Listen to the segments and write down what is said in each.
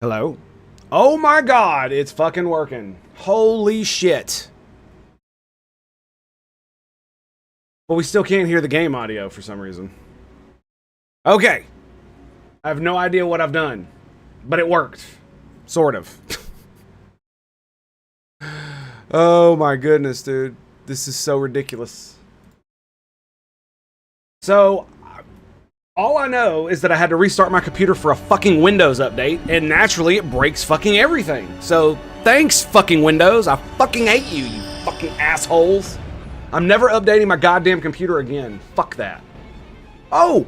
Hello? Oh my god, it's fucking working. Holy shit. But we still can't hear the game audio for some reason. Okay. I have no idea what I've done, but it worked. Sort of. Oh my goodness, dude. This is so ridiculous. So, all I know is that I had to restart my computer for a fucking Windows update, and naturally it breaks fucking everything. So, thanks fucking Windows. I fucking hate you, you fucking assholes. I'm never updating my goddamn computer again. Fuck that. Oh!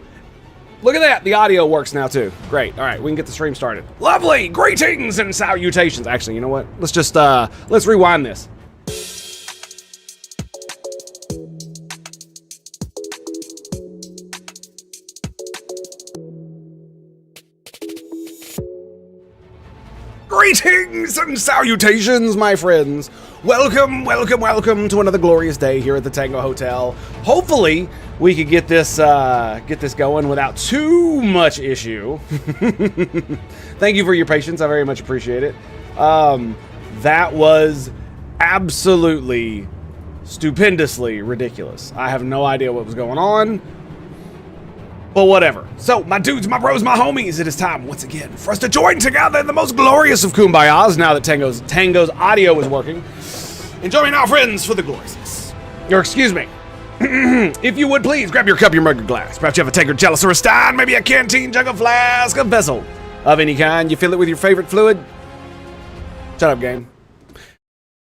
Look at that. The audio works now too. Great. All right, we can get the stream started. Lovely. Greetings and salutations. Actually, you know what? Let's just let's rewind this. Greetings and salutations, my friends. Welcome, welcome, welcome to another glorious day here at the Tango Hotel. Hopefully, we could get this going without too much issue. Thank you for your patience. I very much appreciate it. That was absolutely stupendously ridiculous. I have no idea what was going on. But whatever. So, my dudes, my bros, my homies, it is time once again for us to join together in the most glorious of kumbayas now that Tango's audio is working. And join me now, friends, for the gloriousness. Or excuse me. If you would please grab your cup, your mug, your glass. Perhaps you have a tankard, chalice, or a stein, maybe a canteen, jug, a flask, a vessel of any kind. You fill it with your favorite fluid. Shut up, game.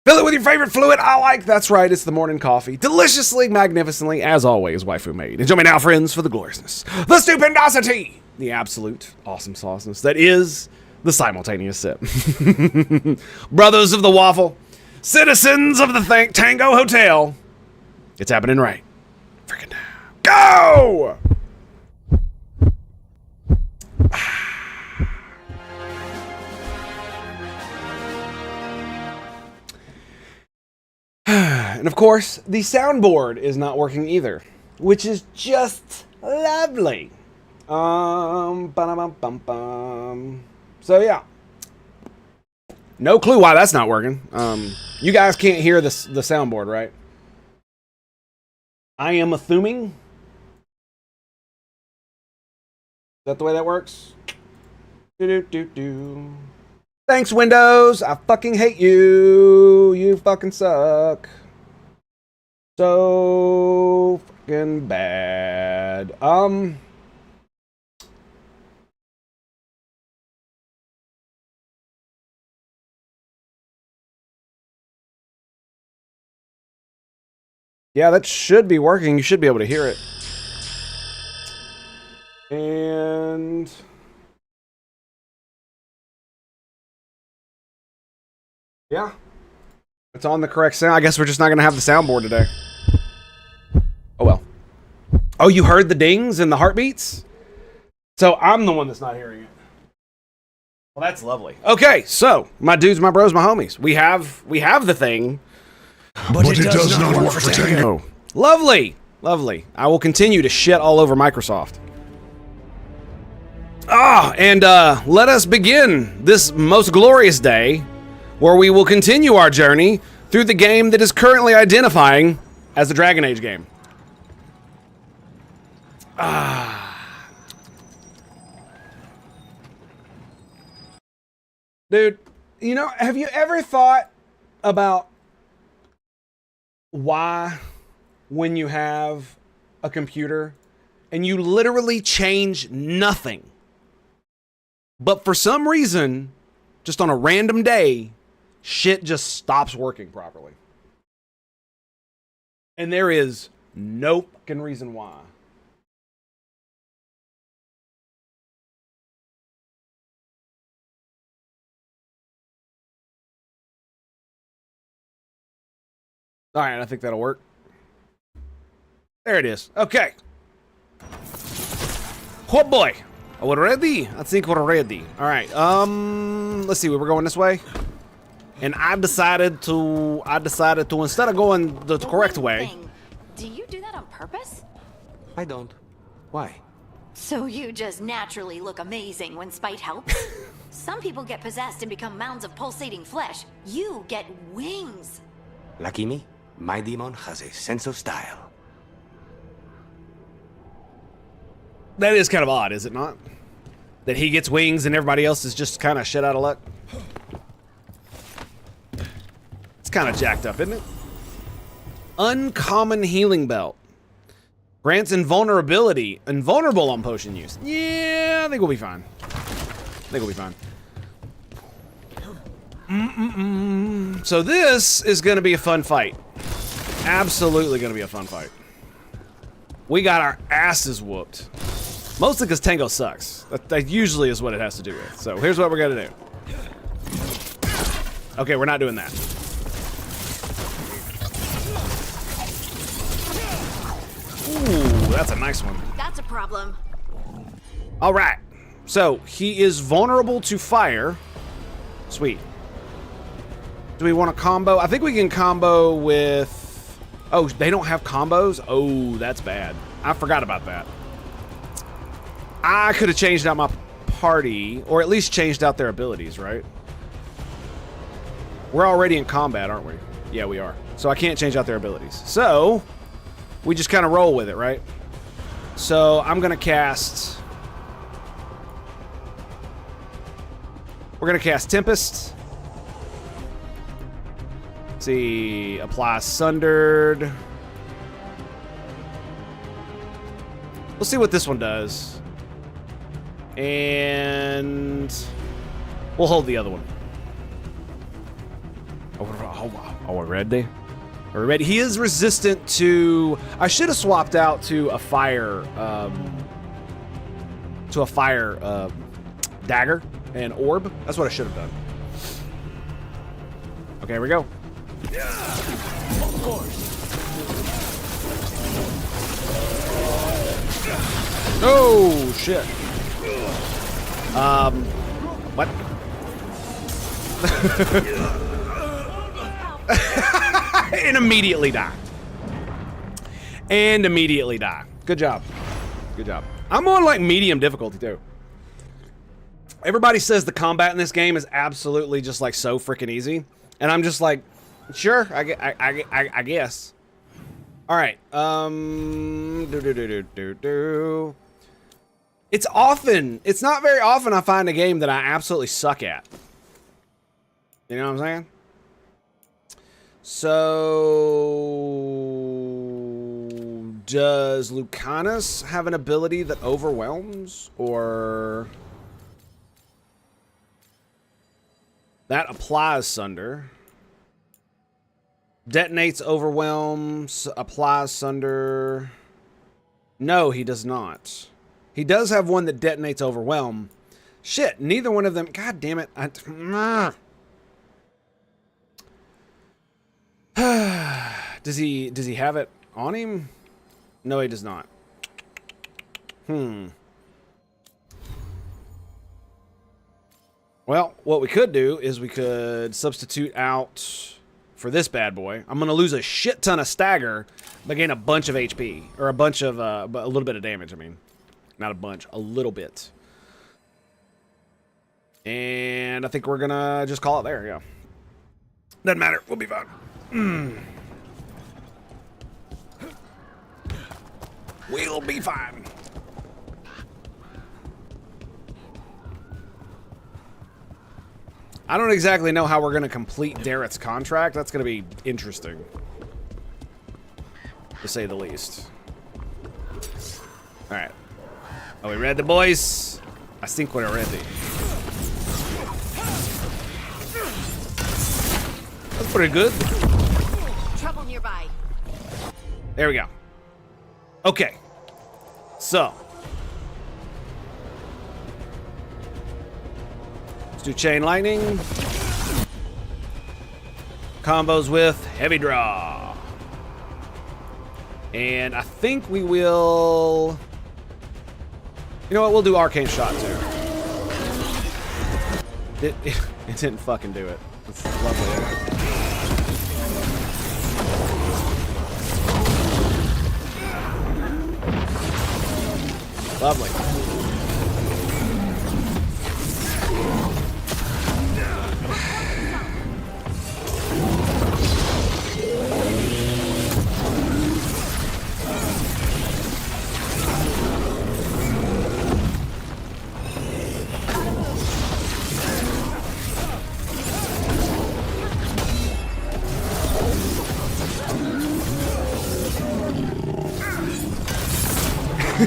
Fill it with your favorite fluid. That's right, it's the morning coffee. Deliciously, magnificently, as always, waifu made. And join me now, friends, for the gloriousness, the stupendosity, the absolute awesome sauceness that is the simultaneous sip. Brothers of the waffle, citizens of the Tango Hotel, it's happening right freaking now. Go! And of course, the soundboard is not working either, which is just lovely. So yeah, no clue why that's not working. You guys can't hear the soundboard, right? I am assuming. Is that the way that works? Do-do-do-do. Thanks, Windows. I fucking hate you. You fucking suck. So fucking bad. Yeah, that should be working. You should be able to hear it. And yeah, it's on the correct sound. I guess we're just not going to have the soundboard today. Oh, well. Oh, you heard the dings and the heartbeats? So I'm the one that's not hearing it. Well, that's lovely. Okay, so my dudes, my bros, my homies. We have the thing, but it does not work for Tango. Lovely, lovely. I will continue to shit all over Microsoft. And let us begin this most glorious day, where we will continue our journey through the game that is currently identifying as the Dragon Age game. Dude, you know, have you ever thought about why, when you have a computer and you literally change nothing, but for some reason, just on a random day, shit just stops working properly? And there is no fucking reason why. All right, I think that'll work. There it is. Okay. Oh boy. Are we ready? I think we're ready. All right. Let's see. We're going this way. And I decided to instead of going the correct way. Do you do that on purpose? I don't. Why? So you just naturally look amazing when spite helps? Some people get possessed and become mounds of pulsating flesh. You get wings. Lucky me, my demon has a sense of style. That is kind of odd, is it not? That he gets wings and everybody else is just kind of shit out of luck. It's kind of jacked up, isn't it? Uncommon healing belt. Grants invulnerability. Invulnerable on potion use. Yeah, I think we'll be fine. I think we'll be fine. So this is going to be a fun fight. Absolutely going to be a fun fight. We got our asses whooped. Mostly because Tango sucks. That usually is what it has to do with. So here's what we're going to do. Okay, we're not doing that. Ooh, that's a nice one. That's a problem. All right. So he is vulnerable to fire. Sweet. Do we want to combo? I think we can combo with... Oh, they don't have combos? Oh, that's bad. I forgot about that. I could have changed out my party, or at least changed out their abilities, right? We're already in combat, aren't we? Yeah, we are. So I can't change out their abilities. So we just kind of roll with it, right? So I'm going to cast... We're going to cast Tempest. Let's see. Apply Sundered. We'll see what this one does. And we'll hold the other one. Oh, we're ready? Are we ready? He is resistant to... I should have swapped out to a fire... dagger and orb. That's what I should have done. Okay, here we go. Of course. Oh, shit. What? And immediately die. And immediately die. Good job. Good job. I'm on like medium difficulty too. Everybody says the combat in this game is absolutely just like so freaking easy. And I'm just like, sure, I guess. All right. It's not very often I find a game that I absolutely suck at. You know what I'm saying? So, does Lucanus have an ability that overwhelms, or that applies Sunder? Detonates, overwhelms, applies Sunder. No, he does not. He does have one that detonates overwhelm. Shit, neither one of them. God damn it. Does he have it on him? No, he does not. Well, what we could do is we could substitute out for this bad boy. I'm gonna lose a shit ton of stagger, but gain a bunch of HP, or a bunch of a little bit of damage. I mean, not a bunch, a little bit. And I think we're gonna just call it there. Yeah, doesn't matter. We'll be fine. We'll be fine. I don't exactly know how we're going to complete Darrett's contract. That's going to be interesting, to say the least. All right. Are we ready, boys? I think we're ready. That's pretty good. Trouble nearby. There we go. Okay. So. Let's do Chain Lightning. Combos with Heavy Draw. And I think we will... You know what? We'll do Arcane Shot too. It didn't fucking do it. It's lovely. Lovely.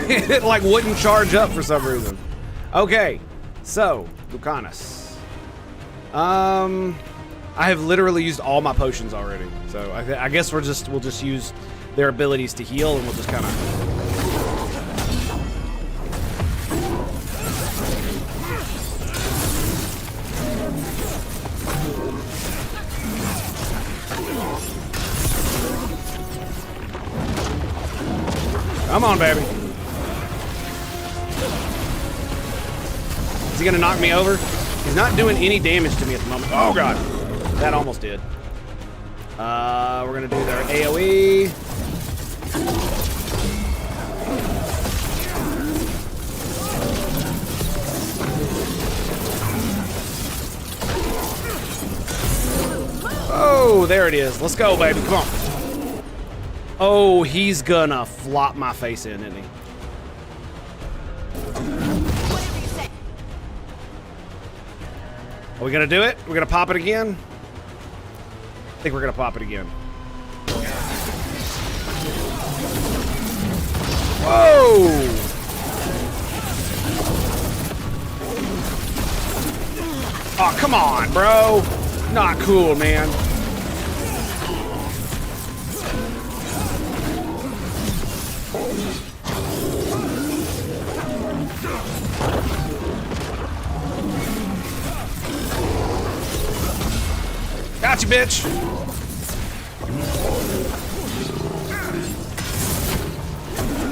It like wouldn't charge up for some reason. Okay, so Lucanus. I have literally used all my potions already, so I guess we'll just use their abilities to heal, and we'll just kind of. Come on, baby. Is he gonna knock me over? He's not doing any damage to me at the moment. Oh god, that almost did. We're gonna do their AoE. Oh, there it is. Let's go, baby. Come on. Oh, he's gonna flop my face in, isn't he? Are we gonna do it? We're gonna pop it again? I think we're gonna pop it again. Whoa! Oh, come on, bro. Not cool, man. Got you, bitch.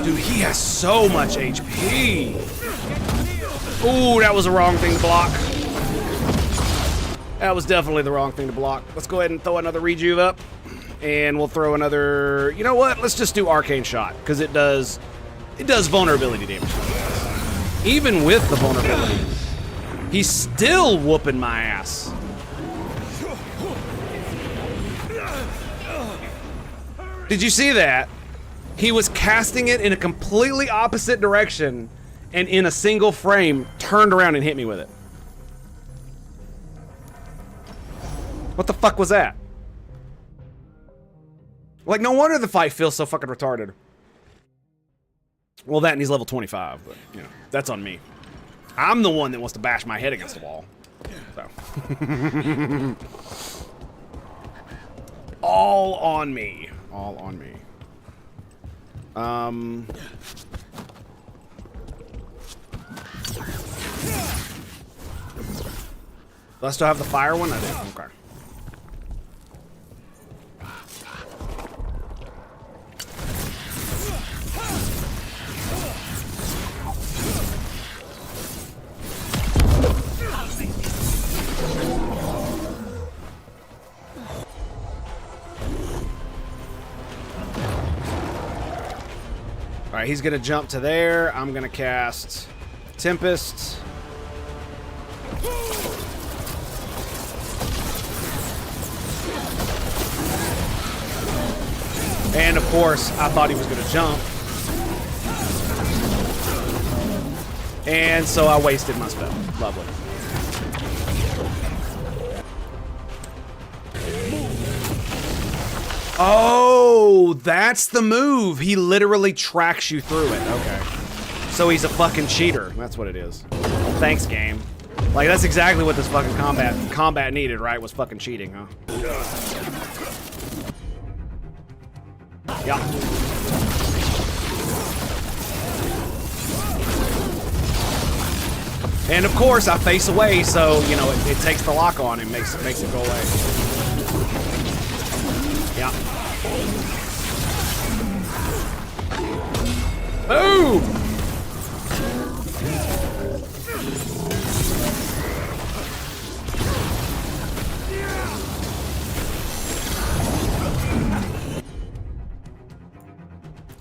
Dude, he has so much HP. Ooh, that was the wrong thing to block. That was definitely the wrong thing to block. Let's go ahead and throw another rejuve up. And we'll throw another... You know what? Let's just do Arcane Shot. Because it does vulnerability damage. Even with the vulnerability, he's still whooping my ass. Did you see that? He was casting it in a completely opposite direction and in a single frame turned around and hit me with it. What the fuck was that? Like, no wonder the fight feels so fucking retarded. Well, that and he's level 25, but, you know, that's on me. I'm the one that wants to bash my head against the wall. So. All on me. All on me. Do I still have the fire one? I do. Okay. Alright, he's gonna jump to there. I'm gonna cast Tempest. And of course, I thought he was gonna jump. And so I wasted my spell. Lovely. Oh, that's the move. He literally tracks you through it. Okay. So he's a fucking cheater. That's what it is. Thanks, game. Like, that's exactly what this fucking combat needed, right? Was fucking cheating, huh? Yeah. And of course, I face away, so, you know, it takes the lock on and makes it go away. Yeah. Boom!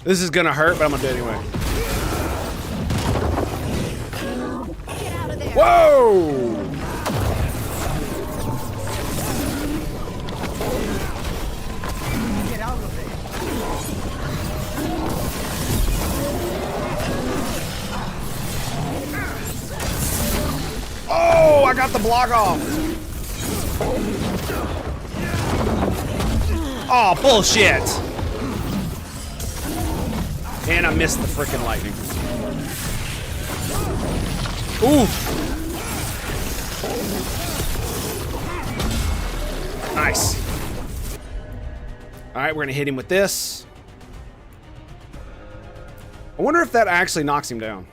This is gonna hurt, but I'm gonna do it anyway. Whoa! Get out of there. Oh, I got the block off. Oh, bullshit. And I missed the freaking lightning. Oof. Nice. All right, we're gonna hit him with this. I wonder if that actually knocks him down.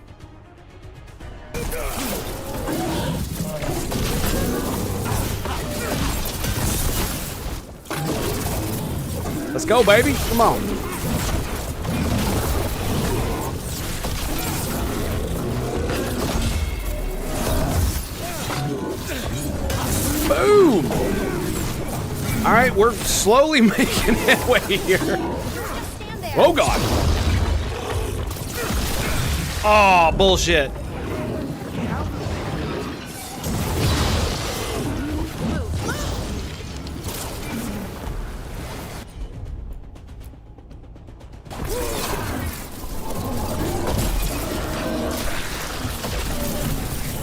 Let's go, baby. Come on. Boom. All right, we're slowly making headway here. Oh, God. Oh, bullshit.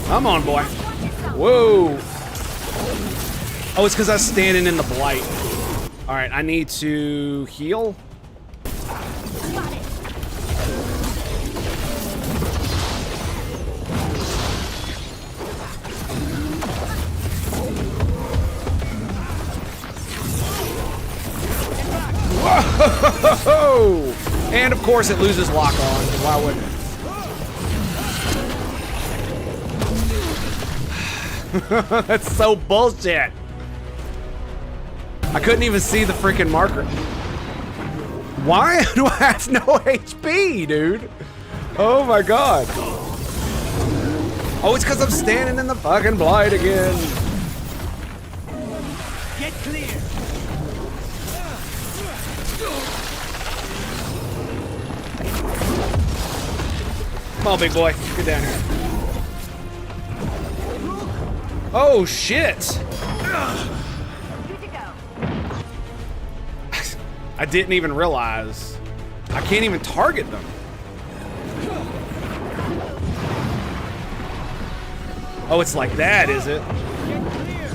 Come on, boy. Whoa. Oh, it's because I was standing in the blight. All right, I need to heal. Whoa! And of course it loses lock on. Why wouldn't it? That's so bullshit. I couldn't even see the freaking marker. Why do I have no HP, dude? Oh my god. Oh, it's because I'm standing in the fucking blight again. Get clear. Come on, big boy. Get down here. Oh, shit. Good to go. I didn't even realize. I can't even target them. Oh, it's like that, is it? Get clear.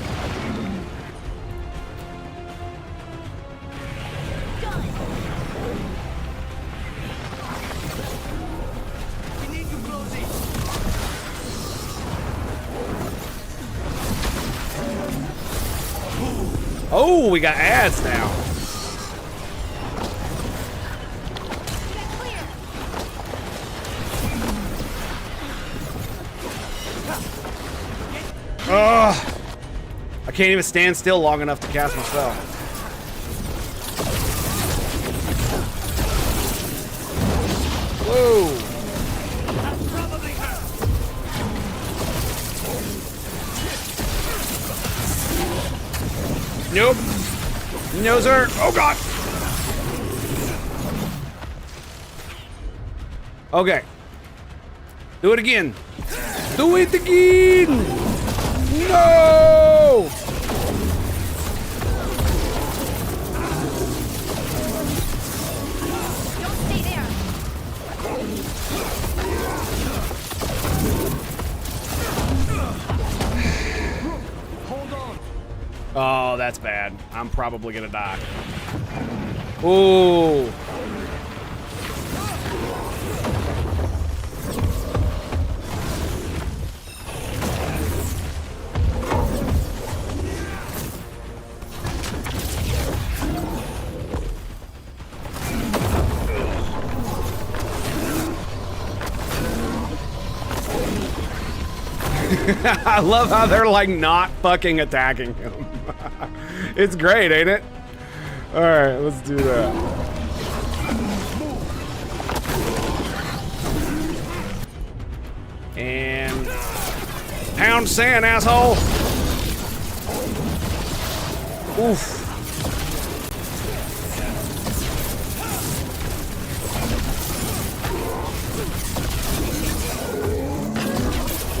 We need to close it. Oh, we got ads now. Get clear. Ugh. I can't even stand still long enough to cast my spell. Whoa. That's probably her. Nope. No, sir. Oh, God. Okay. Do it again. Do it again. No. Don't stay there. Hold on. Oh, that's bad. I'm probably gonna die. Ooh. I love how they're like not fucking attacking him. It's great, ain't it? All right, let's do that. And pound sand, asshole. Oof.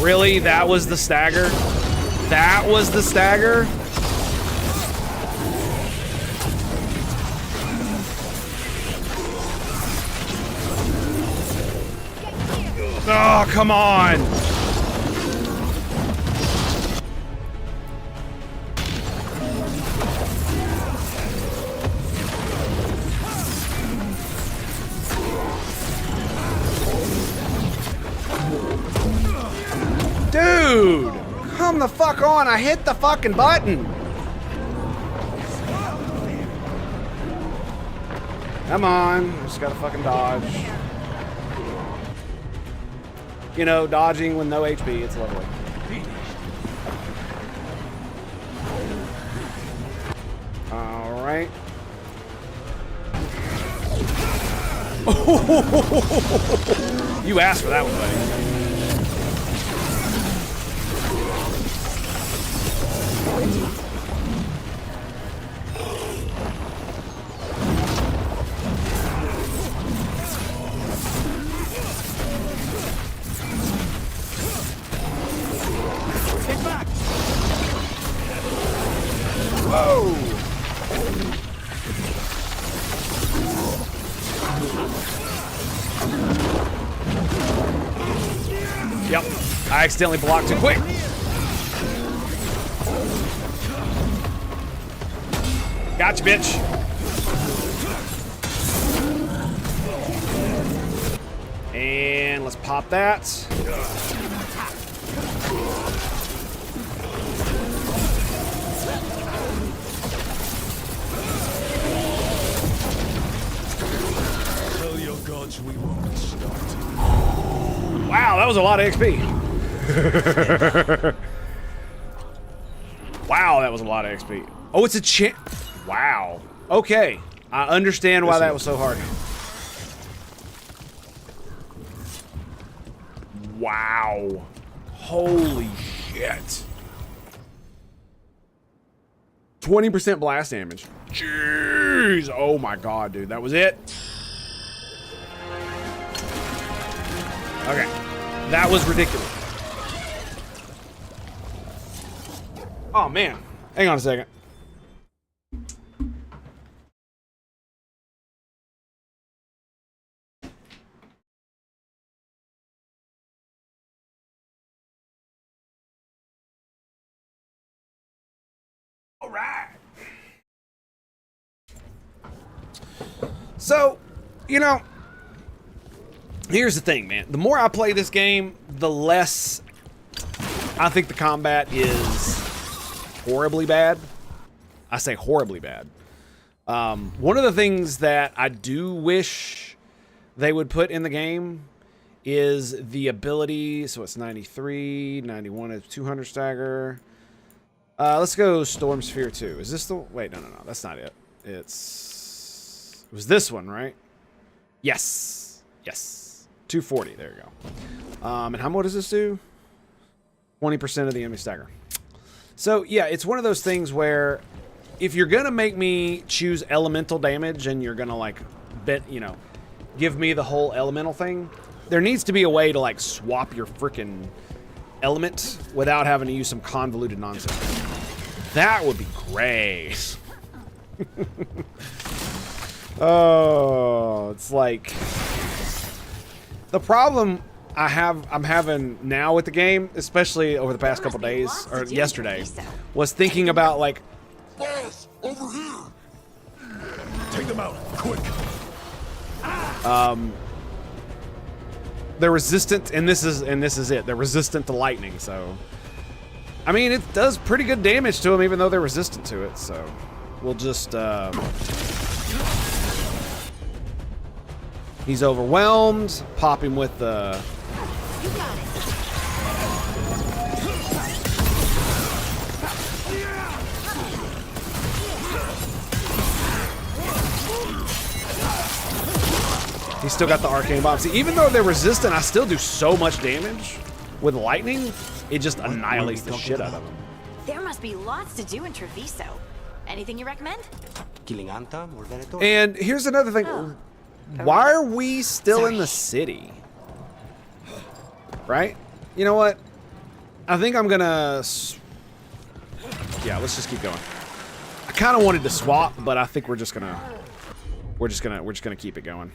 Really? That was the stagger? That was the stagger? Oh, come on! Dude! Come the fuck on! I hit the fucking button! Come on. Just gotta fucking dodge. You know, dodging with no HP, it's lovely. Alright. You asked for that one, buddy. Whoa! Yep, I accidentally blocked too quick. Gotcha, bitch. And let's pop that. Tell your gods we won't start. Wow, that was a lot of XP. Wow, that was a lot of XP. Oh, it's a chance. Wow. Okay. I understand why that was so hard. Wow. Holy shit. 20% blast damage. Jeez. Oh my god, dude. That was it? Okay. That was ridiculous. Oh, man. Hang on a second. All right. So, you know, here's the thing, man. The more I play this game, the less I think the combat is horribly bad. I say horribly bad. One of the things that I do wish they would put in the game is the ability. So it's 93, 91 is 200 stagger. Let's go Storm Sphere 2. Is this the... Wait, no. That's not it. It was this one, right? Yes. Yes. 240. There you go. And how much does this do? 20% of the enemy stagger. So, yeah, it's one of those things where if you're going to make me choose elemental damage and you're going to, like, give me the whole elemental thing, there needs to be a way to, like, swap your freaking element without having to use some convoluted nonsense. That would be great. Oh, it's like the problem I'm having now with the game, especially over the past couple days or yesterday, was thinking about like, Boss, over here. Take them out, quick. they're resistant, and this is it. They're resistant to lightning, so I mean, it does pretty good damage to them, even though they're resistant to it. So we'll just he's overwhelmed. Pop him with the. You got it. He's still got the arcane bomb. See, even though they're resistant, I still do so much damage with lightning. It just annihilates the shit out of them. There must be lots to do in Treviso. Anything you recommend? Killing Anta or Venator? And here's another thing. Oh. Why are we still in Sorry. the city? Right? You know what? I think I'm gonna... Yeah, let's just keep going. I kind of wanted to swap, but I think we're just gonna keep it going.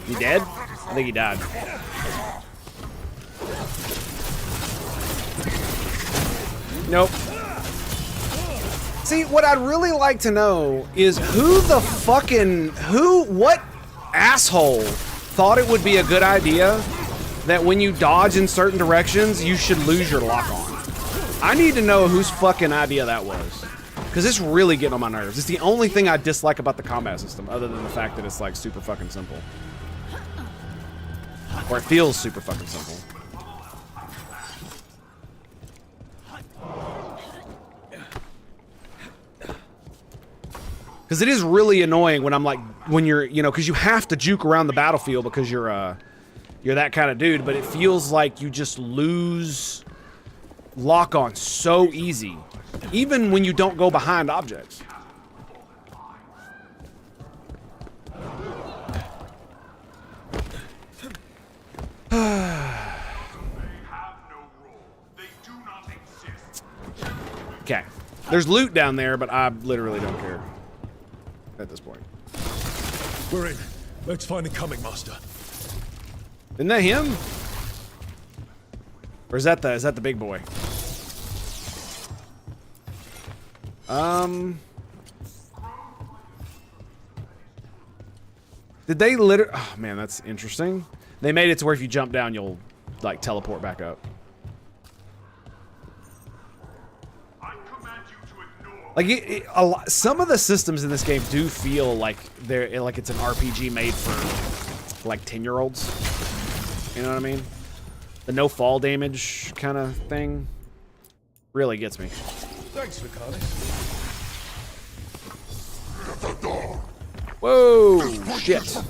He dead? I think he died. Nope. See, what I'd really like to know is what asshole thought it would be a good idea that when you dodge in certain directions, you should lose your lock on. I need to know whose fucking idea that was. Because it's really getting on my nerves. It's the only thing I dislike about the combat system, other than the fact that it's like super fucking simple. Or it feels super fucking simple. Because it is really annoying when I'm like, when you're, you know, because you have to juke around the battlefield because you're that kind of dude, but it feels like you just lose lock on so easy, even when you don't go behind objects. Okay. There's loot down there, but I literally don't care at this point. We're in. Let's find the coming master. Isn't that him? Or is that the big boy? Did they literally... Oh, man, that's interesting. They made it to where if you jump down, you'll, like, teleport back up. Like, some of the systems in this game do feel like they're like it's an RPG made for, like, 10-year-olds. You know what I mean? The no fall damage kind of thing really gets me. Thanks, Ricardo. Whoa! Shit.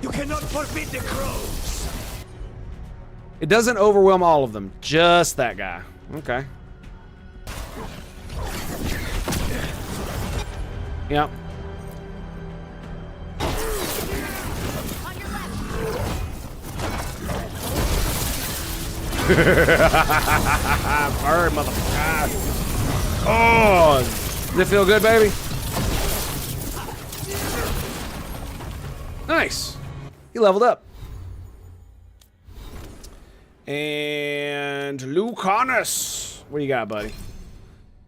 You cannot forbid the crows. It doesn't overwhelm all of them, just that guy. Okay. Yep. Bird, motherfucker. Oh, does it feel good, baby? Nice. He leveled up. And Lucanus. What do you got, buddy?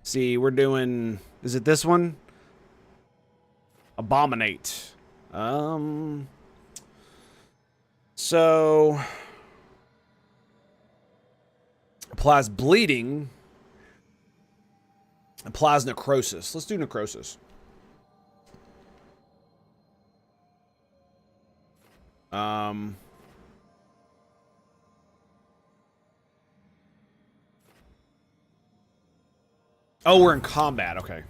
See, we're doing... Is it this one? Abominate. So... Applies bleeding. Applies necrosis. Let's do necrosis. Oh, we're in combat. Okay.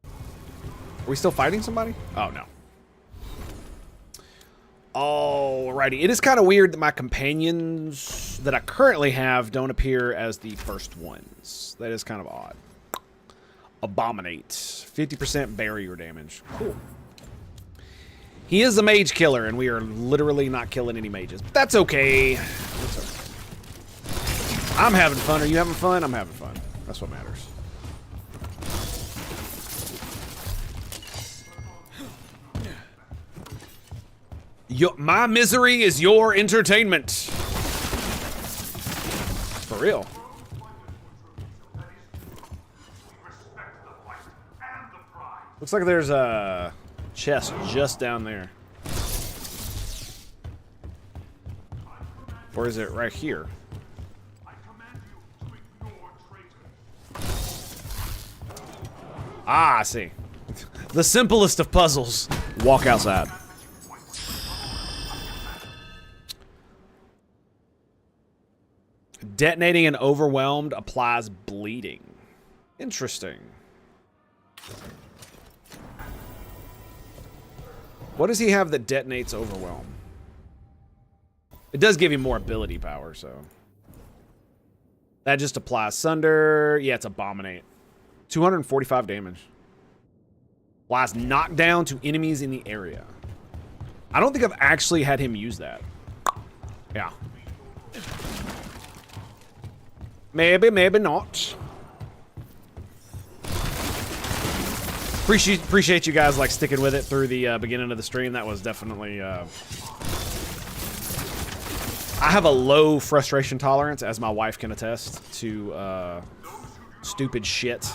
Are we still fighting somebody? Oh, no. Alrighty. It is kind of weird that my companions that I currently have don't appear as the first ones. That is kind of odd. Abominate. 50% barrier damage. Cool. He is a mage killer, and we are literally not killing any mages. But that's okay. That's okay. I'm having fun. Are you having fun? I'm having fun. That's what matters. My misery is your entertainment. For real. Looks like there's a chest just down there. Or is it right here? Ah, I see. The simplest of puzzles. Walk outside. Detonating and overwhelmed applies bleeding. Interesting. What does he have that detonates Overwhelm? It does give him more ability power, so. That just applies Sunder. Yeah, it's Abominate. 245 damage. Applies knockdown to enemies in the area. I don't think I've actually had him use that. Yeah. Maybe, maybe not. Appreciate you guys like sticking with it through the beginning of the stream. That was definitely. I have a low frustration tolerance, as my wife can attest to. Stupid shit,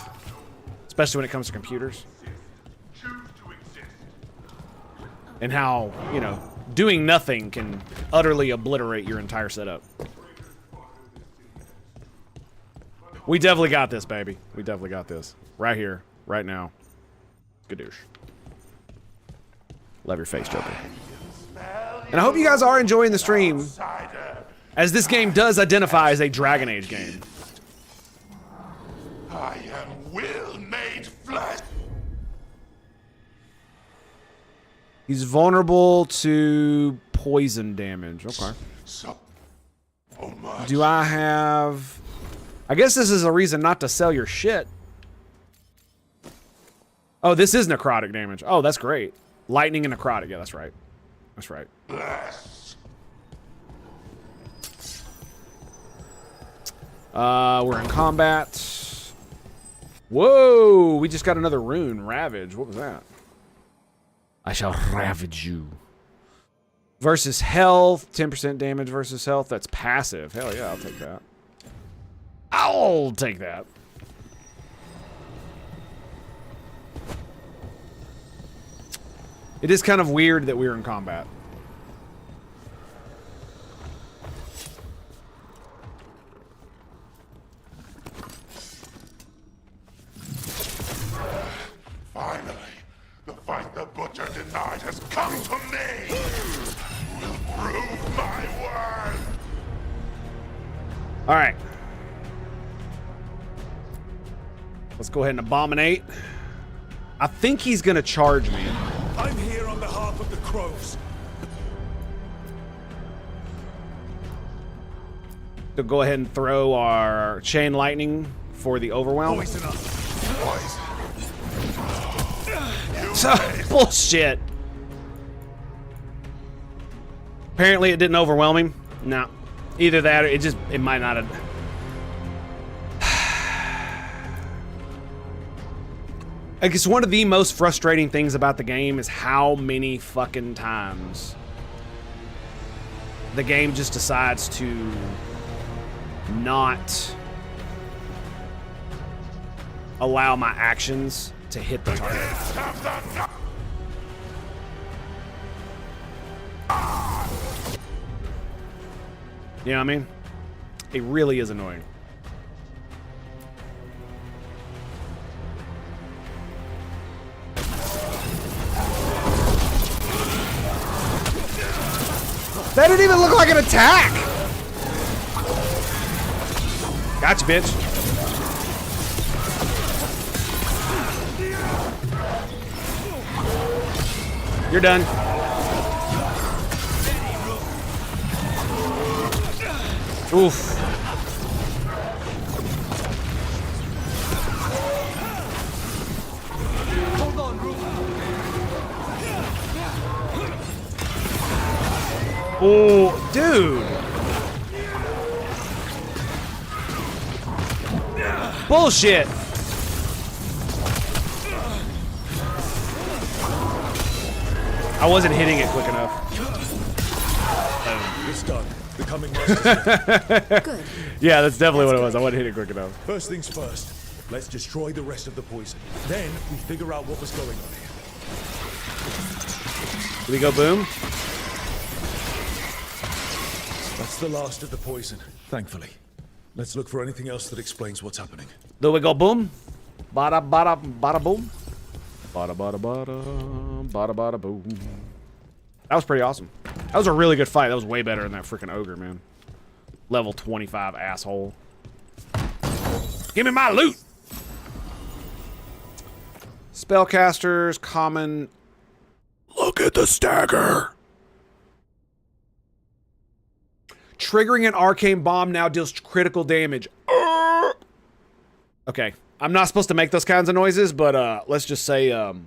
especially when it comes to computers. And how, you know, doing nothing can utterly obliterate your entire setup. We definitely got this, baby. We definitely got this. Right here, right now. Gadoosh. Love your face, Joker. And I hope you guys are enjoying the stream, as this game does identify as a Dragon Age game. I am will made flesh. He's vulnerable to poison damage. Okay. So much. Do I have... I guess this is a reason not to sell your shit. Oh, this is necrotic damage. Oh, that's great. Lightning and necrotic. Yeah, that's right. That's right. Bless. We're in combat. Whoa! We just got another rune. Ravage. What was that? I shall ravage you. Versus health. 10% damage versus health. That's passive. Hell yeah, I'll take that. I'll take that. It is kind of weird that we're in combat. Finally, the fight the butcher denied has come to me. Will prove my worth. All right. Let's go ahead and abominate. I think he's gonna charge me. I'm here on behalf of the crows. To go ahead and throw our chain lightning for the overwhelm. Poison up. Bullshit. Apparently it didn't overwhelm him. No. Either that or it might not have. I guess one of the most frustrating things about the game is how many fucking times the game just decides to not allow my actions to hit the target. You know what I mean? It really is annoying. That didn't even look like an attack! Gotcha, bitch. You're done. Oof. Oh, dude. Bullshit. I wasn't hitting it quick enough. It's done. Becoming restless. Good. Yeah, that's definitely what it was. I wasn't hitting it quick enough. First things first. Let's destroy the rest of the poison. Then we figure out what was going on here. Do we go boom? That's the last of the poison, thankfully. Let's look for anything else that explains what's happening. Do we go boom? Bada bada bada boom. Bada bada bada bada bada boom. That was pretty awesome. That was a really good fight. That was way better than that freaking ogre, man. Level 25 asshole. Give me my loot. Spellcasters, common. Look at the stagger. Triggering an arcane bomb now deals critical damage. Okay, I'm not supposed to make those kinds of noises, but let's just say, Yep.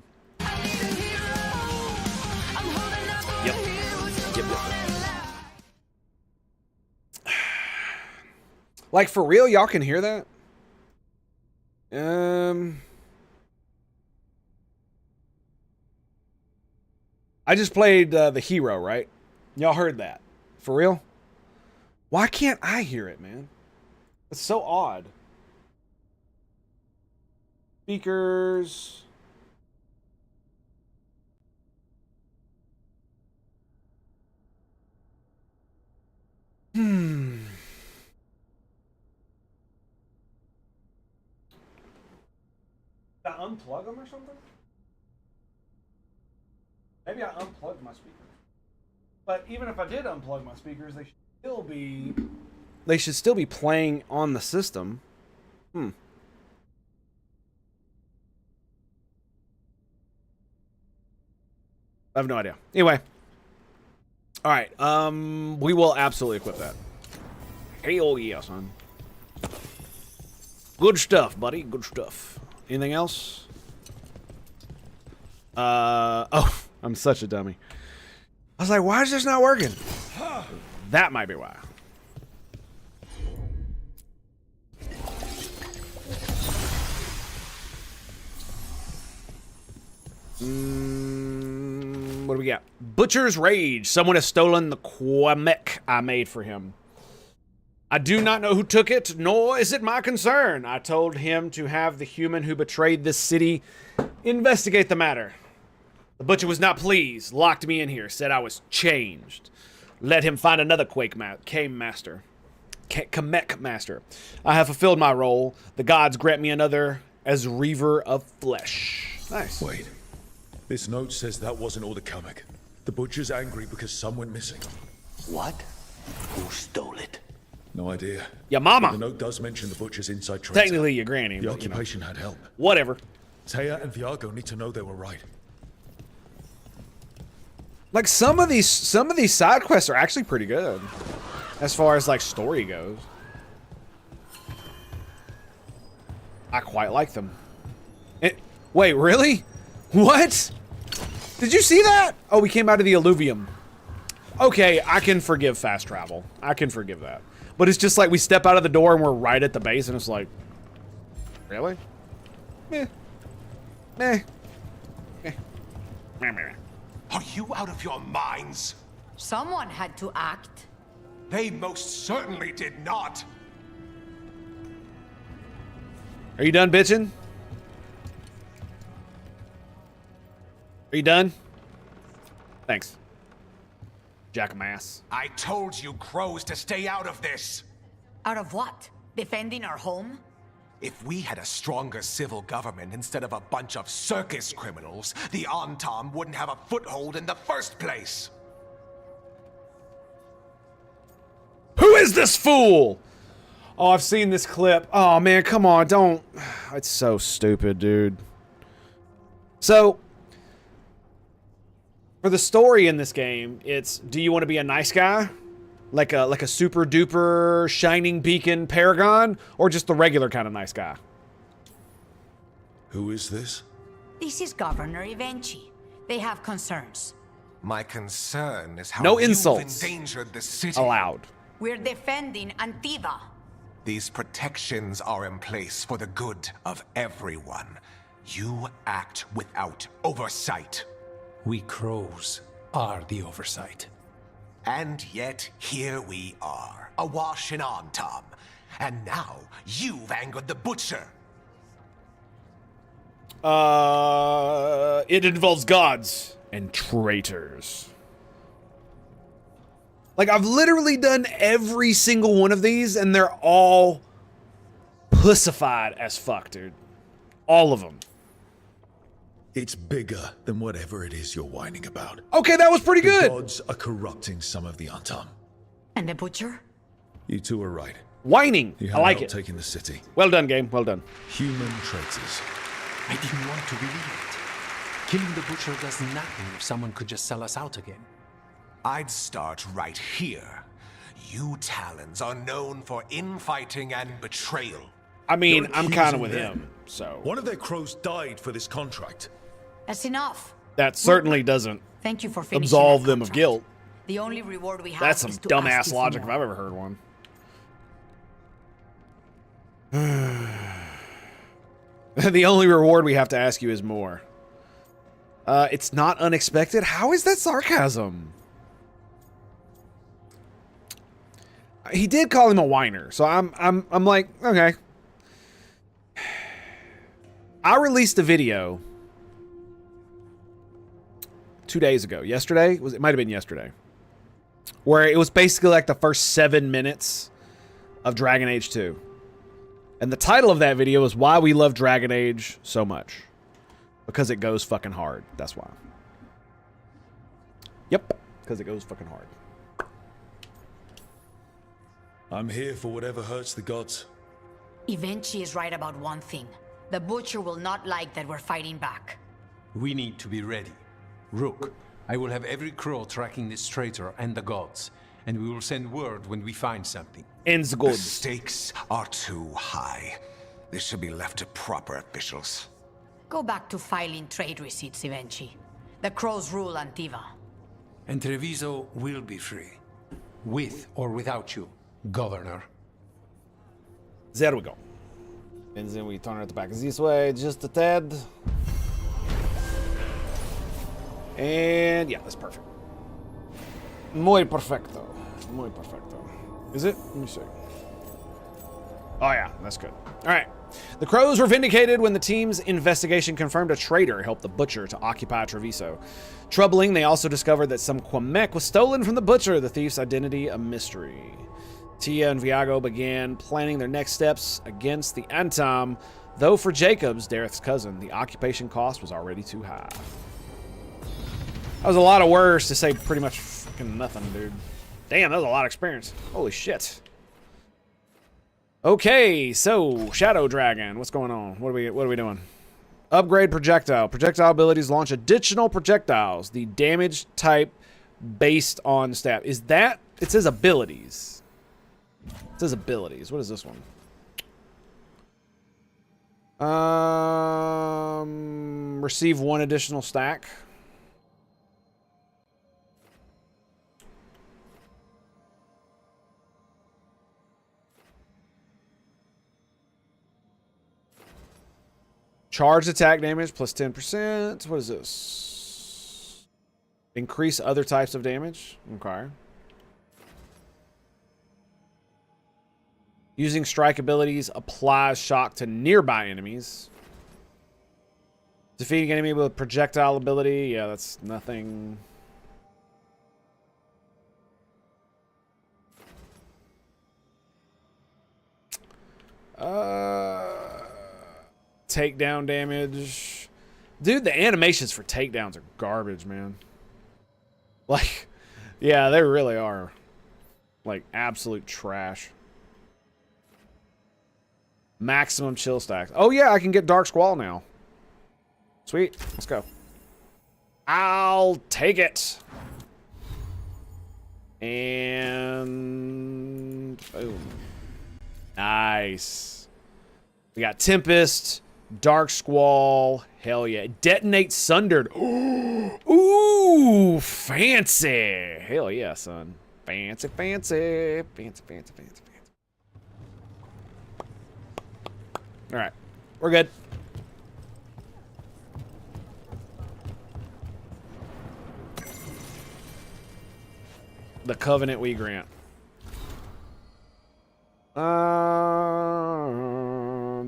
Like, for real, y'all can hear that? I just played the hero, right? Y'all heard that. For real? Why can't I hear it, man? It's so odd. Speakers. Did I unplug them or something? Maybe I unplugged my speakers. But even if I did unplug my speakers, they should still be playing on the system. I have no idea. Anyway. All right. We will absolutely equip that. Hell yeah, son. Good stuff, buddy. Good stuff. Anything else? Oh, I'm such a dummy. I was like, why is this not working? That might be why. What do we got? Butcher's Rage. Someone has stolen the Quamek I made for him. I do not know who took it, nor is it my concern. I told him to have the human who betrayed this city investigate the matter. The butcher was not pleased, locked me in here, said I was changed. Let him find another Quamek master. I have fulfilled my role. The gods grant me another as reaver of flesh. Nice. Wait. This note says that wasn't all the Kamek. The butcher's angry because some went missing. What? Who stole it? No idea. Your mama. But the note does mention the butcher's inside tracer. Technically your granny. The but, occupation had help. Whatever. Taya and Viago need to know they were right. Like some of these side quests are actually pretty good, as far as like story goes. I quite like them. Wait, really? What? Did you see that? Oh, we came out of the alluvium. Okay, I can forgive fast travel. I can forgive that. But it's just like we step out of the door and we're right at the base, and it's like, really? Meh. Meh. Meh. Meh, meh. Are you out of your minds? Someone had to act. They most certainly did not. Are you done bitching? Are you done? Thanks. Jackass. I told you crows to stay out of this. Out of what? Defending our home? If we had a stronger civil government instead of a bunch of circus criminals, the Antam wouldn't have a foothold in the first place. Who is this fool? Oh, I've seen this clip. Oh, man, come on, don't. It's so stupid, dude. So, for the story in this game, it's, do you want to be a nice guy? Like a super duper shining beacon paragon, or just the regular kind of nice guy? Who is this? This is Governor Evenchi. They have concerns. My concern is how No you've insults endangered the city. allowed. We're defending Antiva. These protections are in place for the good of everyone. You act without oversight. We crows are the oversight. And yet, here we are, awash in Antam. And now, you've angered the butcher. It involves gods and traitors. Like, I've literally done every single one of these, and they're all pussified as fuck, dude. All of them. It's bigger than whatever it is you're whining about. Okay, that was pretty The good. gods are corrupting some of the Antam. And the butcher? You two are right. Whining. He I had like help it. taking the city. Well done, game. Well done. Human traitors. I didn't want to believe it. Killing the butcher does nothing if someone could just sell us out again. I'd start right here. You Talons are known for infighting and betrayal. I mean, You're I'm kind of accusing with them. him, so One of their crows died for this contract. That's enough. that certainly doesn't Thank you for finishing absolve that them of contract. guilt. The only reward we have That's some is to ask dumbass you for logic if more. I've ever heard one. The only reward we have to ask you is more. It's not unexpected. How is that sarcasm? He did call him a whiner, so I'm like, okay. I released a video 2 days ago. Yesterday? It might have been yesterday. Where it was basically like the first 7 minutes of Dragon Age 2. And the title of that video is Why We Love Dragon Age So Much. Because it goes fucking hard. That's why. Yep. Because it goes fucking hard. I'm here for whatever hurts the gods. Evenchi is right about one thing. The Butcher will not like that we're fighting back. We need to be ready. Rook, I will have every crow tracking this traitor and the gods, and we will send word when we find something. Ends The good. stakes are too high. This should be left to proper officials. Go back to filing trade receipts, Evenchi. The crows rule Antiva. And Treviso will be free. With or without you, Governor. There we go. And then we turn it back this way, just a tad. And yeah, that's perfect. Muy perfecto. Muy perfecto. Is it? Let me see. Oh yeah, that's good. All right. The crows were vindicated when the team's investigation confirmed a traitor helped the butcher to occupy Treviso. Troubling, they also discovered that some Quebec was stolen from the butcher, the thief's identity a mystery. Tia and Viago began planning their next steps against the Antam, though for Jacobs, Dareth's cousin, the occupation cost was already too high. That was a lot of words to say pretty much fucking nothing, dude. Damn, that was a lot of experience. Holy shit. Okay, so Shadow Dragon, what's going on? What are we doing? Upgrade projectile. Projectile abilities launch additional projectiles. The damage type based on stat. Is that? It says abilities. It says abilities. What is this one? Receive 1 additional stack. Charged attack damage plus 10%. What is this? Increase other types of damage. Okay. Using strike abilities applies shock to nearby enemies. Defeating enemy with projectile ability. Yeah, that's nothing. Takedown damage. Dude, the animations for takedowns are garbage, man. Like, yeah, they really are. Like, absolute trash. Maximum chill stacks. Oh, yeah, I can get Dark Squall now. Sweet. Let's go. I'll take it. And boom. Nice. We got Tempest, Dark Squall. Hell yeah. Detonate Sundered. Ooh, fancy. Hell yeah, son. Fancy, fancy. Fancy, fancy, fancy, fancy. All right. We're good. The covenant we grant. The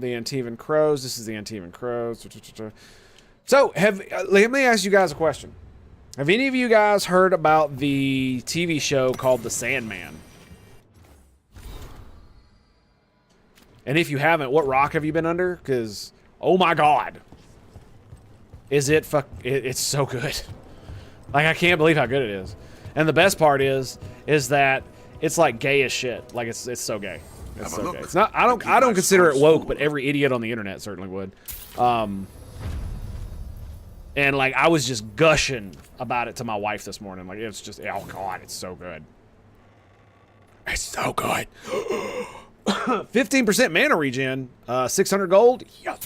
Antivan Crows. This is the Antivan Crows. So, let me ask you guys a question. Have any of you guys heard about the TV show called The Sandman? And if you haven't, what rock have you been under? Because, oh my god. Is it it's so good. Like, I can't believe how good it is. And the best part is that it's like gay as shit. Like, it's so gay. It's so gay. It's not, I don't consider it woke, but every idiot on the internet certainly would. And like I was just gushing about it to my wife this morning. Like it's just, oh god, it's so good. It's so good. 15% mana regen, 600 gold. Yup.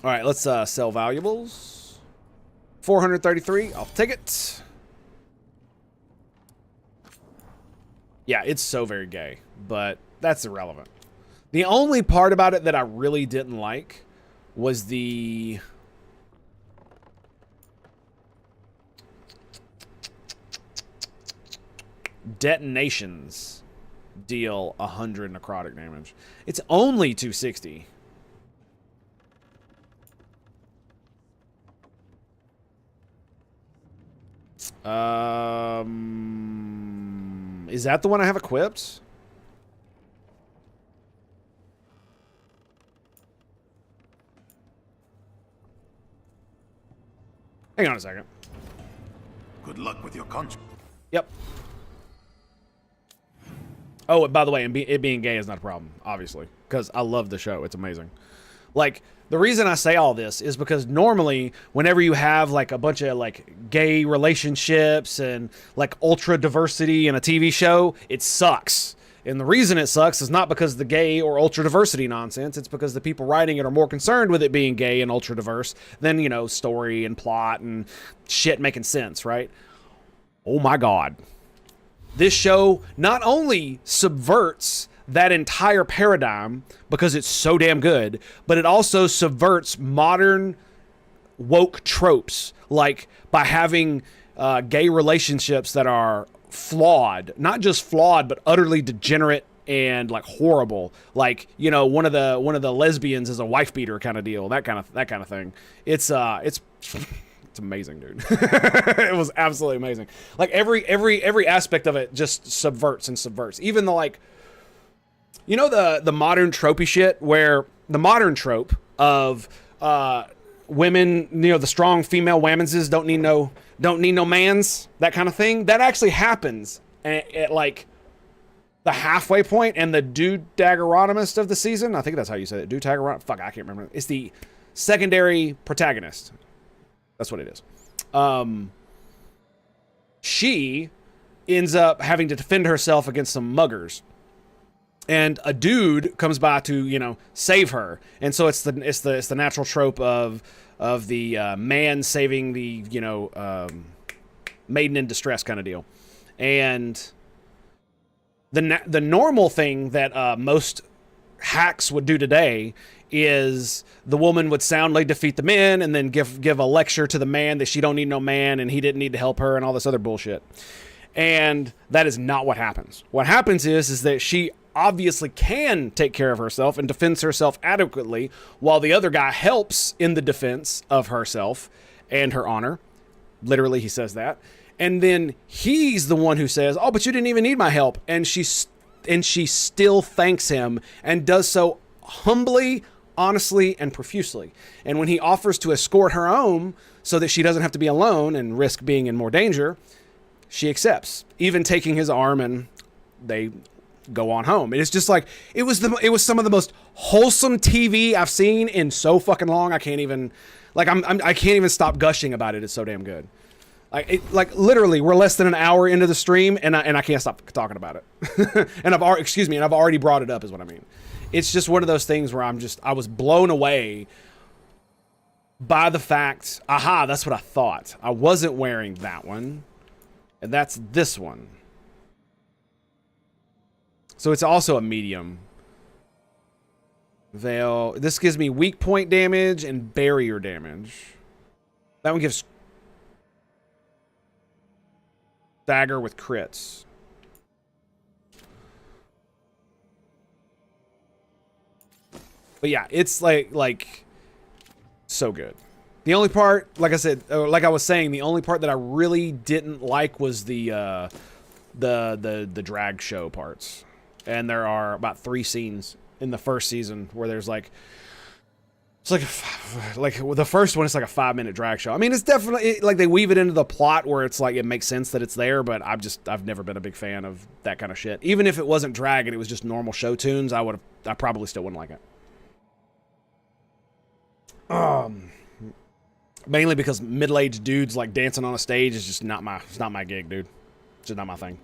All right, let's sell valuables. 433. I'll take it. Yeah, it's so very gay, but that's irrelevant. The only part about it that I really didn't like was the detonations deal 100 necrotic damage. It's only 260. Is that the one I have equipped? Hang on a second. Good luck with your contract. Yep. Oh, by the way, it being gay is not a problem, obviously, because I love the show. It's amazing. Like, the reason I say all this is because normally, whenever you have, like, a bunch of, like, gay relationships and, like, ultra diversity in a TV show, it sucks. And the reason it sucks is not because of the gay or ultra diversity nonsense. It's because the people writing it are more concerned with it being gay and ultra diverse than, you know, story and plot and shit making sense, right? Oh my God. This show not only subverts that entire paradigm because it's so damn good, but it also subverts modern woke tropes, like by having gay relationships that are flawed, not just flawed, but utterly degenerate and like horrible. Like, you know, one of the lesbians is a wife beater kind of deal, that kind of thing. It's amazing, dude. It was absolutely amazing. Like every aspect of it just subverts and subverts. Even the, like, you know, the modern tropey shit, where the modern trope of women, you know, the strong female whammonses don't need no mans, that kind of thing. That actually happens at like the halfway point, and the Deuteronomist of the season, I think that's how you say it. Deuteronomist. Fuck, I can't remember. It's the secondary protagonist. That's what it is. She ends up having to defend herself against some muggers, and a dude comes by to, you know, save her. And so it's the natural trope of the man saving the, you know, maiden in distress kind of deal. And the normal thing that most hacks would do today is the woman would soundly defeat the men and then give a lecture to the man that she don't need no man and he didn't need to help her and all this other bullshit. And that is not what happens. What happens is that she obviously can take care of herself and defends herself adequately, while the other guy helps in the defense of herself and her honor. Literally, he says that. And then he's the one who says, "Oh, but you didn't even need my help." And she still thanks him, and does so humbly, honestly, and profusely. And when he offers to escort her home so that she doesn't have to be alone and risk being in more danger, she accepts, even taking his arm, and they go on home. It's just like, it was some of the most wholesome TV I've seen in so fucking long. I can't even, like, I can't even stop gushing about it. It's so damn good. Like literally, we're less than an hour into the stream, and I can't stop talking about it. And I've already brought it up, is what I mean. It's just one of those things where I was blown away by the fact, aha, that's what I thought. I wasn't wearing that one, and that's this one. So it's also a medium. This gives me weak point damage and barrier damage. That one gives dagger with crits. But yeah, it's like so good. The only part, like I said, like I was saying, the only part that I really didn't like was the drag show parts. And there are about 3 scenes in the first season where there's like, it's like the first one is like a 5-minute drag show. I mean, it's definitely like they weave it into the plot where it's like it makes sense that it's there, but I've never been a big fan of that kind of shit. Even if it wasn't drag and it was just normal show tunes, I probably still wouldn't like it. Mainly because middle-aged dudes like dancing on a stage is just not my gig, dude. It's just not my thing.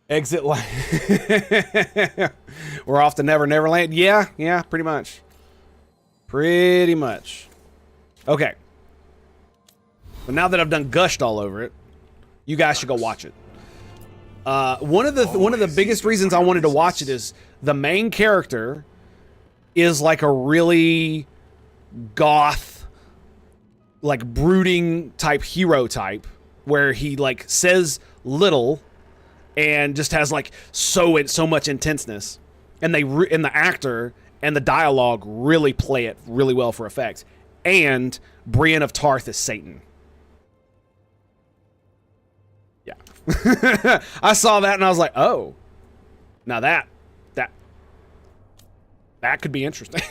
Exit line. We're off to Never Never Land. Yeah, pretty much. Pretty much. Okay. But now that I've done gushed all over it, you guys should go watch it. One of the biggest reasons I wanted to watch it is the main character is like a really goth, like brooding type hero type, where he like says little and just has like so much intenseness, and the actor and the dialogue really play it really well for effect. And Brienne of Tarth is Satan. Yeah. I saw that and I was like, oh, now that could be interesting.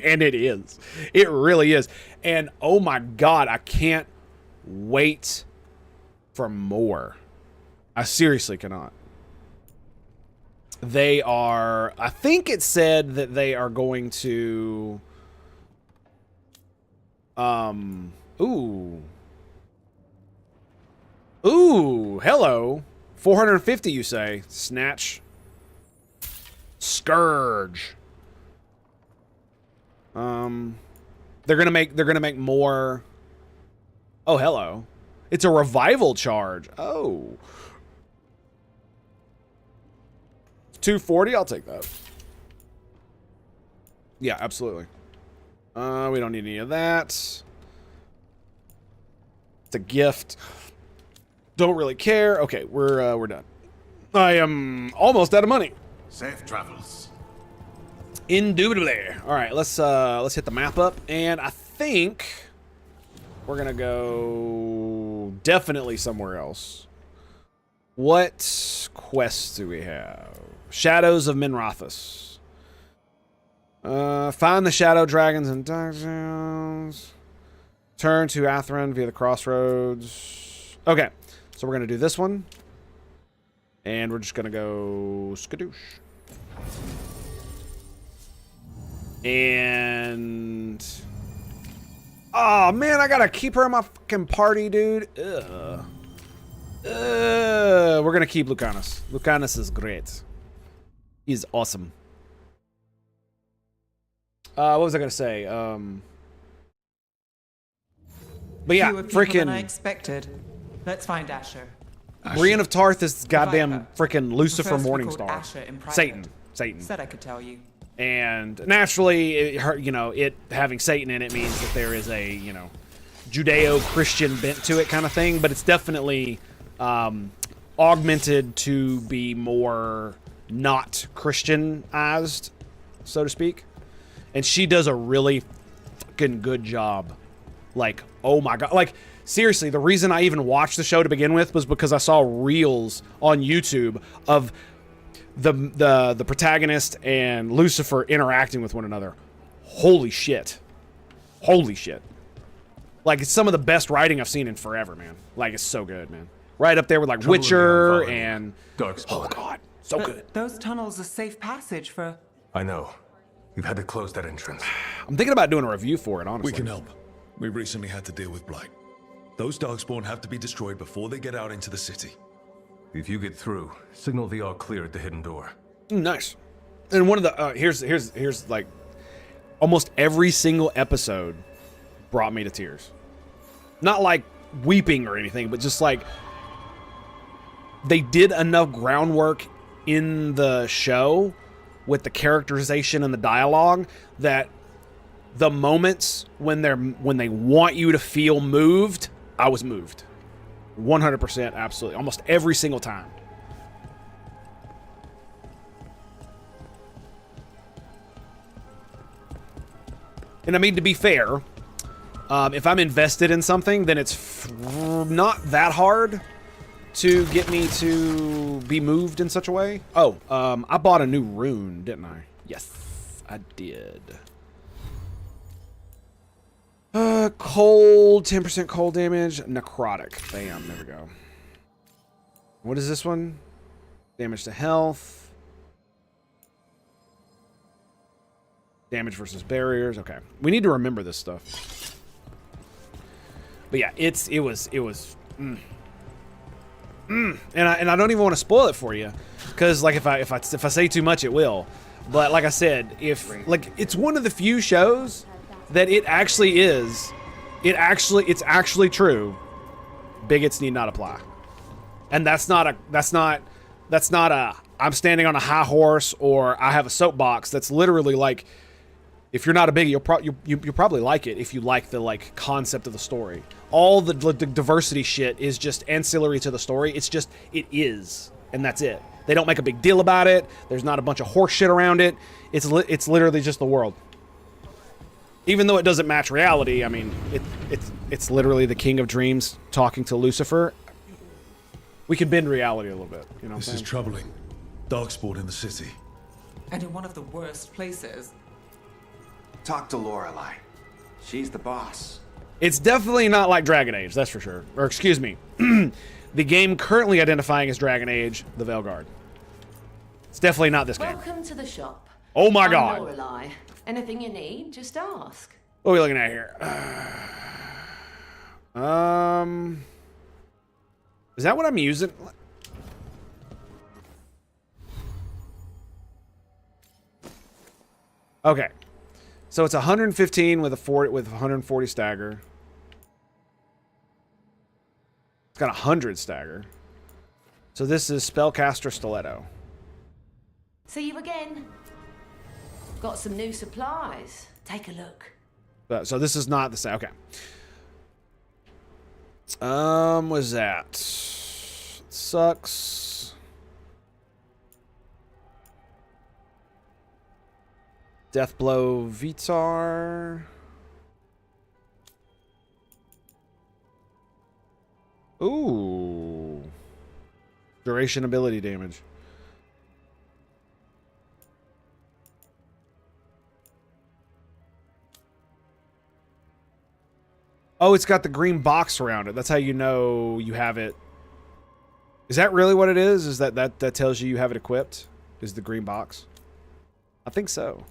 And it is. It really is. And oh my God, I can't wait for more. I seriously cannot. They are, I think it said that they are going to, ooh, hello. 450, you say? Snatch. Scourge. They're gonna make more. Oh, hello. It's a revival charge. Oh. 240, I'll take that. Yeah, absolutely. We don't need any of that. It's a gift. Don't really care. Okay, we're done. I am almost out of money. Safe travels. Indubitably. All right, let's hit the map up, and I think we're gonna go definitely somewhere else. What quests do we have? Shadows of Minrathous. Find the shadow dragons and dark zones. Turn to Atherin via the crossroads. Okay, so we're gonna do this one, and we're just gonna go skadoosh. And oh man, I gotta keep her in my fucking party, dude. Ugh. We're gonna keep Lucanus. Lucanus is great. He's awesome. What was I gonna say? But yeah, Fewer people than I freaking expected. Let's find Asher. Brienne of Tarth is goddamn freaking Lucifer First we called Morningstar. Asher in private. Satan. Said I could tell you. And naturally, it having Satan in it means that there is a, Judeo-Christian bent to it kind of thing, but it's definitely augmented to be more not Christianized, so to speak. And she does a really fucking good job. Like, oh my God. Like, seriously, the reason I even watched the show to begin with was because I saw reels on YouTube of the protagonist and Lucifer interacting with one another. Holy shit. Holy shit. Like, it's some of the best writing I've seen in forever, man. Like, it's so good, man. Right up there with, like, Witcher and... Oh, God. So good. Those tunnels are safe passage for... I know. We've had to close that entrance. I'm thinking about doing a review for it, honestly. We can help. We recently had to deal with Blight. Those Darkspawn have to be destroyed before they get out into the city. If you get through, signal the all clear at the hidden door. Nice. And one of the here's like almost every single episode brought me to tears. Not like weeping or anything, but just like they did enough groundwork in the show with the characterization and the dialogue that the moments when they want you to feel moved, I was moved. 100%, absolutely. Almost every single time. And I mean, to be fair, if I'm invested in something, then it's not that hard to get me to be moved in such a way. Oh, I bought a new rune, didn't I? Yes, I did. Cold, 10% cold damage, necrotic. Bam, there we go. What is this one? Damage to health. Damage versus barriers. Okay. We need to remember this stuff. But yeah, it was. And I don't even want to spoil it for you, because like if I say too much, it will. But like I said, it's one of the few shows that it's actually true. Bigots need not apply, and that's not a I'm standing on a high horse or I have a soapbox. That's literally like, if you're not a bigot, you'll probably like it if you like the concept of the story. All the diversity shit is just ancillary to the story. It's just, it is, and that's it. They don't make a big deal about it. There's not a bunch of horse shit around it. It's literally just the world. Even though it doesn't match reality, I mean, it's literally the King of Dreams talking to Lucifer. We can bend reality a little bit, you know what I'm saying? This is troubling. Darkspawn in the city. And in one of the worst places. Talk to Lorelei. She's the boss. It's definitely not like Dragon Age, that's for sure. Or excuse me, the game currently identifying as Dragon Age the Failguard. It's definitely not this game. Welcome to the shop. Oh my I'm god. Lorelei. Anything you need, just ask. What are we looking at here? Is that what I'm using? Okay. So it's 115 with 140 stagger. It's got 100 stagger. So this is Spellcaster Stiletto. See you again. Got some new supplies. Take a look. So this is not the same. Okay. Was that? Sucks. Deathblow Vitar. Ooh. Duration ability damage. Oh, it's got the green box around it. That's how you know you have it. Is that really what it is? Is that tells you have it equipped? Is the green box? I think so.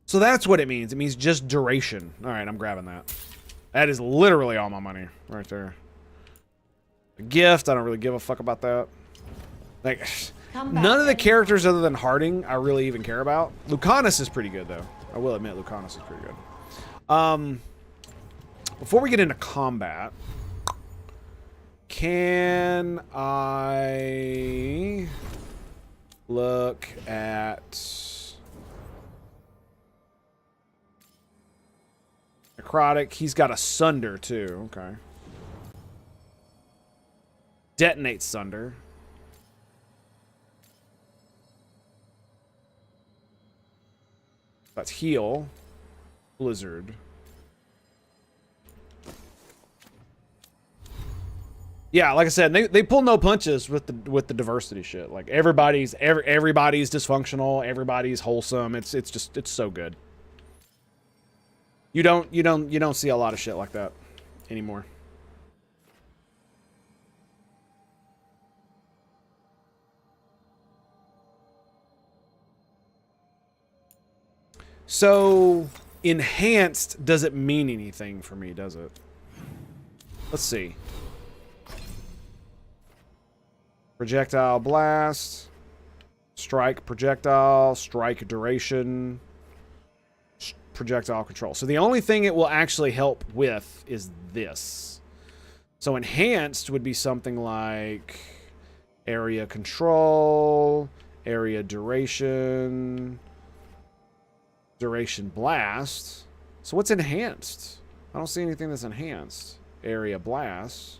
So that's what it means. It means just duration. All right, I'm grabbing that. That is literally all my money right there. A gift. I don't really give a fuck about that. Like, none of the characters other than Harding I really even care about. Lucanus is pretty good, though. I will admit, Lucanus is pretty good. Before we get into combat, can I look at necrotic? He's got a sunder too. Okay. Detonate sunder. That's heal. Blizzard. Yeah, like I said, they pull no punches with the diversity shit. Like everybody's dysfunctional, everybody's wholesome. It's so good. You don't see a lot of shit like that anymore. So, enhanced doesn't mean anything for me, does it? Let's see. Projectile blast. Strike projectile. Strike duration. Projectile control. So the only thing it will actually help with is this. So enhanced would be something like area control, area duration, duration blast. So what's enhanced? I don't see anything that's enhanced. Area blast.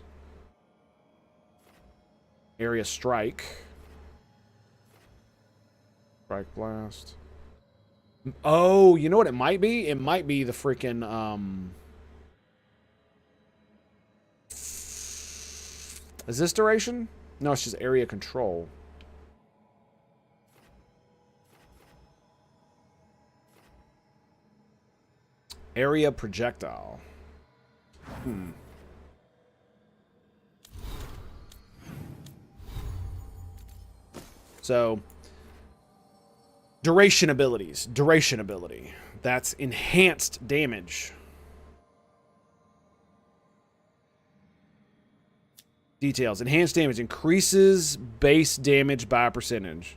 Area strike. Strike blast. Oh, you know what it might be? It might be the freaking is this duration? No, it's just area control. Area projectile. So, duration abilities. Duration ability. That's enhanced damage. Details. Enhanced damage increases base damage by a percentage.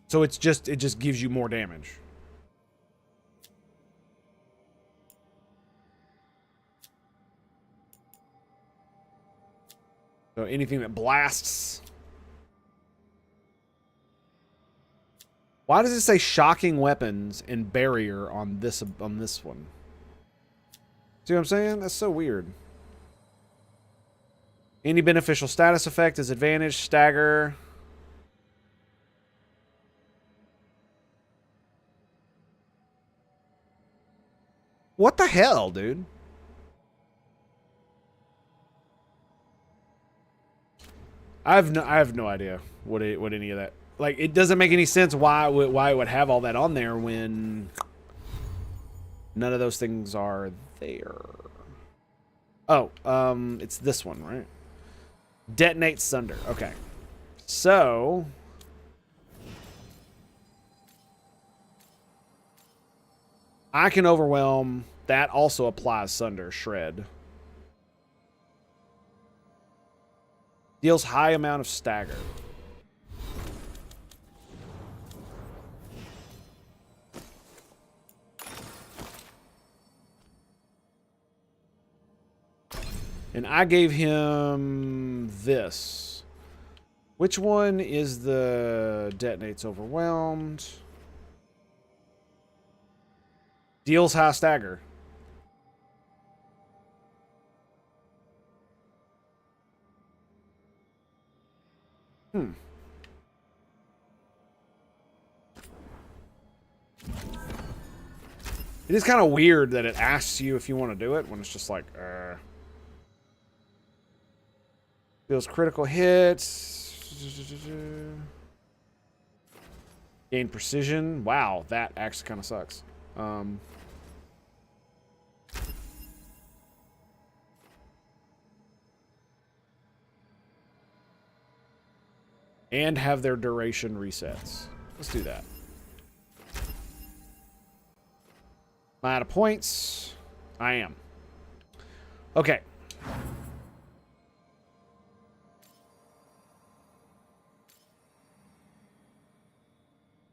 So it just gives you more damage. So anything that blasts. Why does it say shocking weapons and barrier on this one? See what I'm saying? That's so weird. Any beneficial status effect is advantage, stagger. What the hell, dude? I have no idea what any of that. Like, it doesn't make any sense why it would have all that on there when none of those things are there. Oh, it's this one, right? Detonate Sunder. Okay. So I can overwhelm. That also applies Sunder, Shred. Deals high amount of stagger. And I gave him this. Which one is the detonates overwhelmed? Deals high stagger. It is kind of weird that it asks you if you want to do it when it's just like, Deals critical hits. Gain precision. Wow, that actually kind of sucks. And have their duration resets. Let's do that. Am I out of points? I am. Okay.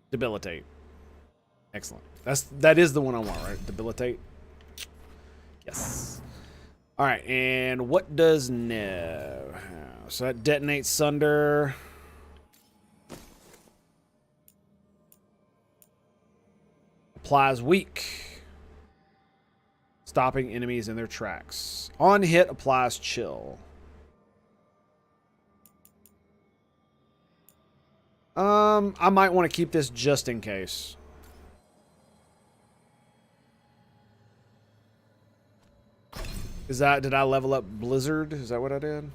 Debilitate. Excellent. That is the one I want, right? Debilitate. Yes. All right, and what does Nev have? So that detonates Sunder. Applies weak. Stopping enemies in their tracks. On hit applies chill. I might want to keep this just in case. Did I level up Blizzard? Is that what I did?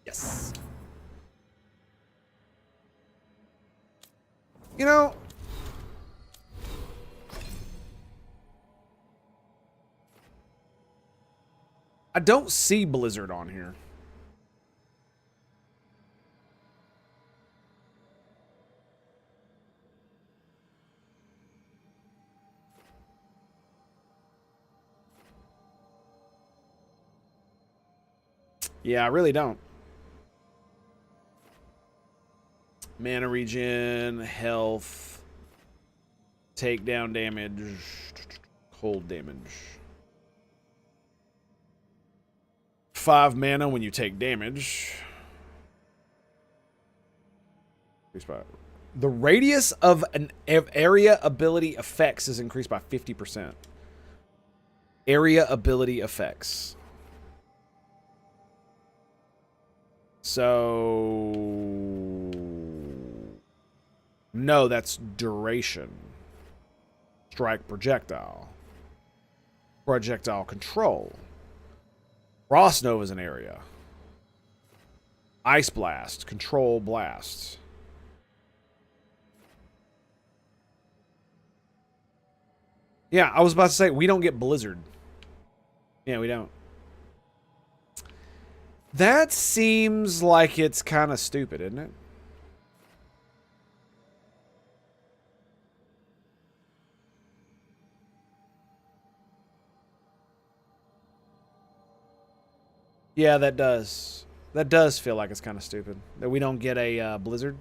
Yes. You know, I don't see Blizzard on here. Yeah, I really don't. Mana regen, health, takedown damage, cold damage. 5 mana when you take damage. The radius of an area ability effects is increased by 50%. Area ability effects. So no, that's duration. Strike projectile. Projectile control. Frost Nova is an area. Ice Blast. Control Blast. Yeah, I was about to say, we don't get Blizzard. Yeah, we don't. That seems like it's kind of stupid, isn't it? Yeah, that does. That does feel like it's kind of stupid. That we don't get a blizzard.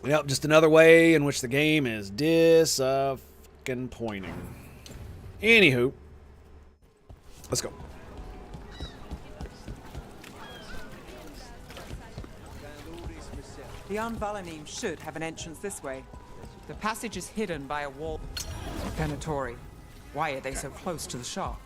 Yep, just another way in which the game is disappointing. Anywho, let's go. The Anvalanim should have an entrance this way. The passage is hidden by a wall. Venatori. Why are they so close to the shop?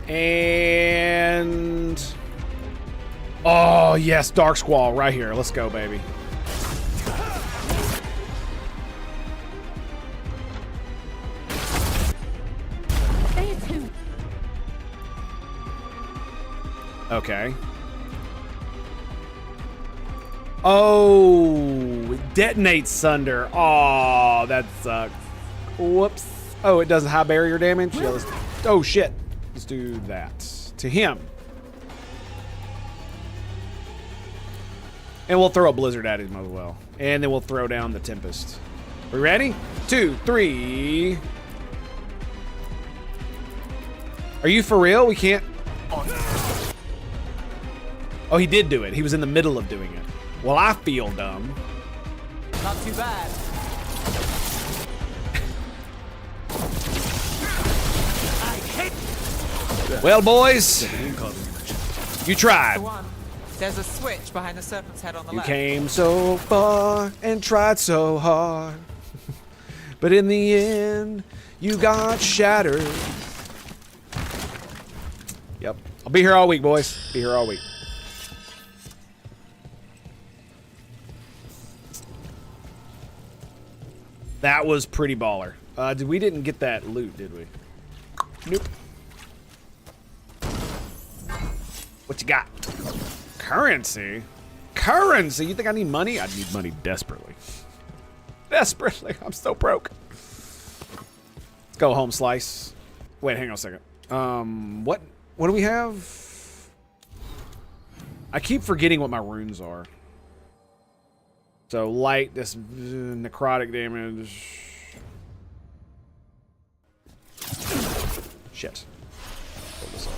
And oh yes, Dark Squall right here. Let's go, baby. Okay. Oh, detonates Sunder. Oh, that sucks. Whoops. Oh, it does high barrier damage. Yeah, let's, oh shit. Let's do that to him. And we'll throw a blizzard at him as well. And then we'll throw down the Tempest. We ready? 2, 3. Are you for real? We can't. Oh, he did do it. He was in the middle of doing it. Well, I feel dumb. Not too bad. Well, boys, you tried. The one. There's a switch behind the serpent's head on the You left. came so far and tried so hard. But in the end, you got shattered. Yep. I'll be here all week, boys. Be here all week. That was pretty baller. We didn't get that loot, did we? Nope. What you got? Currency? Currency? You think I need money? I need money desperately. Desperately. I'm so broke. Let's go home slice. Wait, hang on a second. What do we have? I keep forgetting what my runes are. So light, this necrotic damage. Shit. Pull this up.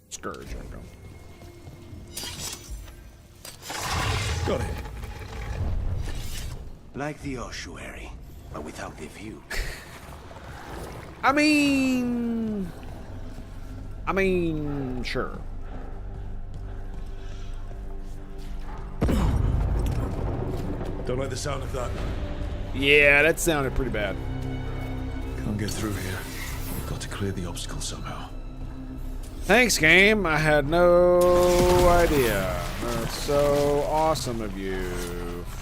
Scourge, there we go. Got it. Like the ossuary, but without the view. I mean, sure. Don't like the sound of that. Yeah, that sounded pretty bad. Can't get through here. We've got to clear the obstacle somehow. Thanks, game. I had no idea. That's so awesome of you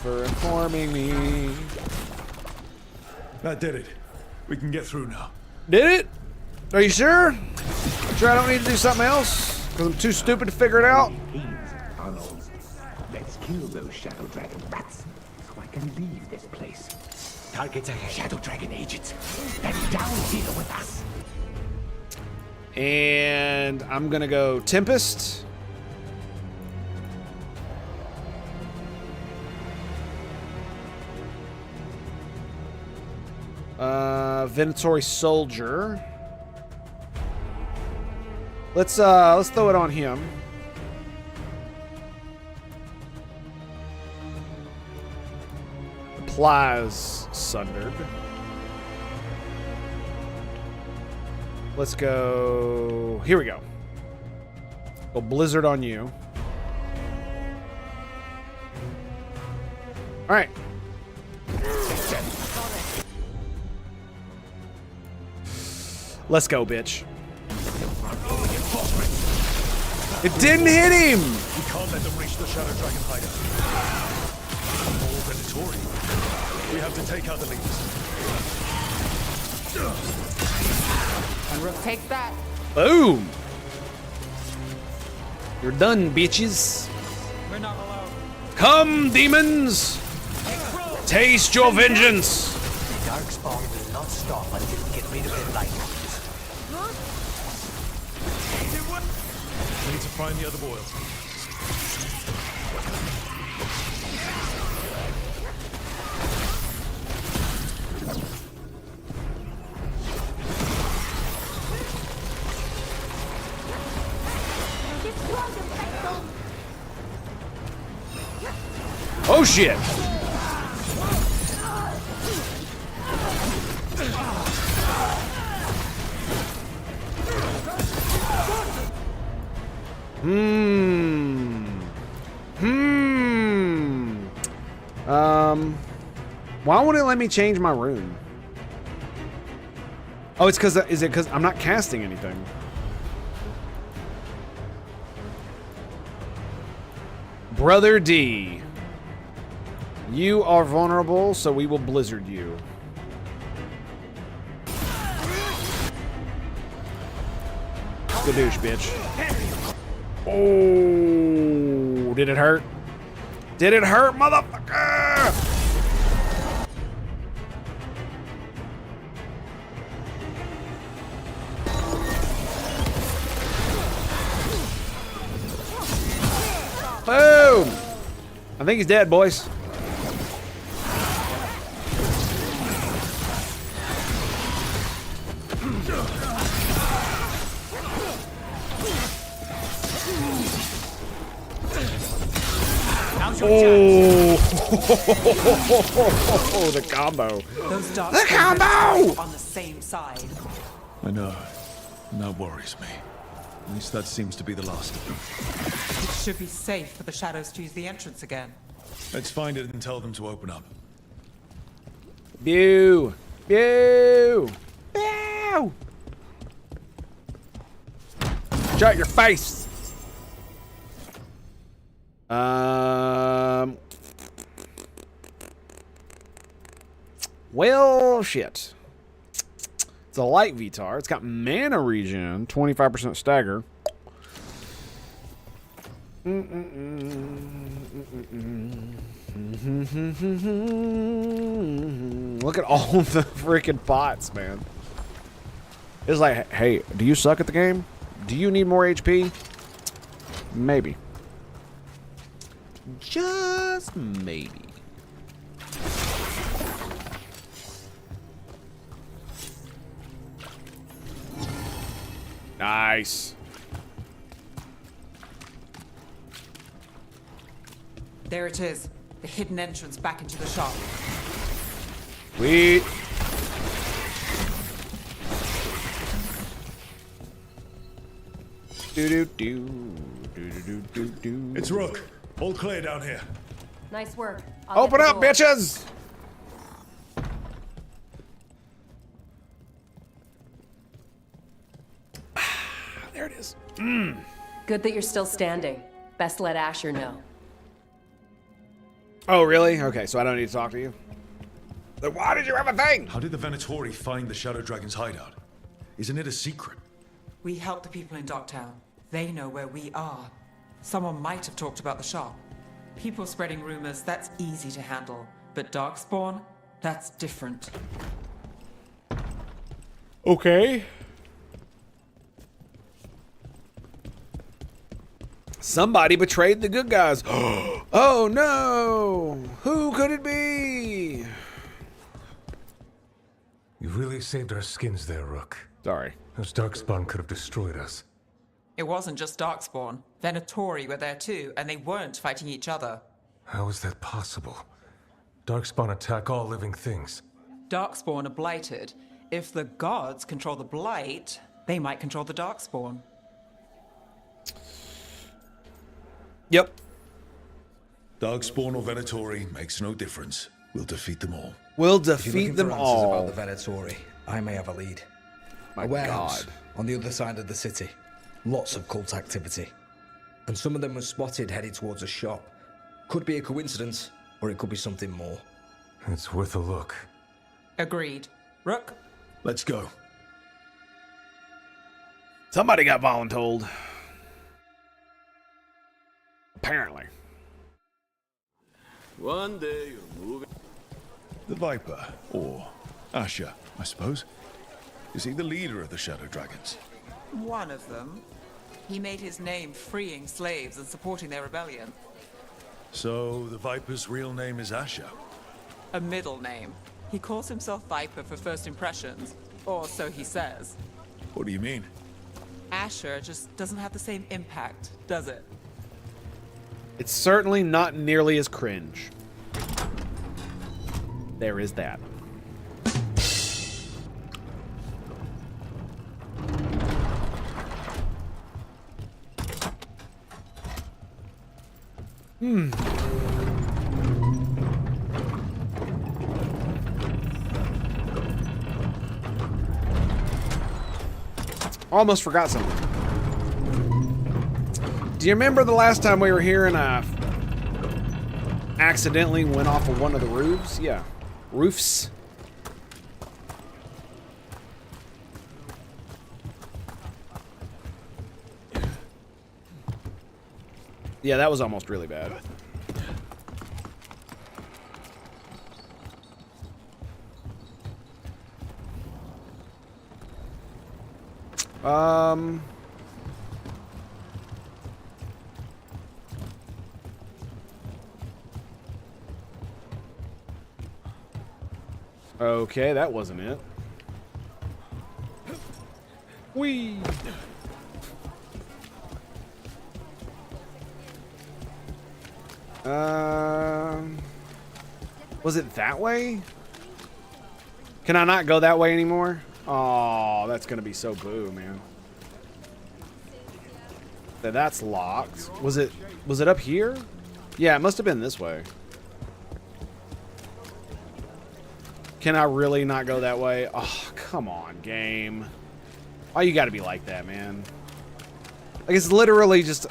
for informing me. That did it. We can get through now. Did it? Are you sure? Sure I don't need to do something else? Because I'm too stupid to figure it out? Arnold, let's kill those Shadow Dragon rats so I can leave this place. Targets ahead. Shadow Dragon agents. They're down here with us. And I'm gonna go Tempest. Venatori Soldier. Let's throw it on him. Applies Sundered. Let's go. Here we go. Go Blizzard on you. All right. Let's go, bitch. It didn't hit him. We can't let them reach the Shadow Dragon hideout. More Venatori. We have to take out the leaders. And Rook takes that. Boom! You're done, bitches. We're not alone. Come, demons! Taste your vengeance! The Darkspawn will not stop until we get rid of their light. We need to find the other boils. Oh shit! Why won't it let me change my room? Oh, it's because, is it because I'm not casting anything? Brother D. You are vulnerable, so we will blizzard you. Skadoosh, bitch. Oh, did it hurt? Did it hurt, motherfucker? Boom! I think he's dead, boys. Oh, the combo. Those dark The combo! on the same side. I know. And that worries me. At least that seems to be the last of them. It should be safe for the shadows to use the entrance again. Let's find it and tell them to open up. Pew! Pew! Pew! Shut your face! Well, shit. It's a light VTAR. It's got mana regen, 25% stagger. Look at all the freaking pots, man. It's like, hey, do you suck at the game? Do you need more HP? Maybe. Just maybe. Nice. There it is. The hidden entrance back into the shop. Sweet. It's Rook. All clear down here. Nice work. Open up, bitches! There it is. Good that you're still standing. Best let Asher know. Oh, really? Okay, so I don't need to talk to you? Then why did you have a thing? How did the Venatori find the Shadow Dragon's hideout? Isn't it a secret? We help the people in Docktown. They know where we are. Someone might have talked about the shop. People spreading rumors, that's easy to handle. But Darkspawn, that's different. Okay. Somebody betrayed the good guys. Oh no! Who could it be? You really saved our skins there, Rook. Sorry. Those Darkspawn could have destroyed us. It wasn't just Darkspawn. Venatori were there too, and they weren't fighting each other. How is that possible? Darkspawn attack all living things. Darkspawn are blighted. If the gods control the blight, they might control the Darkspawn. Yep. Darkspawn or Venatori makes no difference. We'll defeat them all. We'll If you're defeat looking them for answers all. about the Venatori, I may have a lead. My A warehouse God. on the other side of the city. Lots of cult activity. And some of them were spotted headed towards a shop. Could be a coincidence, or it could be something more. It's worth a look. Agreed. Rook? Let's go. Somebody got voluntold. Apparently. One day you're moving. The Viper, or Asher, I suppose. Is he the leader of the Shadow Dragons? One of them. He made his name freeing slaves and supporting their rebellion. So the Viper's real name is Asher? A middle name. He calls himself Viper for first impressions, or so he says. What do you mean? Asher just doesn't have the same impact, does it? It's certainly not nearly as cringe. There is that. Almost forgot something. Do you remember the last time we were here and I accidentally went off of one of the roofs? Yeah. Roofs. Yeah, that was almost really bad. Okay, that wasn't it. Whee! Was it that way? Can I not go that way anymore? Oh, that's gonna be so boo, man. That's locked. Was it up here? Yeah, it must have been this way. Can I really not go that way? Oh, come on, game. Oh, you gotta be like that, man. Like, it's literally just...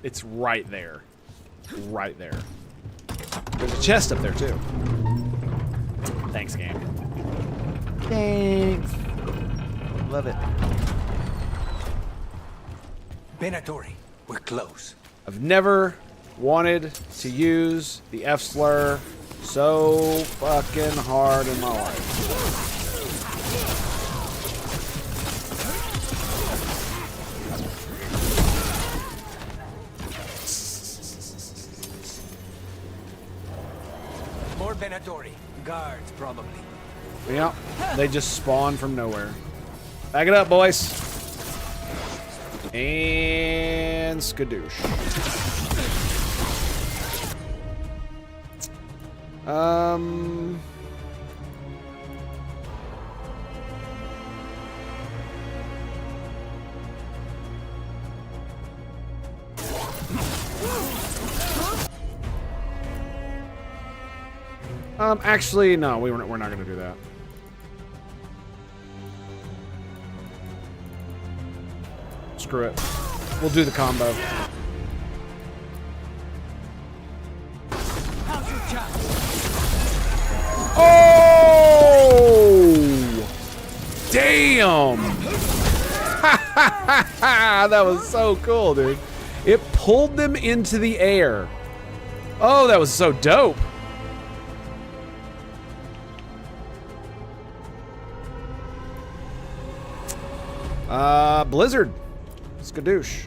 It's right there. Right there. There's a chest up there, too. Thanks, game. Thanks. Love it. Benatori, we're close. I've never wanted to use the F slur so fucking hard in my life. More Benatori. Guards, probably. Yeah, they just spawn from nowhere. Back it up, boys. And skadoosh. Actually, no, we're not gonna do that. Screw it. We'll do the combo. Oh! Damn! That was so cool, dude. It pulled them into the air. Oh, that was so dope. Blizzard. Skadoosh.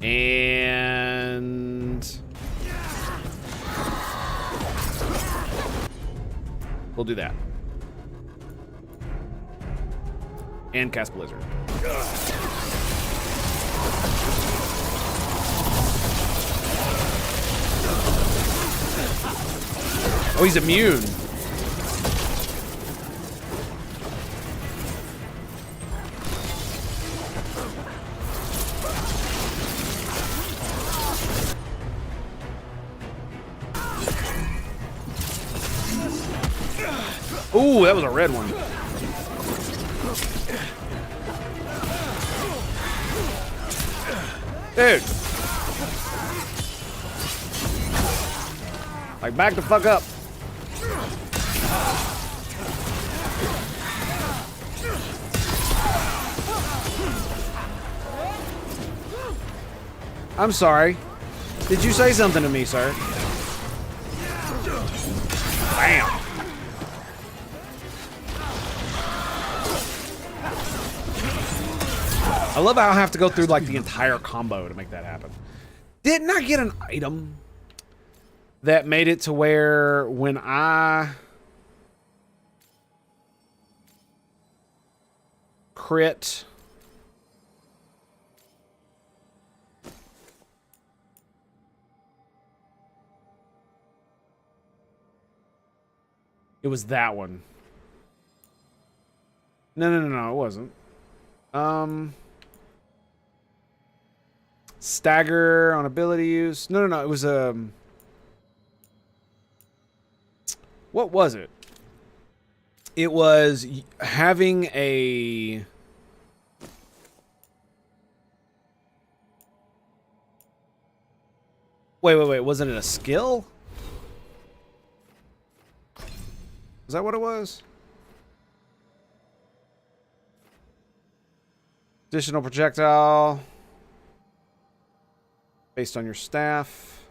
And we'll do that. And cast Blizzard. Oh, he's immune. Ooh, that was a red one. Dude. Like, back the fuck up. I'm sorry. Did you say something to me, sir? Bam. I love how I have to go through like the entire combo to make that happen. Didn't I get an item that made it to where when I crit it was that one. No, it wasn't. Stagger on ability use. No, it was what was it? It was having a Wait, wasn't it a skill? Is that what it was? Additional projectile based on your staff.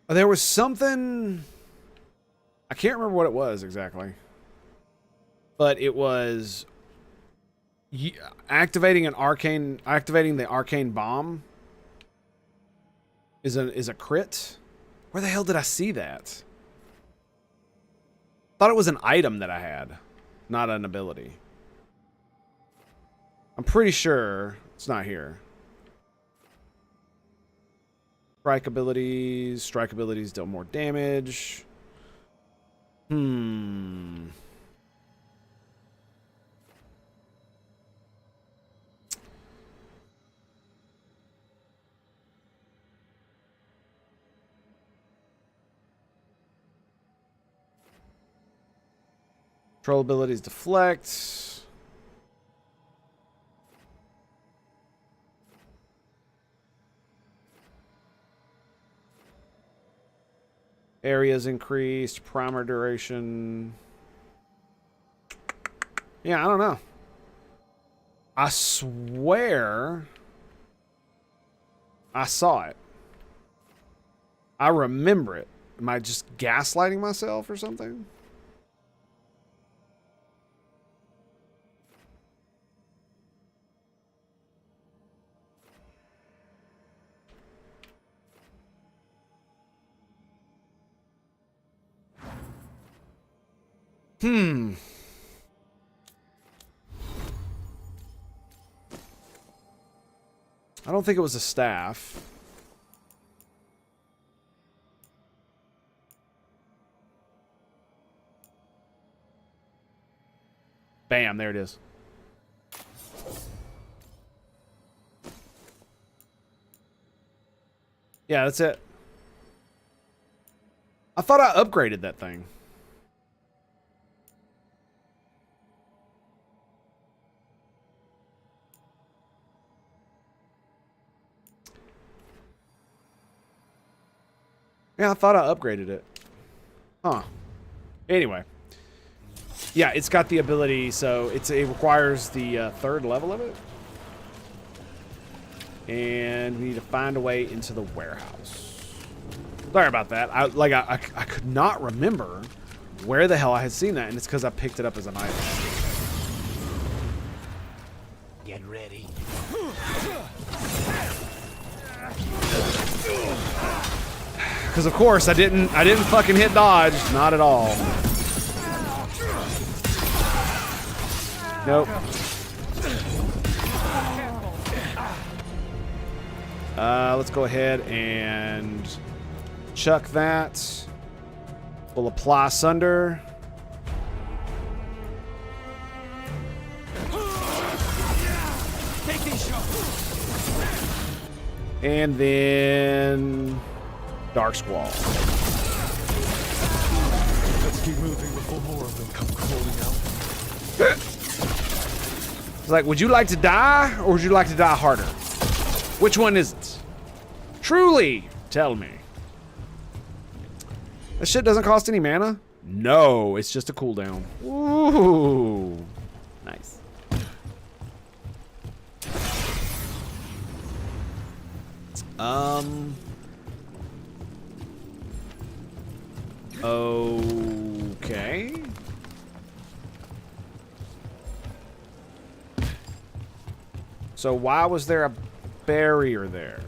There was something, I can't remember what it was exactly, but it was activating the arcane bomb is a crit. Where the hell did I see that? Thought it was an item that I had, not an ability. I'm pretty sure it's not here. Strike abilities deal more damage. Control abilities deflect. Areas increased. Primer duration. Yeah, I don't know. I swear I saw it. I remember it. Am I just gaslighting myself or something? I don't think it was a staff. Bam, there it is. Yeah, that's it. I thought I upgraded that thing. Yeah, I thought I upgraded it. Huh. Anyway. Yeah, it's got the ability, so it requires the third level of it. And we need to find a way into the warehouse. Sorry about that. I could not remember where the hell I had seen that, and it's because I picked it up as an item. Get ready. Because of course I didn't fucking hit dodge, not at all. Nope. Let's go ahead and chuck that. We'll apply Sunder. And then Dark Squall. Keep moving before more of them come crawling out. It's like, would you like to die, or would you like to die harder? Which one is it? Truly, tell me. That shit doesn't cost any mana? No, it's just a cooldown. Ooh, nice. Okay. So why was there a barrier there?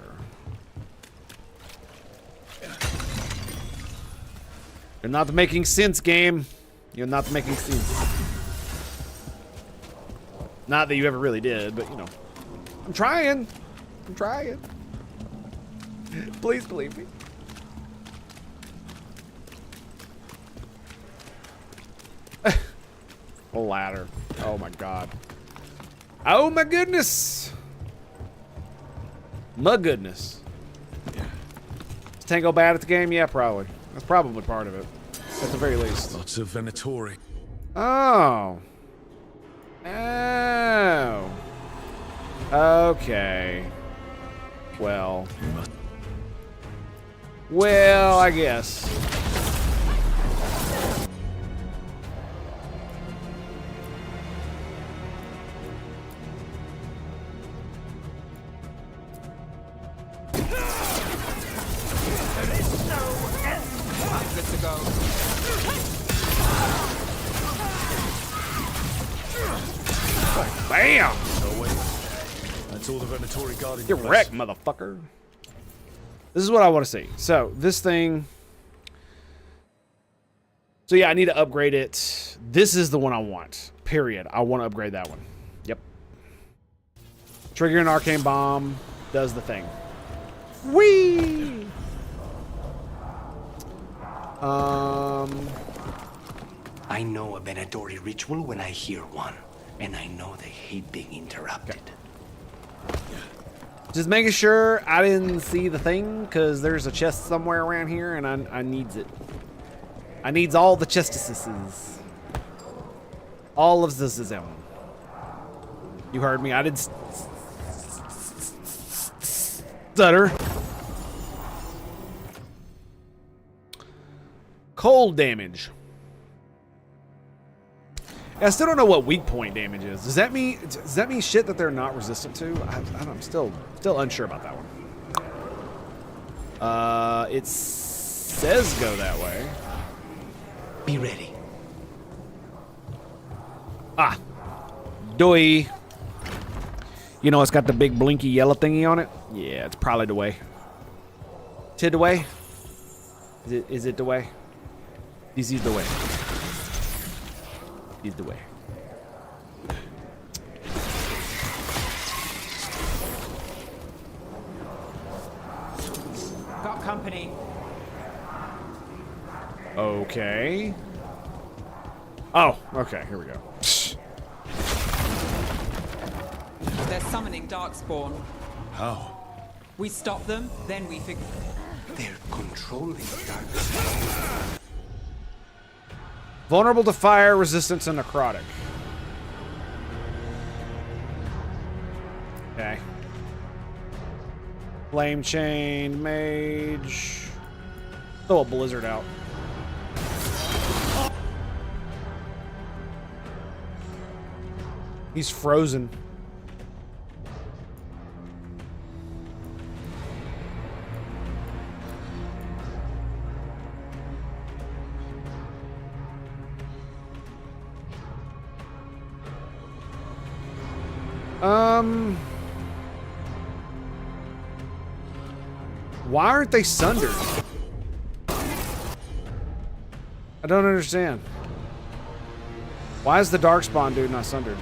You're not making sense, game. You're not making sense. Not that you ever really did, but you know. I'm trying. I'm trying. Please believe me. A ladder. Oh my god. Oh my goodness. My goodness. Is Tango bad at the game? Yeah, probably. That's probably part of it. At the very least. Lots of Venatori. Oh. Oh. Okay. Well. Well, I guess. Bam! No way. That's all the Venatori guarding. Get wrecked, motherfucker. This is what I want to see. So, this thing... So, yeah, I need to upgrade it. This is the one I want. Period. I want to upgrade that one. Yep. Trigger an arcane bomb. Does the thing. Whee! I know a Venatori ritual when I hear one. And I know they hate being interrupted. Okay. Just making sure I didn't see the thing, because there's a chest somewhere around here, and I needs it. I needs all the chestises. All of this is them. You heard me. I did stutter. Cold damage. I still don't know what weak point damage is. Does that mean shit that they're not resistant to? I'm still unsure about that one. It says go that way. Be ready. Ah, doy. You know, it's got the big blinky yellow thingy on it. Yeah, it's probably the way. Tid the way? Is it the way? This is the way. Is the way. Got company. Okay. Oh, okay, here we go. They're summoning Darkspawn. How? We stop them, then we figure. They're controlling Darkspawn. Vulnerable to fire, resistant to necrotic. Okay. Flame chain, mage. Throw a blizzard out. He's frozen. Why aren't they sundered? I don't understand. Why is the Darkspawn dude not sundered?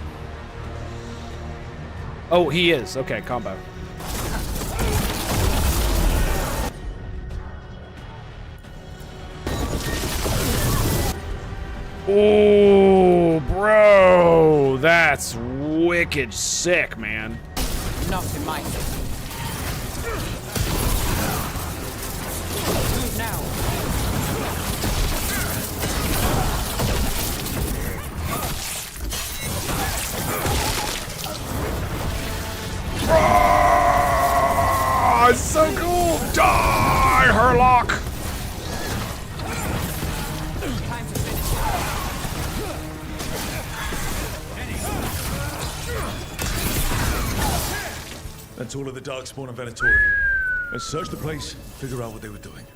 Oh, he is. Okay, combo. Oh, bro. That's wicked sick, man. Not in my city. Move now. it's so cool! Die, Herlock! That's all of the Darkspawn and Venatori. Let's search the place, figure out what they were doing.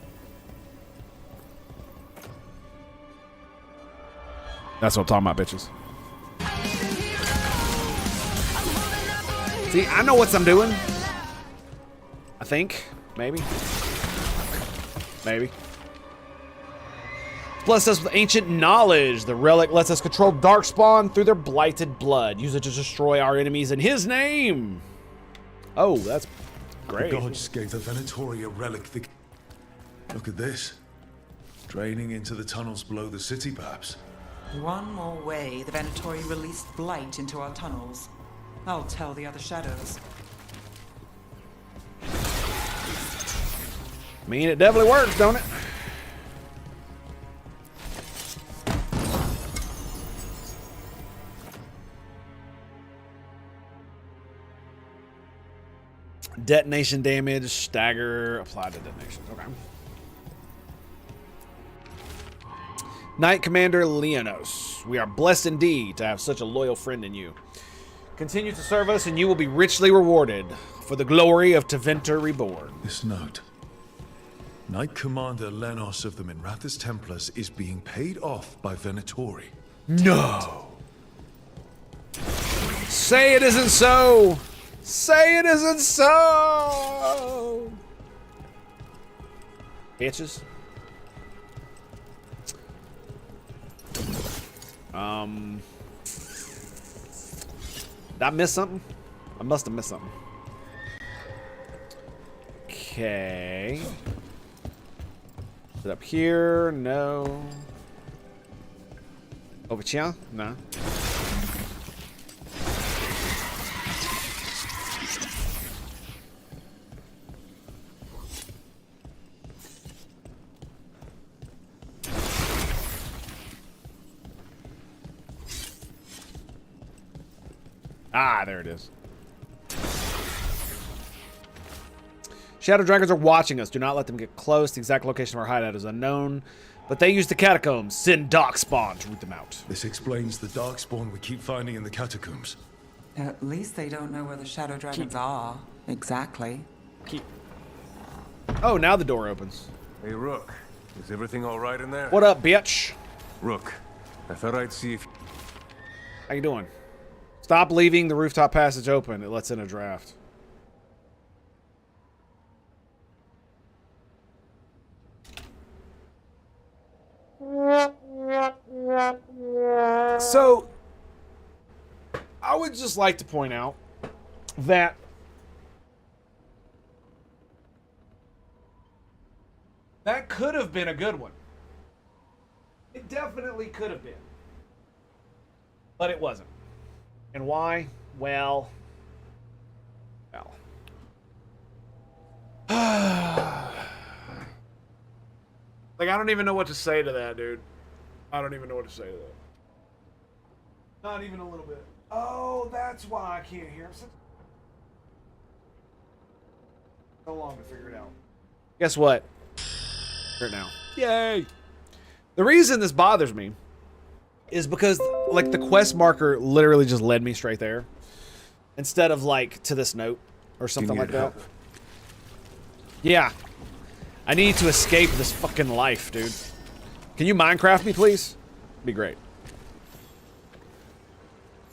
That's what I'm talking about, bitches. See, I know what I'm doing. I think. Maybe. Maybe. Bless us with ancient knowledge. The relic lets us control Darkspawn through their blighted blood. Use it to destroy our enemies in his name. Oh, that's great. The gods gave the Venatori a relic. Look at this. Draining into the tunnels below the city, perhaps. One more way the Venatori released blight into our tunnels. I'll tell the other shadows. I mean, it definitely works, don't it? Detonation damage, stagger, applied to detonations. Okay. Knight Commander Leonos, we are blessed indeed to have such a loyal friend in you. Continue to serve us and you will be richly rewarded for the glory of Tevinter Reborn. This note. Knight Commander Lenos of the Minrathous Templars is being paid off by Venatori. No! Say it isn't so! Say it isn't so! Bitches. Did I miss something? I must have missed something. Okay. Is it up here? No. Over here? No. Ah, there it is. Shadow dragons are watching us. Do not let them get close. The exact location of our hideout is unknown, but they use the catacombs. Send Darkspawn to root them out. This explains the Darkspawn we keep finding in the catacombs. At least they don't know where the shadow dragons are. Exactly. Oh, now the door opens. Hey, Rook. Is everything all right in there? What up, bitch? Rook, I thought I'd see if... How you doing? Stop leaving the rooftop passage open. It lets in a draft. So, I would just like to point out that that could have been a good one. It definitely could have been. But it wasn't. And why? Well. Like, I don't even know what to say to that, dude. I don't even know what to say to that. Not even a little bit. Oh, that's why I can't hear him. So long to figure it out. Guess what? Figure it now. Yay! The reason this bothers me is because, like, the quest marker literally just led me straight there, instead of, like, to this note or something like that. Help? Yeah. I need to escape this fucking life, dude. Can you Minecraft me, please? Be great.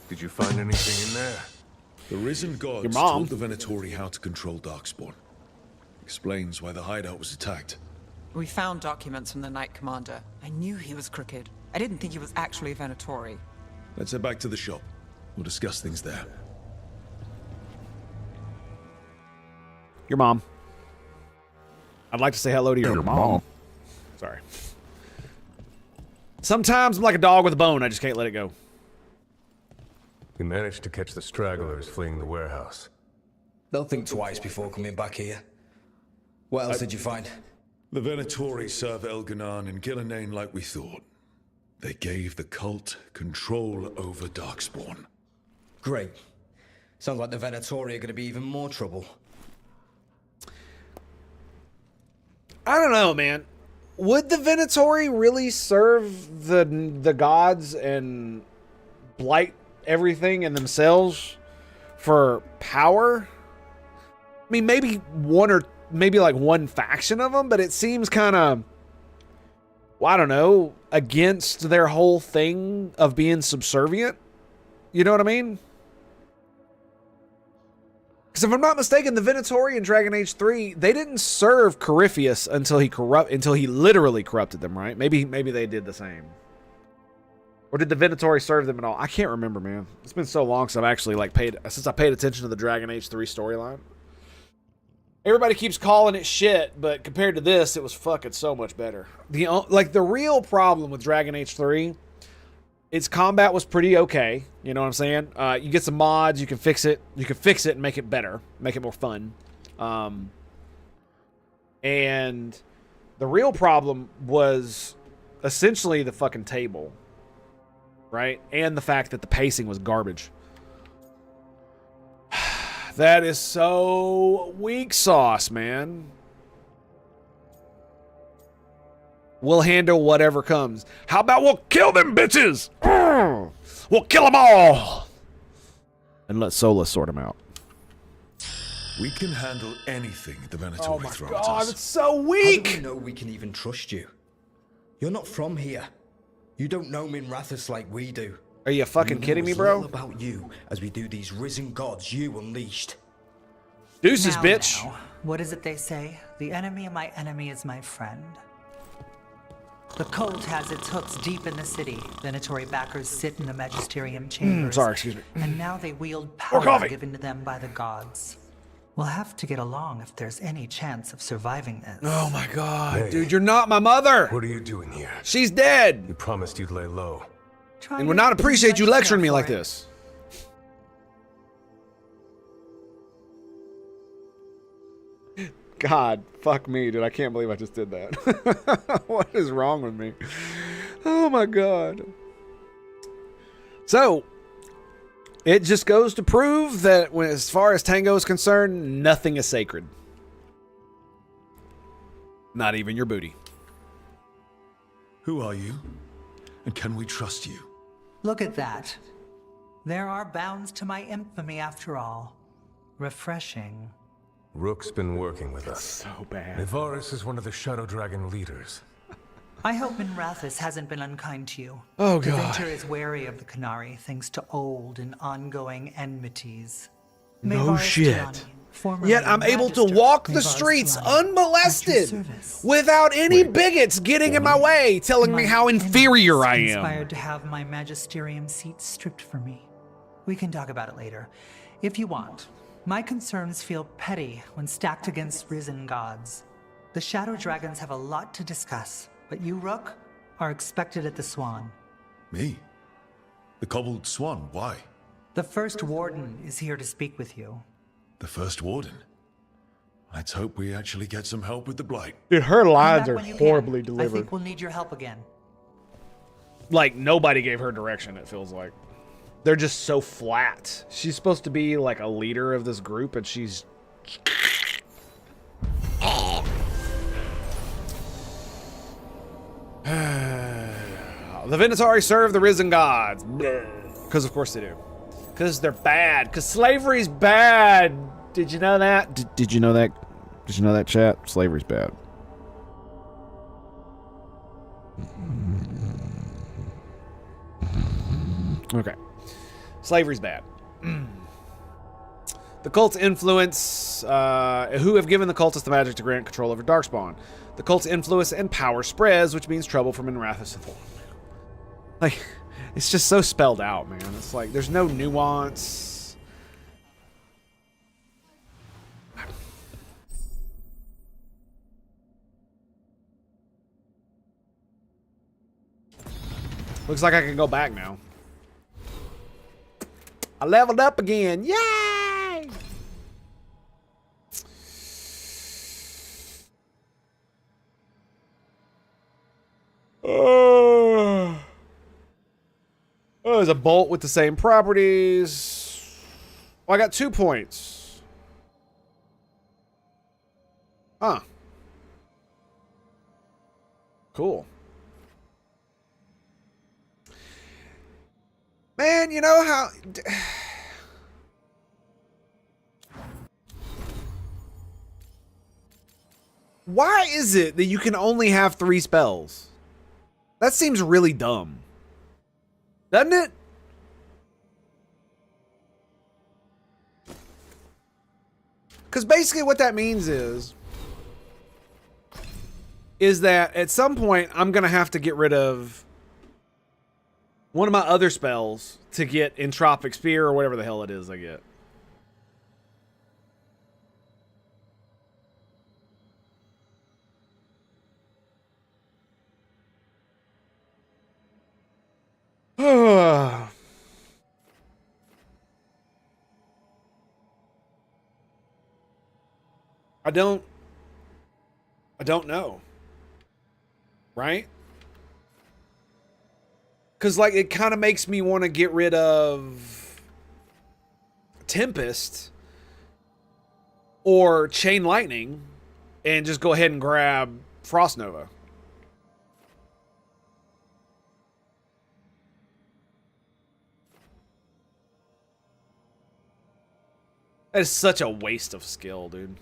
Did you find anything in there? The risen gods Your mom. taught the Venatori how to control Darkspawn. Explains why the hideout was attacked. We found documents from the Knight Commander. I knew he was crooked. I didn't think he was actually Venatori. Let's head back to the shop. We'll discuss things there. Your mom. I'd like to say hello to your mom. Sorry. Sometimes I'm like a dog with a bone. I just can't let it go. We managed to catch the stragglers fleeing the warehouse. They'll think twice before coming back here. What else did you find? The Venatori serve Elganon and Gillenane like we thought. They gave the cult control over Darkspawn. Great. Sounds like the Venatori are going to be even more trouble. I don't know, man. Would the Venatori really serve the gods and blight everything in themselves for power? I mean, maybe one faction of them, but it seems kind of, well, I don't know, against their whole thing of being subservient. You know what I mean? Because if I'm not mistaken, the Venatori in Dragon Age 3, they didn't serve Corypheus until he literally corrupted them, right? Maybe they did the same. Or did the Venatori serve them at all? I can't remember, man. It's been so long since I've actually paid attention to the Dragon Age 3 storyline. Everybody keeps calling it shit, but compared to this, it was fucking so much better. The real problem with Dragon Age 3, its combat was pretty okay. You know what I'm saying? You get some mods, you can fix it. You can fix it and make it better, make it more fun. And the real problem was essentially the fucking table, right? And the fact that the pacing was garbage. That is so weak sauce, man. We'll handle whatever comes. How about we'll kill them bitches? We'll kill them all. And let Solus sort them out. We can handle anything the Venatori throws us. Oh my god, it's so weak! How do we know we can even trust you? You're not from here. You don't know Minrathous like we do. Are you fucking kidding me, It's bro? all about you as we do these risen gods you unleashed. Deuces, Now, bitch. now, what is it they say? The enemy of my enemy is my friend. The cult has its hooks deep in the city. Venatori backers sit in the magisterium chambers. Sorry, excuse me. And now they wield More power coffee. given to them by the gods. We'll have to get along if there's any chance of surviving this. Oh my god, Hey. dude, you're not my mother. What are you doing here? She's dead. You promised you'd lay low. And would not appreciate you lecturing me like this. God, fuck me, dude. I can't believe I just did that. What is wrong with me? Oh my god. So, it just goes to prove that as far as Tango is concerned, nothing is sacred. Not even your booty. Who are you? And can we trust you? Look at that. There are bounds to my infamy after all. Refreshing. Rook's been working with us. So bad. Nevaris is one of the Shadow Dragon leaders. I hope Minrathous hasn't been unkind to you. Oh, The God. Venture is wary of the Canary thanks to old and ongoing enmities. No Mavar shit. Estiani, formerly Yet I'm able to Magister walk the Mavar streets Estiani, at your unmolested service. without any bigots getting in my way, telling me My how inferior I enemies am. conspired to have my magisterium seat stripped from me. We can talk about it later, if you want. My concerns feel petty when stacked against risen gods. The Shadow Dragons have a lot to discuss, but you, Rook, are expected at the Swan. Me? The Cobbled Swan, why? The First Warden is here to speak with you. The First Warden? Let's hope we actually get some help with the Blight. Dude, her Come lines back are when you horribly can. I delivered. think we'll need your help again. Like, nobody gave her direction, it feels like. They're just so flat. She's supposed to be like a leader of this group, and she's... The Venatori serve the risen gods. Because of course they do. Because they're bad. Because slavery's bad. Did you know that? Did you know that? Did you know that, chat? Slavery's bad. Okay. Slavery's bad. The cult's influence, who have given the cultists the magic to grant control over Darkspawn. The cult's influence and power spreads, which means trouble from Minrathous. Like, it's just so spelled out, man. It's like, there's no nuance. Looks like I can go back now. I leveled up again. Yay! Oh, there's a bolt with the same properties. Oh, I got 2 points. Huh. Cool. Man, you know how... Why is it that you can only have 3 spells? That seems really dumb. Doesn't it? Because basically what that means is that at some point I'm going to have to get rid of one of my other spells to get Entropic Spear or whatever the hell it is I get. I don't know. Right? Because, like, it kind of makes me want to get rid of Tempest or Chain Lightning and just go ahead and grab Frost Nova. That is such a waste of skill, dude.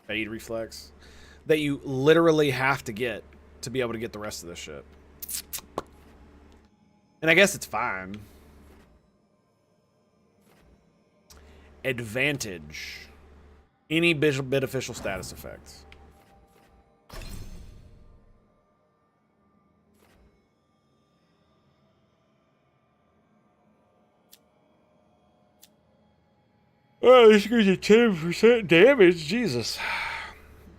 Fade Reflex. That you literally have to get to be able to get the rest of this shit. And I guess it's fine. Advantage. Any beneficial status effects. Oh, this gives you 10% damage. Jesus.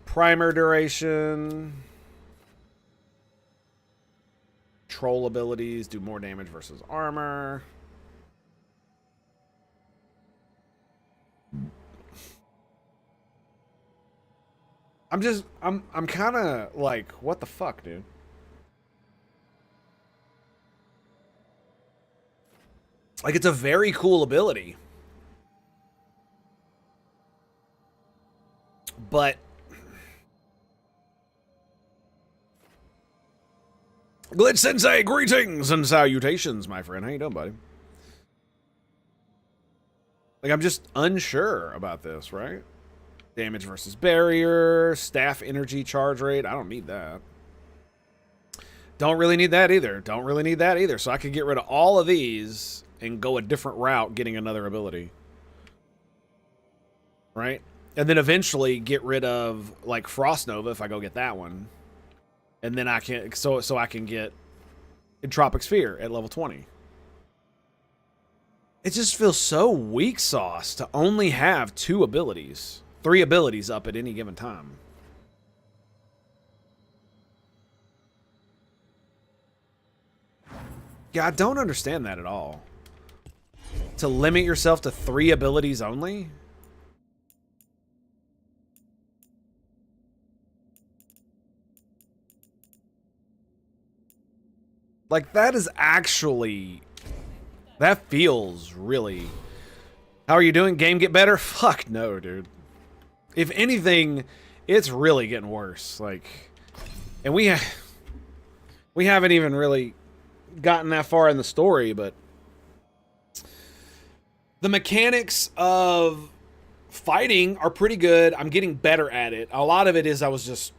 Primer duration. Troll abilities do more damage versus armor. I'm kind of like, what the fuck, dude? Like, it's a very cool ability. But Glitch Sensei, greetings and salutations, my friend. How you doing, buddy? Like, I'm just unsure about this, right? Damage versus barrier, staff energy charge rate. I don't need that. Don't really need that either. Don't really need that either. So I could get rid of all of these and go a different route getting another ability. Right? And then eventually get rid of, like, Frost Nova if I go get that one. And then I can, so I can get Entropic Sphere at level 20. It just feels so weak sauce to only have 3 abilities up at any given time. Yeah, I don't understand that at all. To limit yourself to 3 abilities only? Like, that is actually... That feels really... How are you doing? Game get better? Fuck no, dude. If anything, it's really getting worse. Like... And we haven't even really gotten that far in the story, but... The mechanics of fighting are pretty good. I'm getting better at it. A lot of it is I was just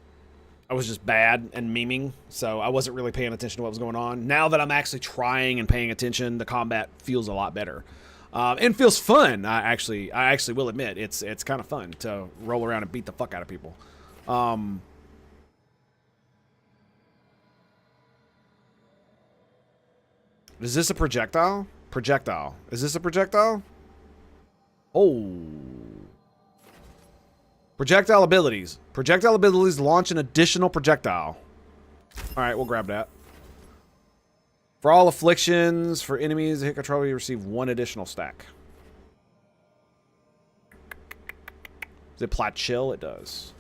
bad and memeing, so I wasn't really paying attention to what was going on. Now that I'm actually trying and paying attention, the combat feels a lot better. And feels fun. I actually will admit, it's kind of fun to roll around and beat the fuck out of people. Is this a projectile? Projectile. Is this a projectile? Oh. Projectile abilities. Projectile abilities launch an additional projectile. Alright, we'll grab that. For all afflictions, for enemies, hit control, you receive 1 additional stack. Does it apply chill? It does.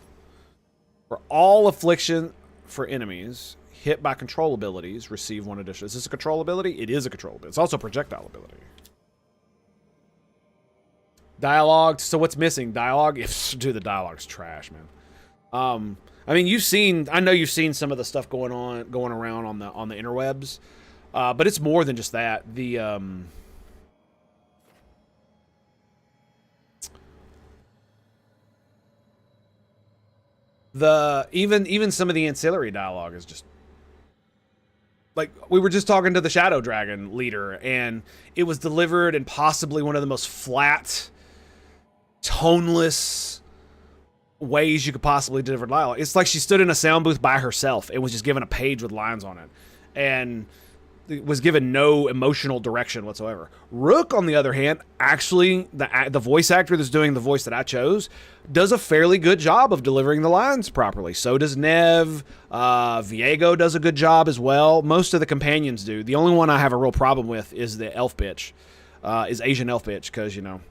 For all affliction for enemies, hit by control abilities, receive 1 additional. Is this a control ability? It is a control ability. It's also a projectile ability. Dialogue. So what's missing? Dialogue? Dude, the dialogue's trash, man. I mean, I know you've seen some of the stuff going around on the interwebs, but it's more than just that. Even some of the ancillary dialogue is just like, we were just talking to the Shadow Dragon leader, and it was delivered in possibly one of the most flat, toneless ways you could possibly deliver dialogue. It's like she stood in a sound booth by herself and was just given a page with lines on it, and was given no emotional direction whatsoever. Rook, on the other hand, actually, the voice actor that's doing the voice that I chose does a fairly good job of delivering the lines properly. So does Nev. Viego does a good job as well. Most of the companions do. The only one I have a real problem with is the elf bitch, is Asian elf bitch, because, you know,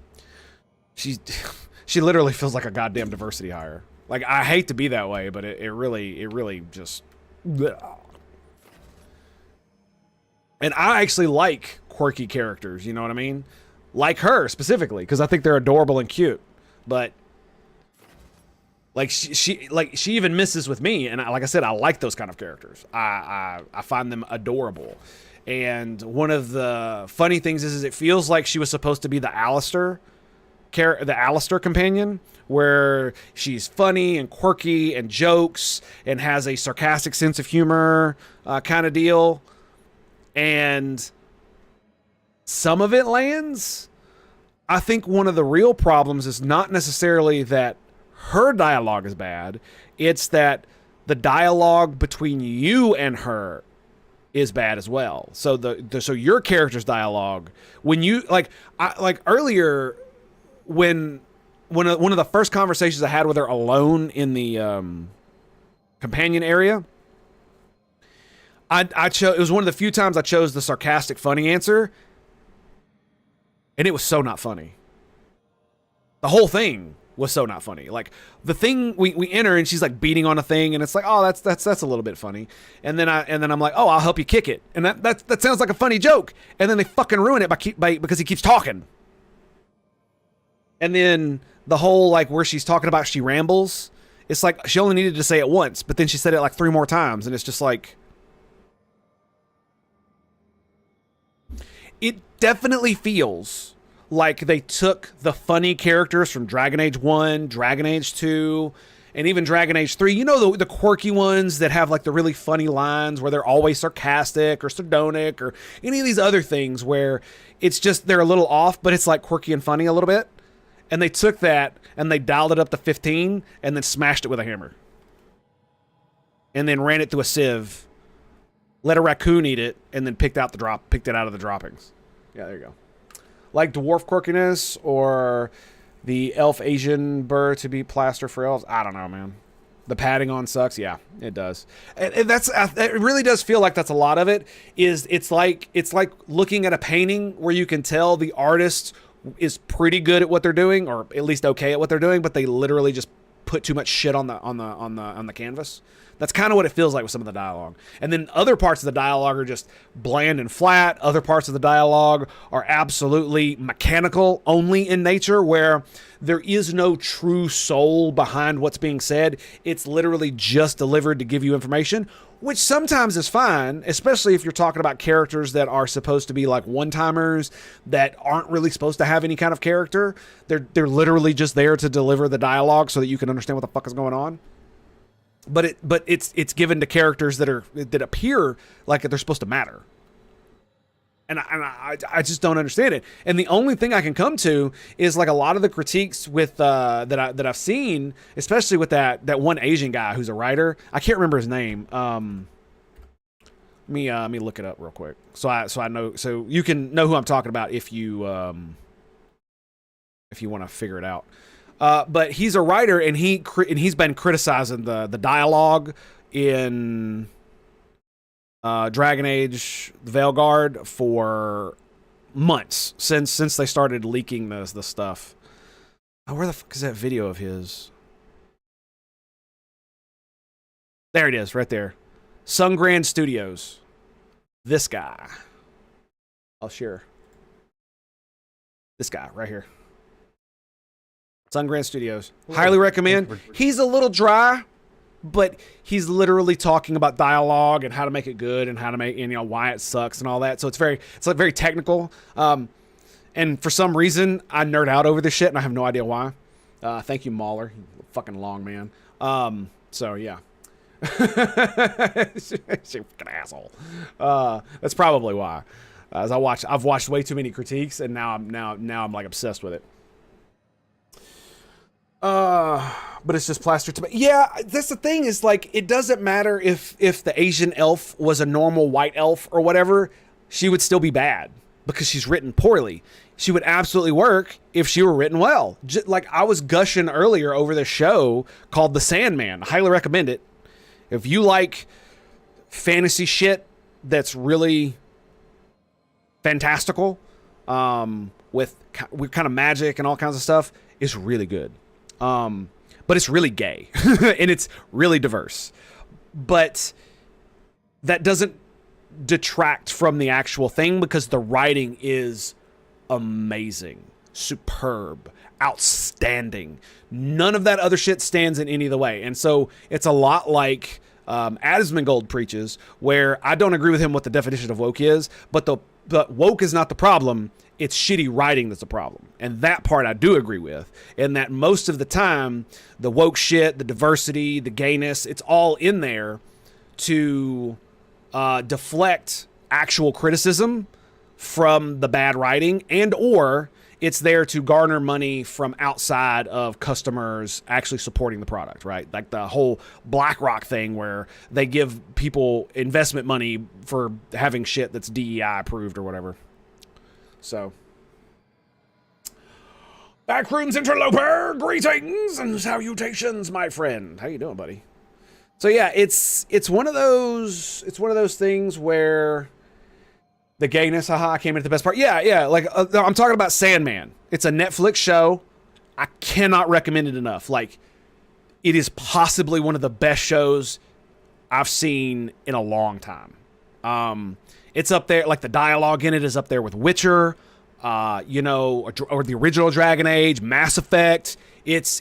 she literally feels like a goddamn diversity hire. Like, I hate to be that way, but it really just... Bleh. And I actually like quirky characters, you know what I mean? Like her, specifically, because I think they're adorable and cute. But, like, she even misses with me, and like I said, I like those kind of characters. I find them adorable. And one of the funny things is it feels like she was supposed to be the Alistair companion, where she's funny and quirky and jokes and has a sarcastic sense of humor kind of deal. And some of it lands. I think one of the real problems is not necessarily that her dialogue is bad. It's that the dialogue between you and her is bad as well. So so your character's dialogue, when you like earlier, when one of the first conversations I had with her alone in the companion area, I chose, it was one of the few times I chose the sarcastic funny answer, and it was so not funny. The whole thing was so not funny. Like, the thing, we enter and she's like beating on a thing, and it's like, oh, that's a little bit funny. And then I'm like, oh, I'll help you kick it. And that sounds like a funny joke. And then they fucking ruin it because he keeps talking. And then the whole, like, where she's talking about she rambles, it's like she only needed to say it once, but then she said it like 3 more times, and it's just like, it definitely feels like they took the funny characters from Dragon Age 1, Dragon Age 2, and even Dragon Age 3. You know, the quirky ones that have like the really funny lines where they're always sarcastic or sardonic, or any of these other things where it's just they're a little off, but it's like quirky and funny a little bit. And they took that and they dialed it up to 15 and then smashed it with a hammer. And then ran it through a sieve, let a raccoon eat it, and then picked it out of the droppings. Yeah, there you go. Like dwarf quirkiness or the elf Asian burr to be plaster for elves. I don't know, man. The padding on sucks. Yeah, it does. And it really does feel like that's a lot of it. It's like looking at a painting where you can tell the artist is pretty good at what they're doing, or at least okay at what they're doing, but they literally just put too much shit on the canvas. That's kind of what it feels like with some of the dialogue. And then other parts of the dialogue are just bland and flat. Other parts of the dialogue are absolutely mechanical only in nature, where there is no true soul behind what's being said. It's literally just delivered to give you information, which sometimes is fine, especially if you're talking about characters that are supposed to be like one-timers that aren't really supposed to have any kind of character. They're literally just there to deliver the dialogue so that you can understand what the fuck is going on. But it's given to characters that appear like they're supposed to matter, and I just don't understand it. And the only thing I can come to is like a lot of the critiques with that I've seen, especially with that one Asian guy who's a writer. I can't remember his name. Let me look it up real quick so I know, so you can know who I'm talking about if you want to figure it out. But he's a writer, and he's been criticizing the dialogue in Dragon Age the Failguard for months, since they started leaking the stuff. Oh, where the fuck is that video of his? There it is, right there. Sungrand Studios. This guy. I'll share. This guy right here. Sungrant Studios. Highly recommend. He's a little dry, but he's literally talking about dialogue and how to make it good and how to make, and, you know, why it sucks and all that. So it's like very technical. And for some reason, I nerd out over this shit, and I have no idea why. Thank you, Mauler. You fucking long man. So yeah. She's a fucking asshole. That's probably why. As I've watched way too many critiques, and now I'm like obsessed with it. But it's just plaster tomato. Yeah, that's the thing, is like, it doesn't matter if the Asian elf was a normal white elf or whatever, she would still be bad because she's written poorly. She would absolutely work if she were written well. Like I was gushing earlier over the show called The Sandman. Highly recommend it. If you like fantasy shit that's really fantastical, with kind of magic and all kinds of stuff, it's really good. But it's really gay and it's really diverse, but that doesn't detract from the actual thing because the writing is amazing, superb, outstanding. None of that other shit stands in any of the way. And so it's a lot like, Asmongold preaches, where I don't agree with him what the definition of woke is, but woke is not the problem. It's shitty writing that's a problem. And that part I do agree with. And that most of the time, the woke shit, the diversity, the gayness, it's all in there to deflect actual criticism from the bad writing, and or it's there to garner money from outside of customers actually supporting the product, right? Like the whole BlackRock thing where they give people investment money for having shit that's DEI approved or whatever. So, Backrooms Interloper, greetings and salutations, my friend. How you doing, buddy? So yeah, it's one of those things where the gayness, haha, I came into the best part. Yeah, like I'm talking about Sandman. It's a Netflix show. I cannot recommend it enough. Like, it is possibly one of the best shows I've seen in a long time. It's up there, like the dialogue in it is up there with Witcher, you know, or the original Dragon Age, Mass Effect. It's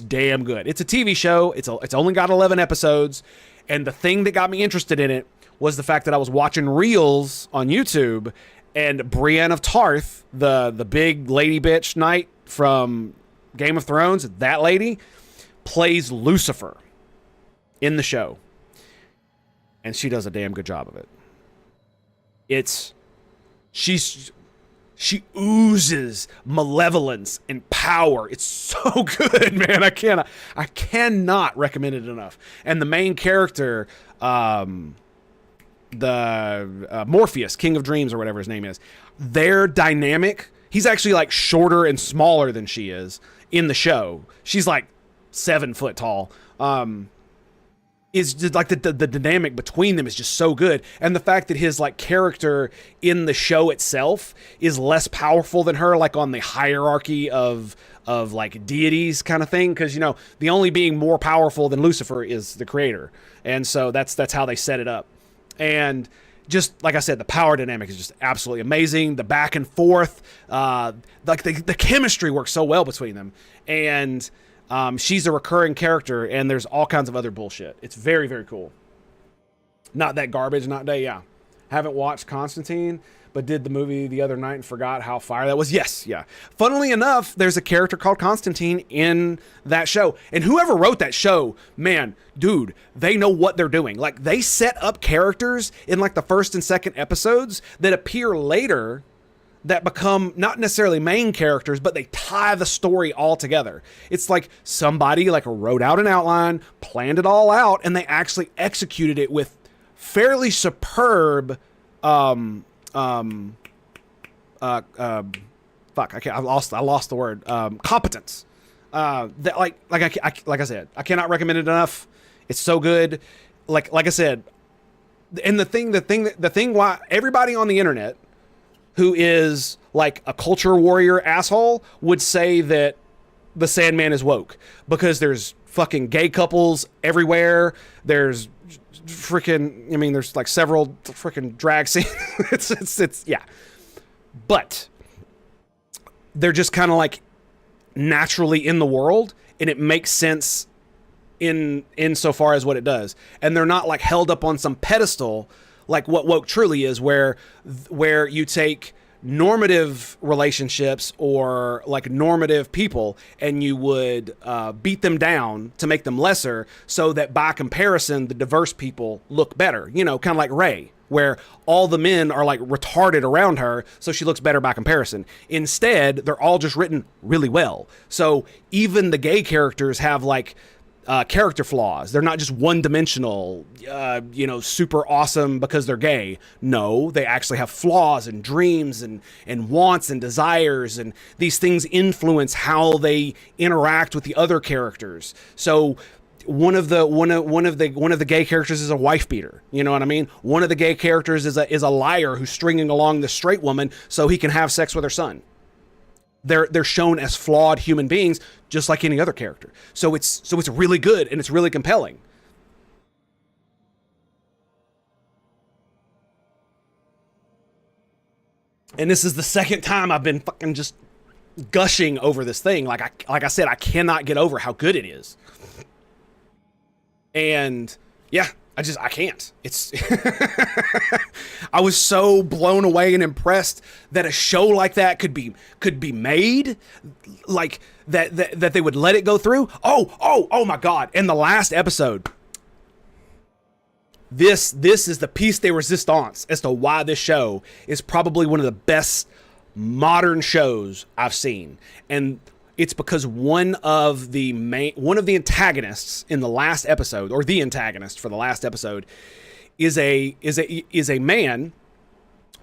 damn good. It's a TV show. It's only got 11 episodes, and the thing that got me interested in it was the fact that I was watching reels on YouTube, and Brienne of Tarth, the big lady bitch knight from Game of Thrones, that lady plays Lucifer in the show, and she does a damn good job of it. She oozes malevolence and power. It's so good, man. I cannot recommend it enough. And the main character, Morpheus, King of Dreams or whatever his name is, their dynamic, he's actually like shorter and smaller than she is in the show. She's like 7 foot tall. Is just like the dynamic between them is just so good. And the fact that his like character in the show itself is less powerful than her, like on the hierarchy of like deities kind of thing. Cause you know, the only being more powerful than Lucifer is the creator. And so that's how they set it up. And just like I said, the power dynamic is just absolutely amazing. The back and forth, like the chemistry works so well between them. And she's a recurring character, and there's all kinds of other bullshit. It's very, very cool. Not that garbage, not that, yeah. Haven't watched Constantine, but did the movie the other night and forgot how fire that was. Yes, yeah. Funnily enough, there's a character called Constantine in that show. And whoever wrote that show, man, dude, they know what they're doing. Like, they set up characters in like the first and second episodes that appear later that become not necessarily main characters, but they tie the story all together. It's like somebody like wrote out an outline, planned it all out, and they actually executed it with fairly superb, I lost the word, competence. That like I said, I cannot recommend it enough. It's so good. Like I said, and the thing why everybody on the internet who is like a culture warrior asshole would say that the Sandman is woke because there's fucking gay couples everywhere. There's freaking, I mean, there's like several freaking drag scenes. it's yeah. But they're just kind of like naturally in the world, and it makes sense in so far as what it does. And they're not like held up on some pedestal like what woke truly is, where you take normative relationships or like normative people and you would beat them down to make them lesser, so that by comparison the diverse people look better, you know, kind of like Rey, where all the men are like retarded around her, so she looks better by comparison. Instead, they're all just written really well, so even the gay characters have like character flaws. They're not just one-dimensional, you know, super awesome because they're gay. No, they actually have flaws and dreams and wants and desires, and these things influence how they interact with the other characters. So one of the gay characters is a wife beater. You know what I mean? One of the gay characters is a liar who's stringing along the straight woman so he can have sex with her son. They're shown as flawed human beings, just like any other character. So it's really good and it's really compelling. And this is the second time I've been fucking just gushing over this thing. Like I said, I cannot get over how good it is. And yeah, I can't. It's I was so blown away and impressed that a show like that could be made, like that they would let it go through. Oh my God. In the last episode, this is the piece de resistance as to why this show is probably one of the best modern shows I've seen. And it's because one of the antagonists in the last episode, or the antagonist for the last episode, is a man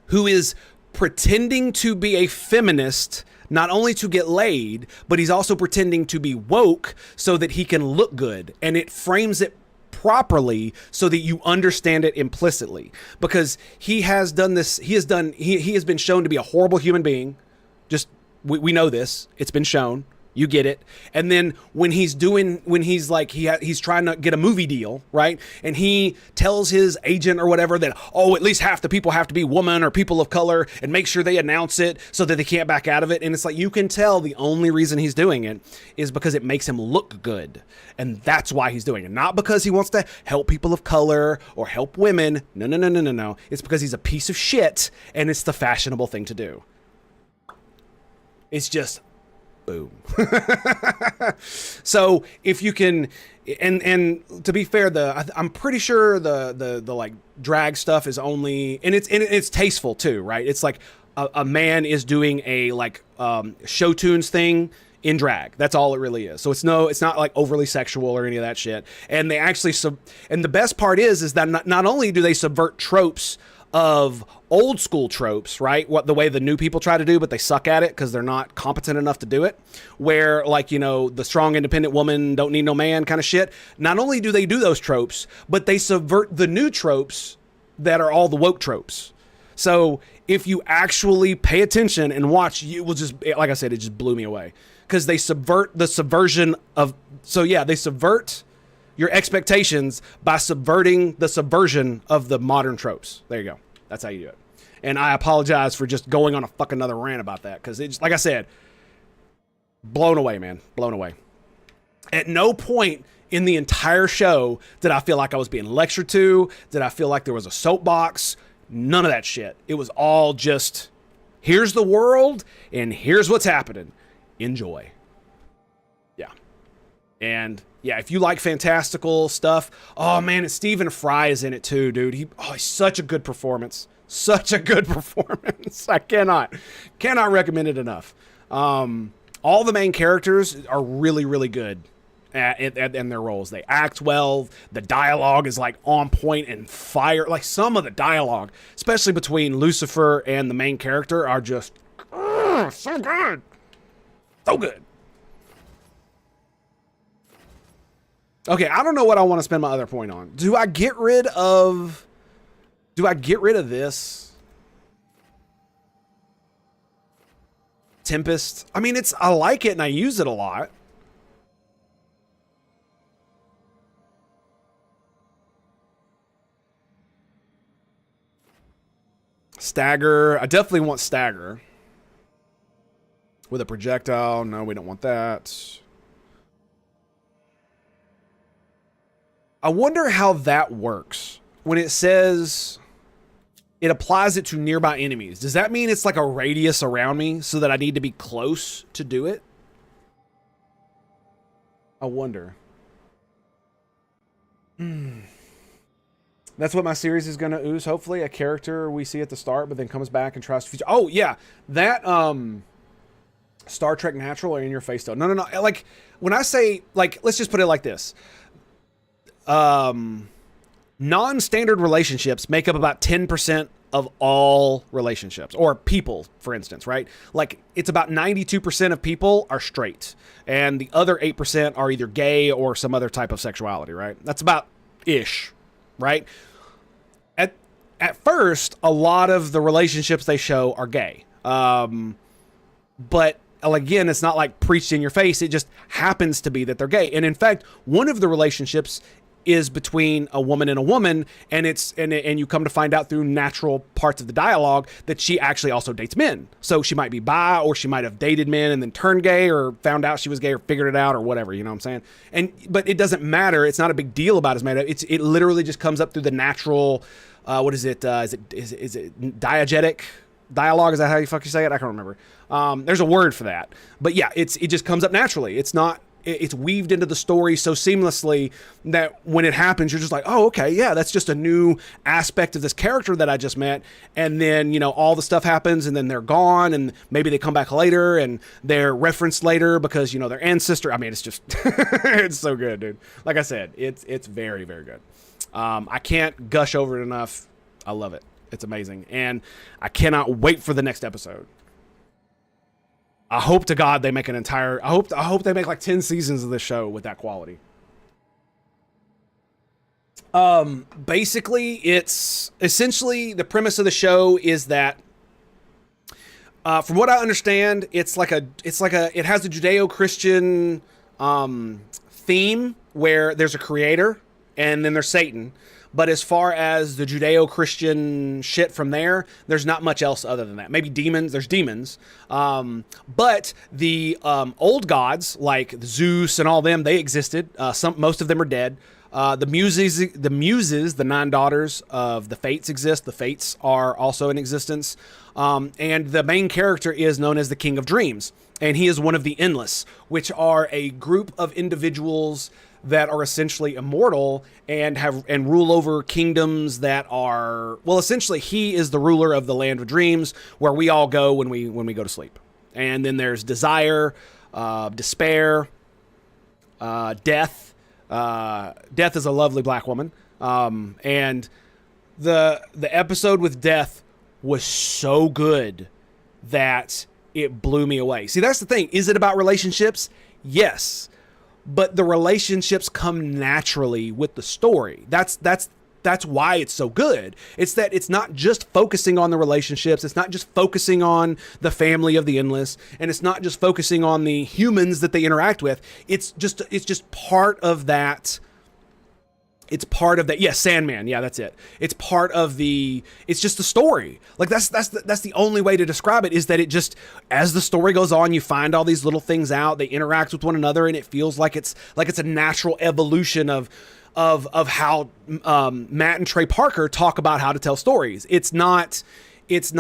who is pretending to be a feminist, not only to get laid, but he's also pretending to be woke so that he can look good. And it frames it properly so that you understand it implicitly, because he has done this. He has been shown to be a horrible human being. Just we know this. It's been shown. You get it. And then when he's trying to get a movie deal, right? And he tells his agent or whatever that, oh, at least half the people have to be women or people of color, and make sure they announce it so that they can't back out of it. And it's like, you can tell the only reason he's doing it is because it makes him look good. And that's why he's doing it. Not because he wants to help people of color or help women. No. It's because he's a piece of shit and it's the fashionable thing to do. It's just boom. So if you can, and to be fair, I'm pretty sure the like drag stuff is only, and it's tasteful too, right? It's like a man is doing a like show tunes thing in drag. That's all it really is. So it's not like overly sexual or any of that shit. And they actually and the best part is that not only do they subvert tropes of old school tropes, right? What the way the new people try to do, but they suck at it because they're not competent enough to do it. Where, like, you know, the strong independent woman don't need no man kind of shit. Not only do they do those tropes, but they subvert the new tropes that are all the woke tropes. So if you actually pay attention and watch, you will just, like I said, it just blew me away, because they subvert the subversion of. So yeah, they subvert your expectations by subverting the subversion of the modern tropes. There you go. That's how you do it. And I apologize for just going on a fucking another rant about that, because it's, like I said, blown away, man. Blown away. At no point in the entire show did I feel like I was being lectured to. Did I feel like there was a soapbox? None of that shit. It was all just, here's the world and here's what's happening. Enjoy. Yeah. And yeah, if you like fantastical stuff, oh man, Stephen Fry is in it too, dude. He's such a good performance. Such a good performance. I cannot recommend it enough. All the main characters are really, really good in their roles. They act well. The dialogue is like on point and fire. Like some of the dialogue, especially between Lucifer and the main character, are just so good. So good. Okay, I don't know what I want to spend my other point on. Do I get rid of this? Tempest? I mean, I like it and I use it a lot. Stagger. I definitely want Stagger. With a projectile. No, we don't want that. I wonder how that works. When it says it applies it to nearby enemies, does that mean it's like a radius around me so that I need to be close to do it? I wonder. That's what my series is going to ooze, hopefully. A character we see at the start, but then comes back and tries to feature. Oh, yeah. That, Star Trek Natural or In Your Face, though. No. Like, when I say, like, let's just put it like this. Non-standard relationships make up about 10% of all relationships, or people, for instance, right? Like, it's about 92% of people are straight, and the other 8% are either gay or some other type of sexuality, right? That's about ish, right? At first, a lot of the relationships they show are gay. But again, it's not like preached in your face. It just happens to be that they're gay. And in fact, one of the relationships is between a woman and a woman, and and you come to find out through natural parts of the dialogue that she actually also dates men. So she might be bi, or she might have dated men and then turned gay, or found out she was gay, or figured it out, or whatever, you know what I'm saying? But it doesn't matter. It's not a big deal about his man. It literally just comes up through the natural, what is it? Is it diegetic dialogue? Is that how you say it? I can't remember. There's a word for that, but yeah, it just comes up naturally. It's weaved into the story so seamlessly that when it happens, you're just like, oh, okay, yeah, that's just a new aspect of this character that I just met. And then, all the stuff happens, and then they're gone, and maybe they come back later and they're referenced later because, their ancestor. I mean, it's just, it's so good, dude. Like I said, it's very, very good. I can't gush over it enough. I love it. It's amazing. And I cannot wait for the next episode. I hope to God they make I hope they make like 10 seasons of this show with that quality. Basically, it's essentially the premise of the show is that, from what I understand, it has a Judeo-Christian theme where there's a creator and then there's Satan. But as far as the Judeo-Christian shit from there, there's not much else other than that. Maybe demons. There's demons. But the old gods, like Zeus and all them, they existed. Most of them are dead. The muses, the 9 daughters of the Fates exist. The Fates are also in existence. And the main character is known as the King of Dreams. And he is one of the Endless, which are a group of individuals that are essentially immortal and rule over kingdoms that are, well, essentially he is the ruler of the land of dreams, where we all go when we go to sleep. And then there's desire, despair, death. Death is a lovely black woman. And the episode with Death was so good that it blew me away. See, that's the thing. Is it about relationships? Yes. But the relationships come naturally with the story. That's why it's so good. It's that it's not just focusing on the relationships. It's not just focusing on the family of the Endless, and it's not just focusing on the humans that they interact with. It's just part of that. It's part of that. Yeah, Sandman. Yeah, that's it. It's part of the. It's just the story. Like that's the only way to describe it, is that it just, as the story goes on, you find all these little things out. They interact with one another, and it feels like it's a natural evolution of how Matt and Trey Parker talk about how to tell stories. It's not. What is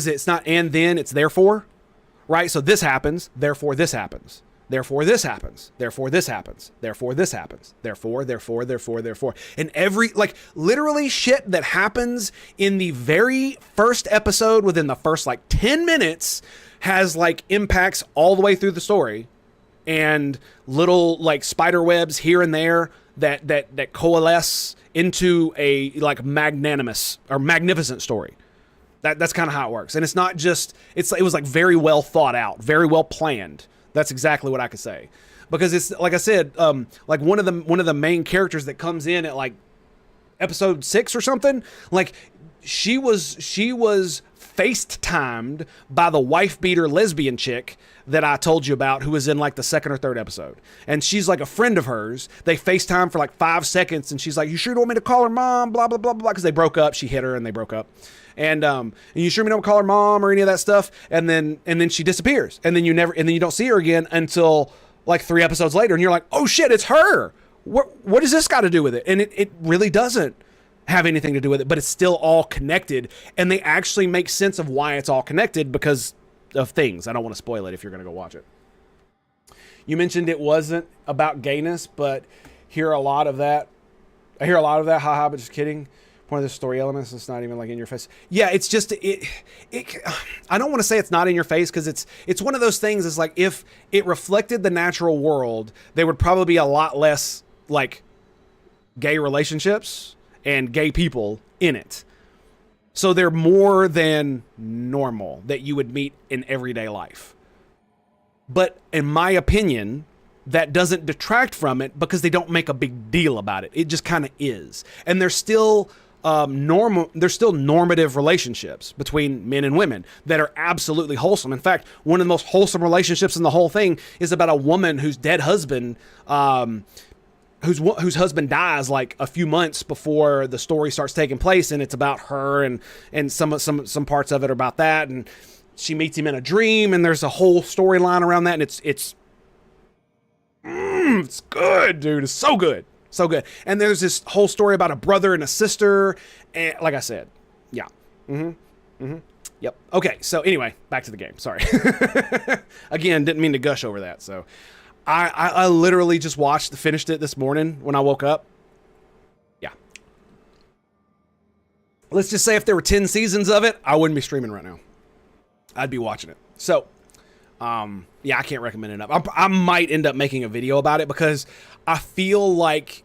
it? It's not and then. It's therefore, right? So this happens. Therefore, this happens. Therefore, this happens. Therefore, this happens. Therefore, this happens. Therefore. And literally shit that happens in the very first episode within the first 10 minutes has impacts all the way through the story, and little spider webs here and there that coalesce into a magnanimous or magnificent story. That's kind of how it works. And it's not just, it was very well thought out, very well planned. That's exactly what I could say, because it's like I said, one of the main characters that comes in at episode 6 or something. She was FaceTimed by the wife-beater lesbian chick that I told you about, who was in like the second or third episode. And she's like a friend of hers. They FaceTime for like 5 seconds, and she's like, you sure don't want me to call her mom? Blah, blah, blah, blah, because they broke up. She hit her, and they broke up. And you sure me don't call her mom or any of that stuff? And then she disappears. And then you don't see her again until like 3 episodes later, and you're like, oh shit, it's her. What does this got to do with it? And it really doesn't have anything to do with it, but it's still all connected, and they actually make sense of why it's all connected because of things. I don't want to spoil it if you're going to go watch it. You mentioned it wasn't about gayness, but hear a lot of that. I hear a lot of that. Haha, but just kidding. One of the story elements that's not even like in your face. Yeah, it's just I don't want to say it's not in your face, because it's one of those things. It's like if it reflected the natural world, there would probably be a lot less like gay relationships and gay people in it. So they're more than normal that you would meet in everyday life. But in my opinion, that doesn't detract from it, because they don't make a big deal about it. It just kind of is. And there's still there's still normative relationships between men and women that are absolutely wholesome. In fact, one of the most wholesome relationships in the whole thing is about a woman whose dead husband whose husband dies like a few months before the story starts taking place, and it's about her, and some parts of it are about that, and she meets him in a dream, and there's a whole storyline around that, and it's good, dude. It's so good. So good. And there's this whole story about a brother and a sister, and like I said, yeah. Yep. Okay, so anyway, back to the game. Sorry. Again, didn't mean to gush over that, so I literally just finished it this morning when I woke up. Yeah. Let's just say if there were 10 seasons of it, I wouldn't be streaming right now. I'd be watching it. So, yeah, I can't recommend it enough. I might end up making a video about it, because I feel like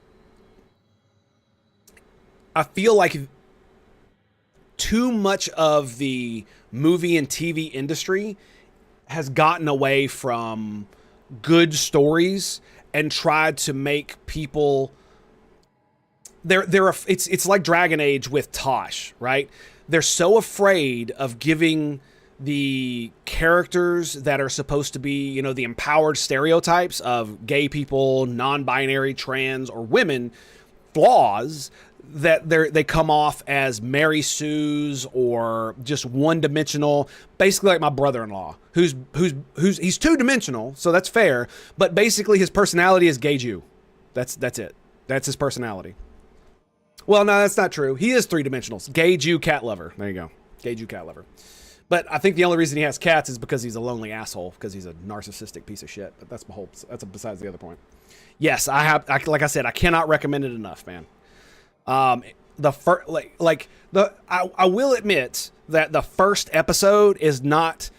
too much of the movie and TV industry has gotten away from good stories and tried to make people it's like Dragon Age with Tosh, right? They're so afraid of giving the characters that are supposed to be, you know, the empowered stereotypes of gay people, non-binary, trans, or women flaws, that they come off as Mary Sue's or just one-dimensional, basically like my brother-in-law, who's he's two-dimensional, so that's fair, but basically his personality is gay Jew. That's it. That's his personality. Well, no, that's not true. He is three-dimensional. Gay Jew cat lover. There you go. Gay Jew cat lover. But I think the only reason he has cats is because he's a lonely asshole, because he's a narcissistic piece of shit. But that's besides the other point. Yes, like I said, I cannot recommend it enough, man. I will admit that the first episode is not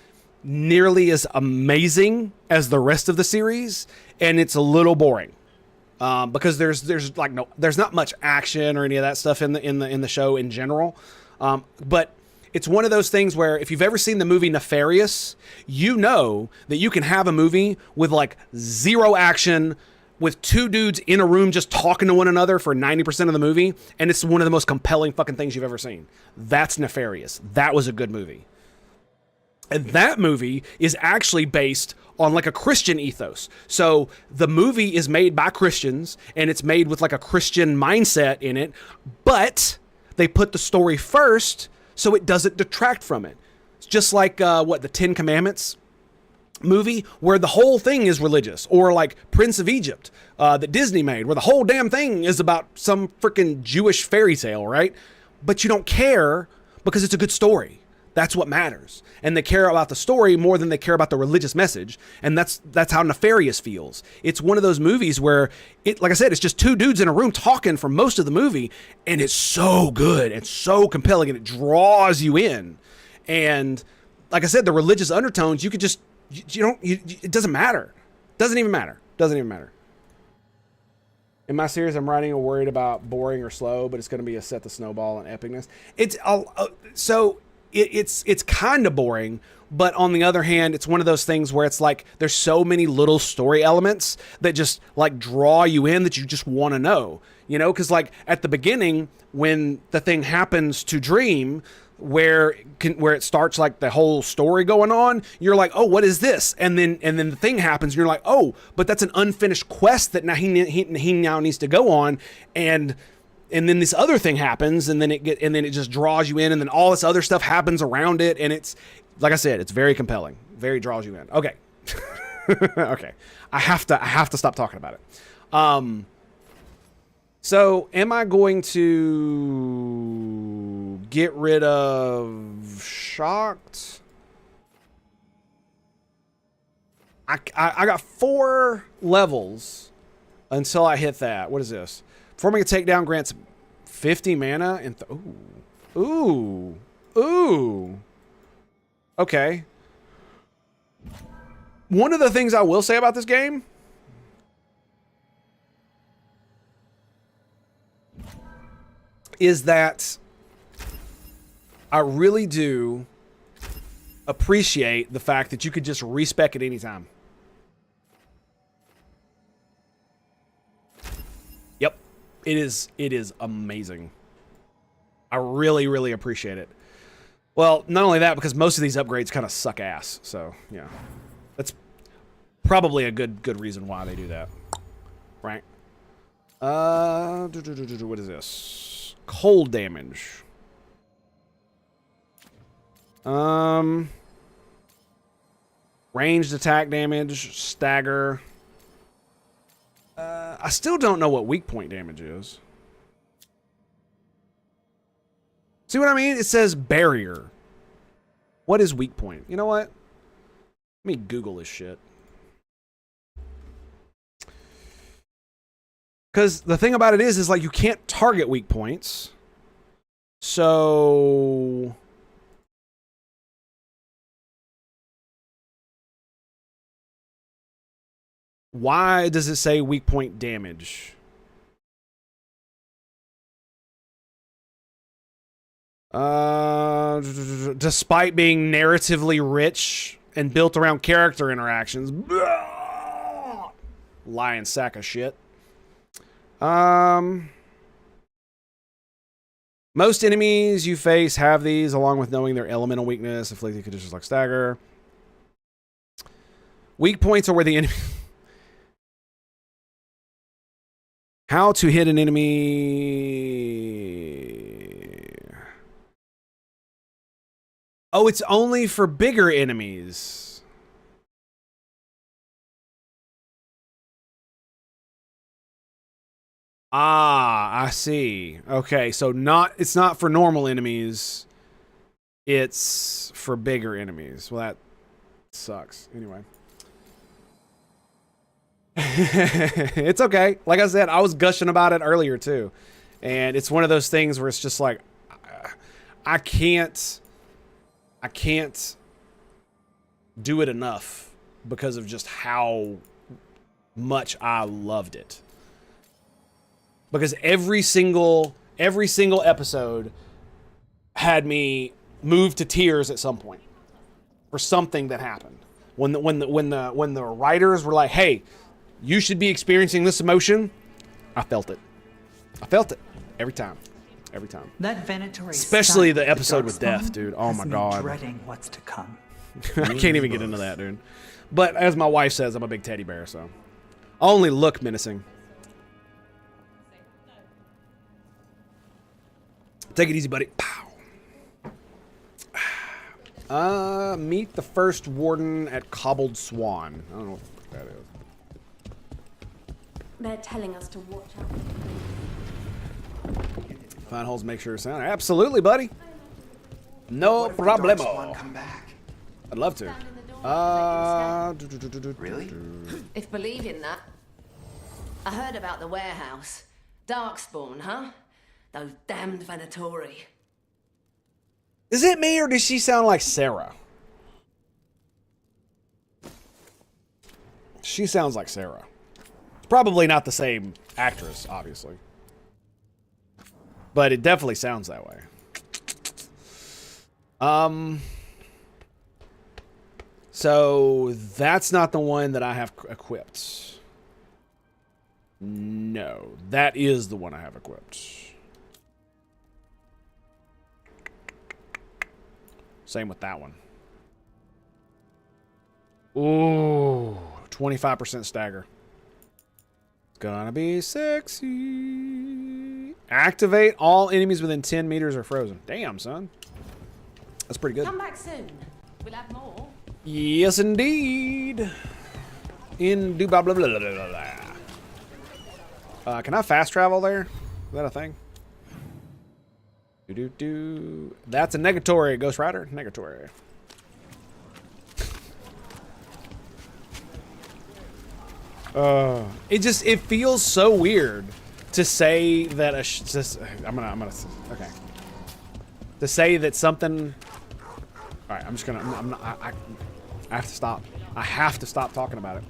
nearly as amazing as the rest of the series, and it's a little boring. Because there's not much action or any of that stuff in the show in general. But it's one of those things where if you've ever seen the movie Nefarious, you know that you can have a movie with like zero action, with two dudes in a room just talking to one another for 90% of the movie, and it's one of the most compelling fucking things you've ever seen. That's Nefarious. That was a good movie. And that movie is actually based on like a Christian ethos. So the movie is made by Christians, and it's made with like a Christian mindset in it, but they put the story first so it doesn't detract from it. It's just like the 10 Commandments movie, where the whole thing is religious, or like Prince of Egypt that Disney made, where the whole damn thing is about some freaking Jewish fairy tale, right? But you don't care because it's a good story. That's what matters. And they care about the story more than they care about the religious message. And that's how Nefarious feels. It's one of those movies where like I said, it's just two dudes in a room talking for most of the movie, and it's so good and so compelling, and it draws you in. And like I said, the religious undertones, you could just, it doesn't matter. Doesn't even matter. In my series, I'm writing a worried about boring or slow, but it's going to be a set the snowball and epicness. It's kind of boring, but on the other hand, it's one of those things where it's like there's so many little story elements that just like draw you in that you just want to know, you know, because like at the beginning when the thing happens to Dream, where it starts like the whole story going on, you're like, oh, what is this? And then the thing happens, and you're like, oh, but that's an unfinished quest that now he now needs to go on, and then this other thing happens, and then it just draws you in, and then all this other stuff happens around it, and it's like I said, it's very compelling, very draws you in. Okay, okay, I have to stop talking about it. So am I going to get rid of Shocked? I got 4 levels until I hit that. What is this? Performing a takedown grants 50 mana and ooh. Okay. One of the things I will say about this game is that I really do appreciate the fact that you could just respec at any time. Yep. It is amazing. I really, really appreciate it. Well, not only that, because most of these upgrades kind of suck ass. So, yeah. That's probably a good reason why they do that. Right? What is this? Cold damage. Ranged attack damage, stagger. I still don't know what weak point damage is. See what I mean? It says barrier. What is weak point? You know what? Let me Google this shit. Because the thing about it is like you can't target weak points. So why does it say weak point damage? Despite being narratively rich and built around character interactions. Lying sack of shit. Most enemies you face have these, along with knowing their elemental weakness, inflicting conditions like stagger. Weak points are where the enemy... How to hit an enemy... Oh, it's only for bigger enemies. Ah, I see. Okay, so it's not for normal enemies. It's for bigger enemies. Well, that sucks. Anyway. It's okay. Like I said, I was gushing about it earlier too. And it's one of those things where it's just like I can't do it enough because of just how much I loved it. Because every single episode had me moved to tears at some point for something that happened. When the writers were like, "Hey, you should be experiencing this emotion," I felt it. I felt it every time, every time. That venatory, especially the episode with Death, dude. Oh my god, dreading what's to come. I can't even get into that, dude. But as my wife says, I'm a big teddy bear, so I only look menacing. Take it easy, buddy. Pow. Meet the first warden at Cobbled Swan. I don't know what that is. They're telling us to watch out. Find holes, make sure sound. Absolutely, buddy. No problemo. Come back. I'd love to. Really? If believing that. I heard about the warehouse. Darkspawn, huh? Those damned Venatori. Is it me or does she sound like Sarah? She sounds like Sarah. Probably not the same actress, obviously. But it definitely sounds that way. So that's not the one that I have equipped. No, that is the one I have equipped. Same with that one. Ooh, 25% stagger. It's gonna be sexy. Activate all enemies within 10 meters are frozen. Damn, son. That's pretty good. Come back soon. We'll have more. Yes, indeed. Blah, blah, blah, blah, blah, blah. Can I fast travel there? Is that a thing? Do. That's a negatory, Ghost Rider. Negatory. It feels so weird to say that okay. To say that something. All right, I'm just gonna. I have to stop. I have to stop talking about it.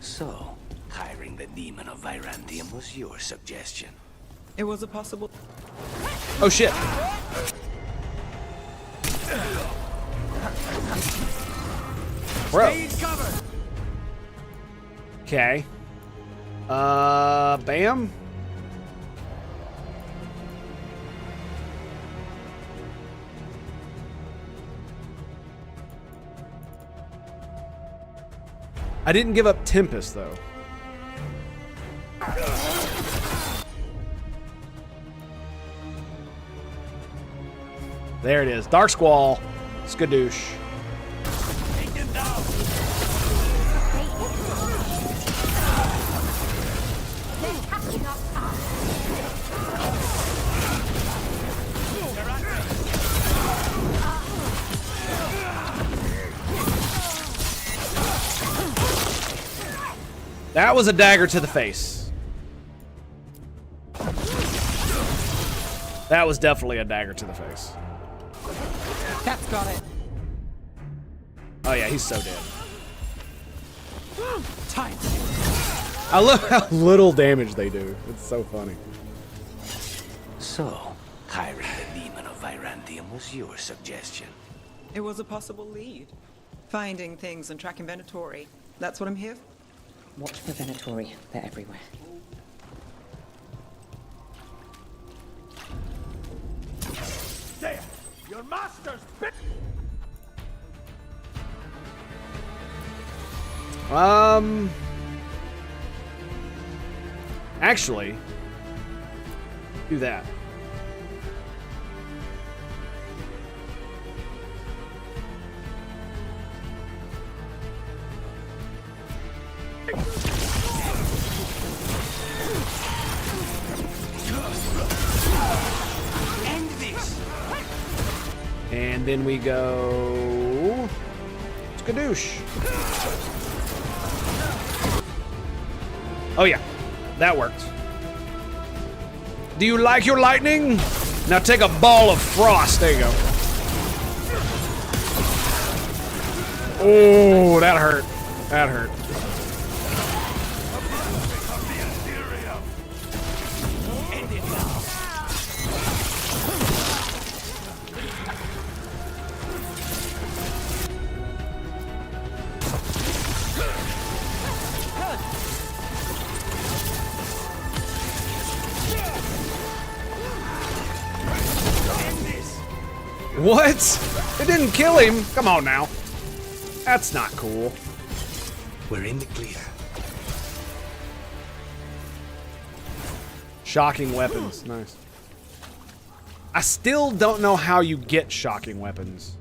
So, hiring the demon of Virantium was your suggestion. It was a possible. Oh shit. Bro. Okay. Bam. I didn't give up Tempest though. There it is. Dark Squall. Skadoosh. That was a dagger to the face. That was definitely a dagger to the face. Cat's got it. Oh yeah, he's so dead. Time. I love how little damage they do. It's so funny. So, hiring the demon of Virantium was your suggestion. It was a possible lead. Finding things and tracking Venatori. That's what I'm here for. Watch for Venatori. They're everywhere. There! Your master's bit! Actually, do that. End this! And then we go skadoosh. Oh yeah, that worked. Do you like your lightning? Now take a ball of frost. There you go. Oh, that hurt. That hurt. What? It didn't kill him. Come on now. That's not cool. We're in the clear. Shocking weapons. Nice. I still don't know how you get shocking weapons.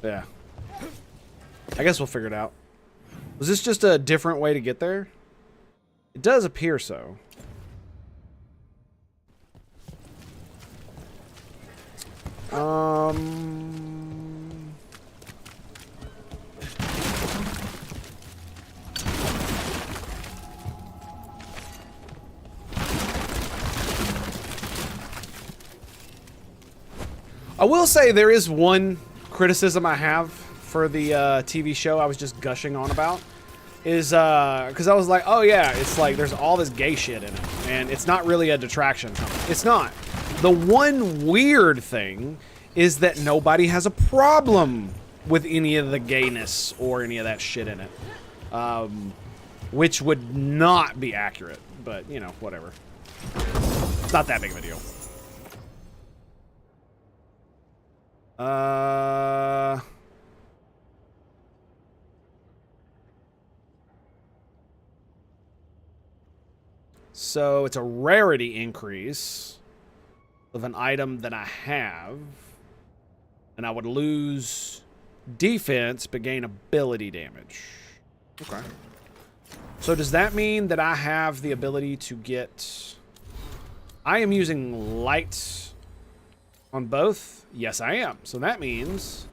Yeah. I guess we'll figure it out. Was this just a different way to get there? It does appear so. I will say there is one criticism I have for the TV show I was just gushing on about. Is because I was like, oh yeah, it's like there's all this gay shit in it, and it's not really a detraction from it. It's not. The one weird thing is that nobody has a problem with any of the gayness or any of that shit in it, which would not be accurate but, you know, whatever. It's not that big of a deal. So it's a rarity increase of an item that I have. And I would lose defense, but gain ability damage. Okay. So does that mean that I have the ability to get... I am using light on both? Yes, I am. So that means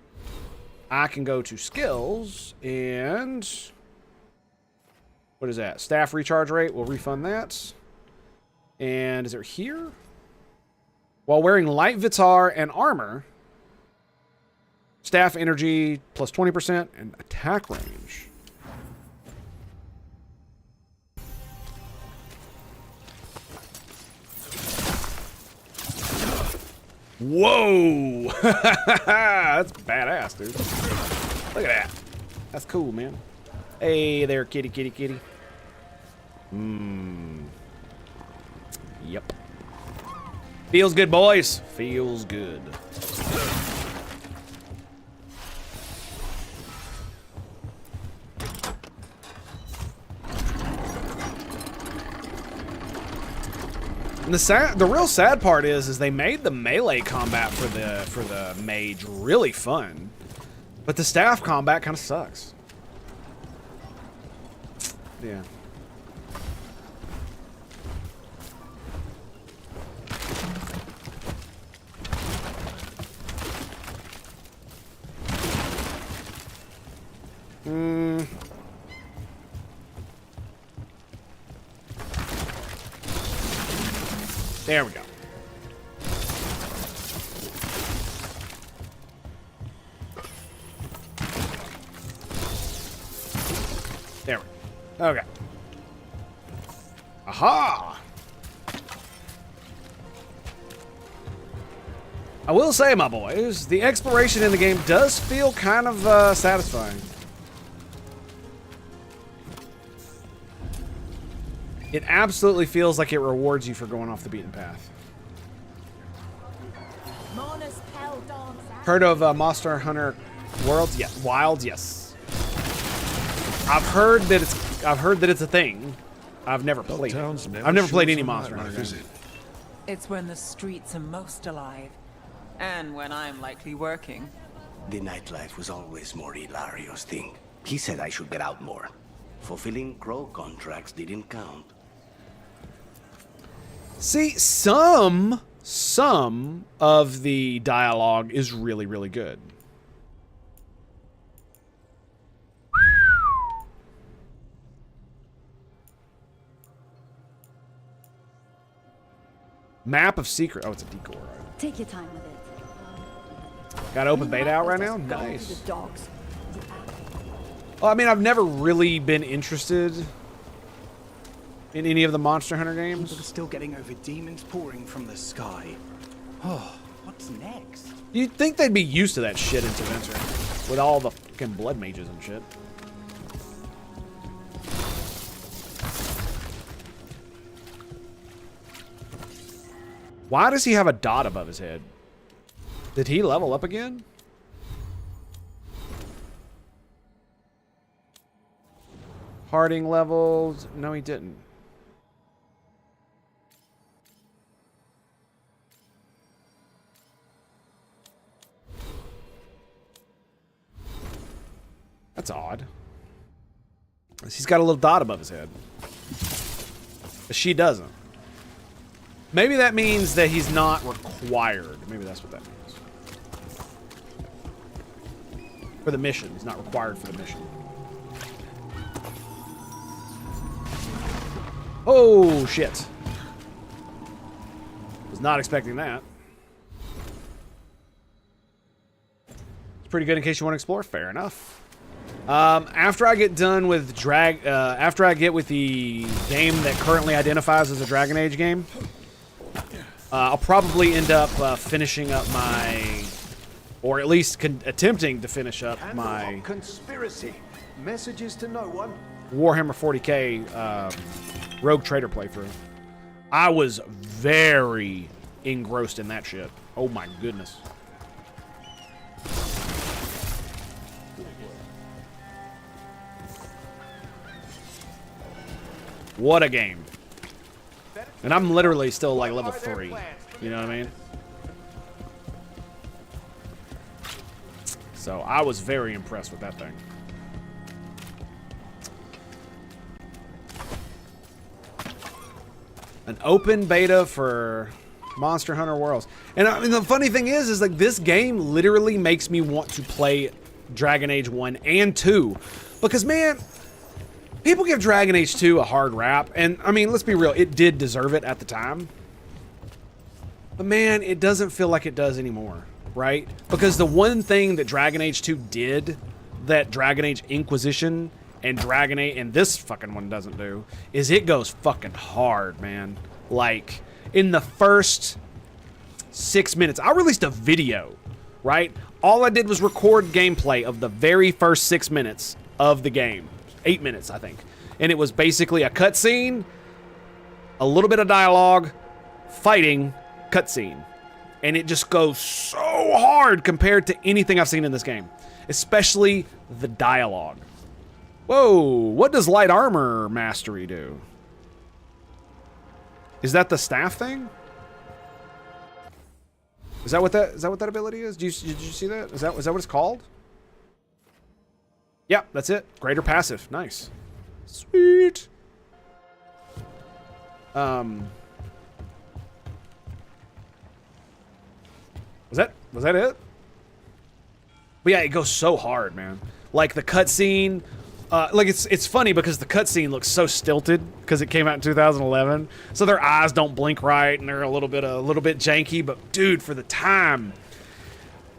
I can go to skills and... What is that? Staff recharge rate. We'll refund that. And is it here? While wearing light Vitar and armor, staff energy plus 20% and attack range. Whoa! That's badass, dude. Look at that. That's cool, man. Hey there, kitty, kitty, kitty. Yep. Feels good, boys. Feels good. And the real sad part is they made the melee combat for the mage really fun, but the staff combat kind of sucks. Yeah. There we go. There we go. Okay. Aha! I will say, my boys, the exploration in the game does feel kind of satisfying. It absolutely feels like it rewards you for going off the beaten path. Heard of Monster Hunter Worlds? Yeah, Wilds. Yes. I've heard that it's a thing. I've never played it. I've never played any Monster Hunter game. It's when the streets are most alive, and when I'm likely working. The nightlife was always more Hilario's thing. He said I should get out more. Fulfilling crow contracts didn't count. See, some of the dialogue is really, really good. Map of secret. Oh, it's a decoy. Right? Take your time with it. Got open beta out right now? Nice. Well, I mean, I've never really been interested in any of the Monster Hunter games. People are still getting over demons pouring from the sky. Oh, what's next? You'd think they'd be used to that shit in Tevinter, with all the fucking blood mages and shit. Why does he have a dot above his head? Did he level up again? Harding levels. No, he didn't. That's odd. He's got a little dot above his head. But she doesn't. Maybe that means that he's not required. Maybe that's what that means. For the mission. He's not required for the mission. Oh, shit. Was not expecting that. It's pretty good in case you want to explore. Fair enough. After I get done with after I get with the game that currently identifies as a Dragon Age game, I'll probably end up finishing up my, or at least attempting to finish up my conspiracy. Messages to no one. Warhammer 40k Rogue Trader playthrough. I was very engrossed in that shit. Oh my goodness. What a game. And I'm literally still like level 3. You know what I mean? So I was very impressed with that thing. An open beta for Monster Hunter Worlds. And I mean, the funny thing is like this game literally makes me want to play Dragon Age 1 and 2. Because man, people give Dragon Age 2 a hard rap. And I mean, let's be real, it did deserve it at the time. But man, it doesn't feel like it does anymore, right? Because the one thing that Dragon Age 2 did that Dragon Age Inquisition and Dragon Age and this fucking one doesn't do is it goes fucking hard, man. Like in the first 6 minutes, I released a video, right? All I did was record gameplay of the very first 6 minutes of the game. 8 minutes, I think. And it was basically a cutscene, a little bit of dialogue, fighting, cutscene. And it just goes so hard compared to anything I've seen in this game. Especially the dialogue. Whoa, what does light armor mastery do? Is that the staff thing? Is that what that ability is? Did you see that? Is that what it's called? Yeah, that's it. Greater passive. Nice. Sweet. Was that it? But yeah, it goes so hard, man. Like the cutscene, like it's funny because the cutscene looks so stilted because it came out in 2011, so their eyes don't blink right and they're a little bit janky. But dude, for the time,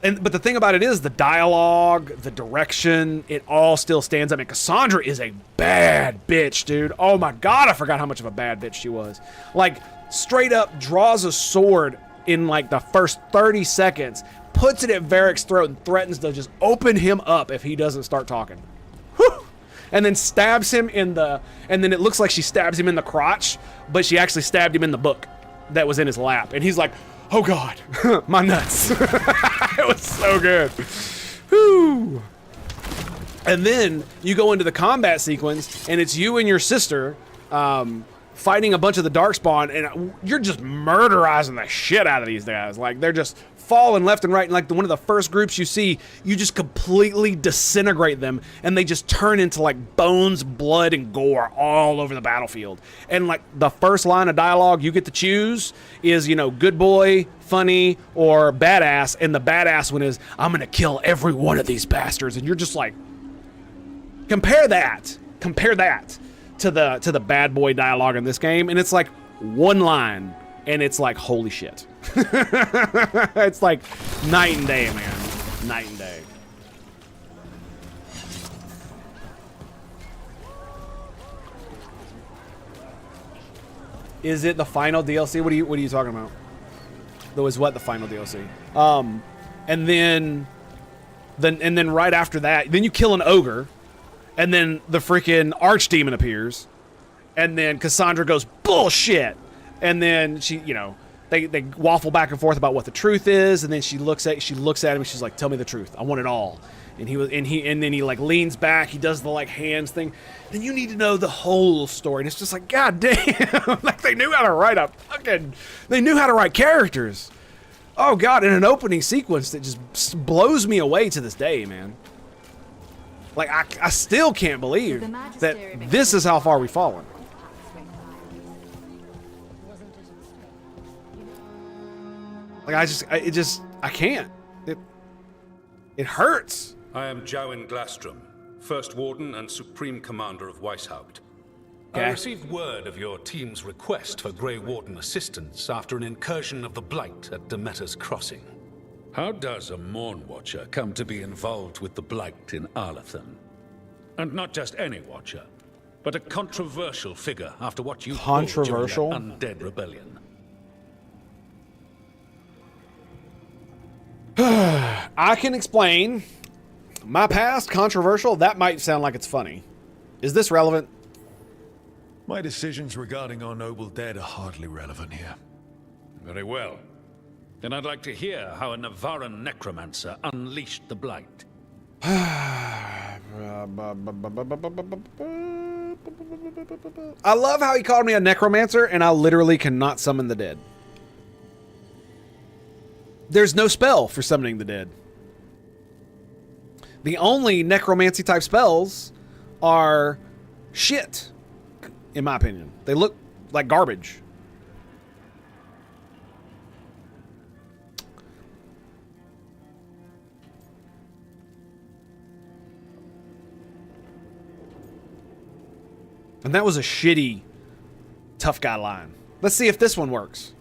but the thing about it is the dialogue, the direction, it all still stands up. And Cassandra is a bad bitch, dude. Oh my god, I forgot how much of a bad bitch she was. Like straight up draws a sword in like the first 30 seconds, puts it at Varric's throat and threatens to just open him up if he doesn't start talking. Whew! And then stabs him and then it looks like she stabs him in the crotch, but she actually stabbed him in the book that was in his lap. And he's like, oh God, my nuts. It was so good. Whew. And then you go into the combat sequence and it's you and your sister, fighting a bunch of the Darkspawn, and you're just murderizing the shit out of these guys. Like, they're just falling left and right, and like one of the first groups you see, you just completely disintegrate them, and they just turn into like bones, blood, and gore all over the battlefield. And like the first line of dialogue you get to choose is, you know, good boy, funny, or badass, and the badass one is, I'm gonna kill every one of these bastards. And you're just like, compare that to the bad boy dialogue in this game, and it's like one line, and it's like, holy shit. It's like night and day, man. Night and day. Is it the final DLC? What are you talking about? That was what, the final DLC? And then right after that, then you kill an ogre. And then the freaking archdemon appears, and then Cassandra goes bullshit, and then she, you know, they waffle back and forth about what the truth is, and then she looks at him and she's like, tell me the truth, I want it all. And then he like leans back, he does the like hands thing. Then you need to know the whole story, and it's just like, god damn, like they knew how to write characters. Oh god, in an opening sequence that just blows me away to this day, man. Like, I still can't believe that this is how far we've fallen. Like, I can't. It hurts. I am Jowin Glastrom, First Warden and Supreme Commander of Weishaupt. Okay. I received word of your team's request for Grey Warden assistance after an incursion of the Blight at Demeter's Crossing. How does a Morn Watcher come to be involved with the Blight in Arlathan? And not just any Watcher, but a controversial figure after what you called during that undead rebellion. I can explain my past. Controversial, that might sound like it's funny. Is this relevant? My decisions regarding our noble dead are hardly relevant here. Very well. Then I'd like to hear how a Navaran necromancer unleashed the Blight. I love how he called me a necromancer and I literally cannot summon the dead. There's no spell for summoning the dead. The only necromancy type spells are shit, in my opinion. They look like garbage. And that was a shitty tough guy line. Let's see if this one works.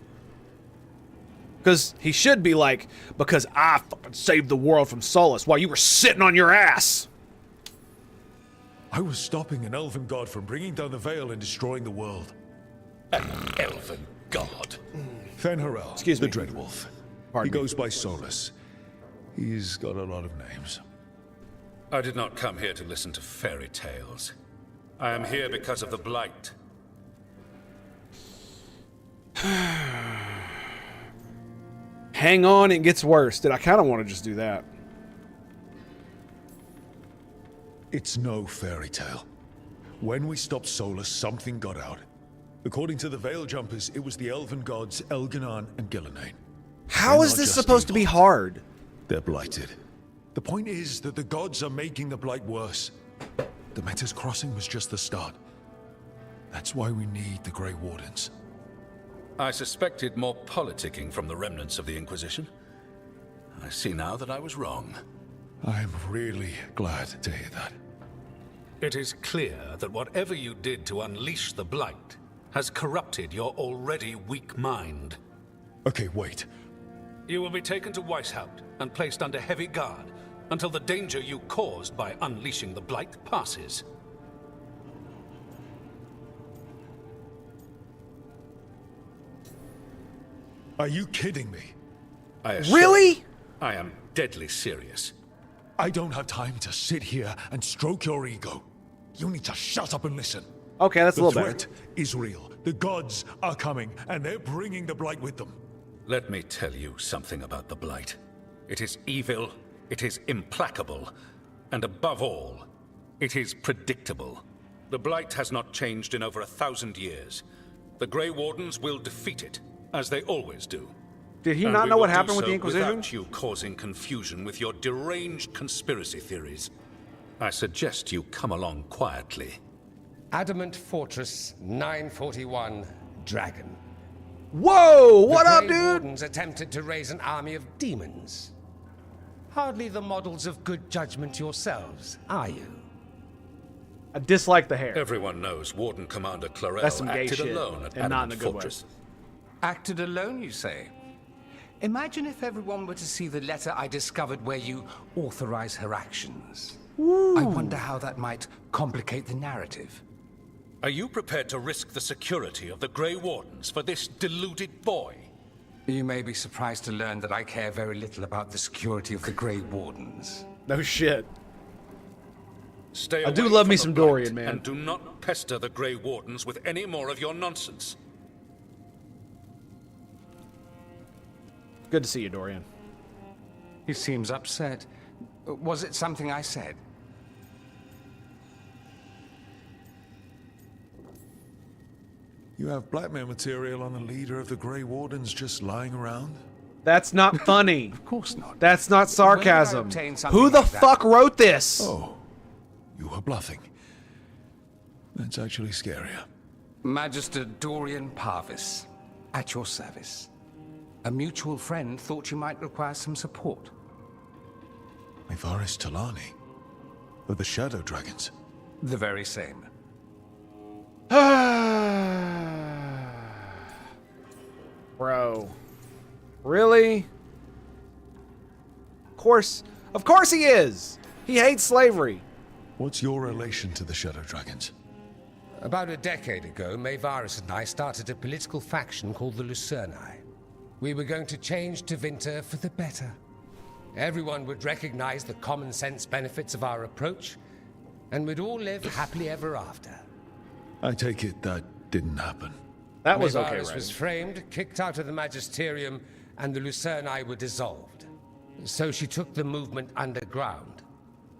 Because he should be like, because I fucking saved the world from Solus while you were sitting on your ass. I was stopping an elven god from bringing down the veil and destroying the world. An elven god? Fenharel, excuse me, the Dreadwolf. Pardon he me. goes by Solus. He's got a lot of names. I did not come here to listen to fairy tales. I am here because of the Blight. Hang on, it gets worse. Dude, I kind of want to just do that. It's no fairy tale. When we stopped Solus, something got out. According to the Veil Jumpers, it was the elven gods Elganon and Gillenane. How is this supposed to be hard? They're blighted. The point is that the gods are making the blight worse. Demeter's Crossing was just the start. That's why we need the Grey Wardens. I suspected more politicking from the remnants of the Inquisition. I see now that I was wrong. I'm really glad to hear that. It is clear that whatever you did to unleash the Blight has corrupted your already weak mind. Okay, wait. You will be taken to Weishaupt and placed under heavy guard until the danger you caused by unleashing the Blight passes. Are you kidding me? Really? I am deadly serious. I don't have time to sit here and stroke your ego. You need to shut up and listen. Okay, that's a little better. The threat is real. The gods are coming, and they're bringing the Blight with them. Let me tell you something about the Blight. It is evil, it is implacable, and above all, it is predictable. The Blight has not changed in over 1,000 years. The Grey Wardens will defeat it, as they always do. Did he And not we know will what do happened with so the Inquisition? Without you causing confusion with your deranged conspiracy theories. I suggest you come along quietly. Adamant Fortress 941 Dragon. Whoa! What up, Grey dude? Wardens attempted to raise an army of demons. Hardly the models of good judgment yourselves, are you? I dislike the hair. Everyone knows Warden Commander Clarel That's some gay acted shit, alone at and not in Adamant a good way. Fortress. Acted alone, you say? Imagine if everyone were to see the letter I discovered where you authorize her actions. I wonder how that might complicate the narrative. Are you prepared to risk the security of the Grey Wardens for this deluded boy? You may be surprised to learn that I care very little about the security of the Grey Wardens. No shit. Stay I do away love from me the some Blight, Dorian, man. And do not pester the Grey Wardens with any more of your nonsense. Good to see you, Dorian. He seems upset. Was it something I said? You have blackmail material on the leader of the Grey Wardens just lying around? That's not funny. Of course not. That's not sarcasm. obtain something Who the like that? fuck wrote this? Oh, you were bluffing. That's actually scarier. Magister Dorian Parvis, at your service. A mutual friend thought you might require some support. Ivaris Talani, of the Shadow Dragons. The very same. Bro. Really? Of course he is! He hates slavery. What's your relation to the Shadow Dragons? About a decade ago, Maevaris and I started a political faction called the Lucerni. We were going to change Tevinter for the better. Everyone would recognize the common sense benefits of our approach, and we'd all live happily ever after. I take it that didn't happen. That was okay, Mevaris right? was framed, kicked out of the Magisterium, and the Lucerni were dissolved. So she took the movement underground.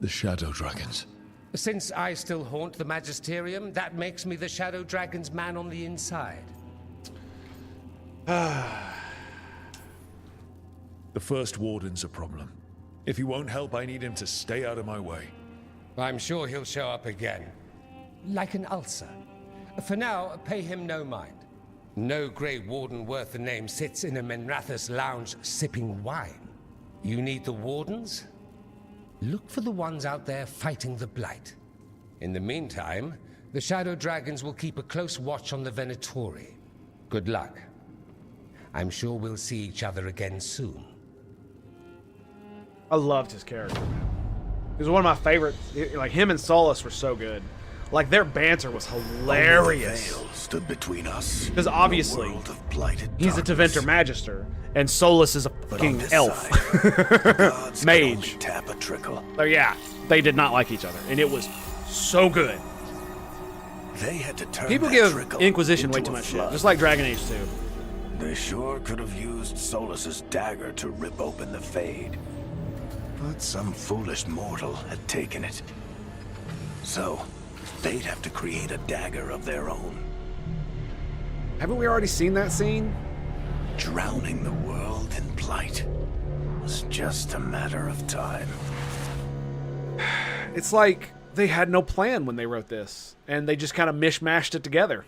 The Shadow Dragons. Since I still haunt the Magisterium, that makes me the Shadow Dragon's man on the inside. The First Warden's a problem. If he won't help, I need him to stay out of my way. I'm sure he'll show up again. Like an ulcer. For now, pay him no mind. No Grey Warden worth the name sits in a Menrathus lounge sipping wine. You need the Wardens? Look for the ones out there fighting the Blight. In the meantime, the Shadow Dragons will keep a close watch on the Venatori. Good luck. I'm sure we'll see each other again soon. I loved his character, man. He was one of my favorites. Like, him and Solus were so good. Like, their banter was hilarious. Only a veil stood between us. Because obviously, he's a Teventer Magister, and Solus is a fucking elf. Mage. Tap a trickle. So yeah, they did not like each other, and it was so good. They had to turn People that give trickle Inquisition way into too a much shit, flood. just like Dragon Age 2. They sure could have used Solus's dagger to rip open the Fade. But some foolish mortal had taken it. So, they'd have to create a dagger of their own. Haven't we already seen that scene? Drowning the world in blight was just a matter of time. It's like they had no plan when they wrote this, and they just kind of mishmashed it together.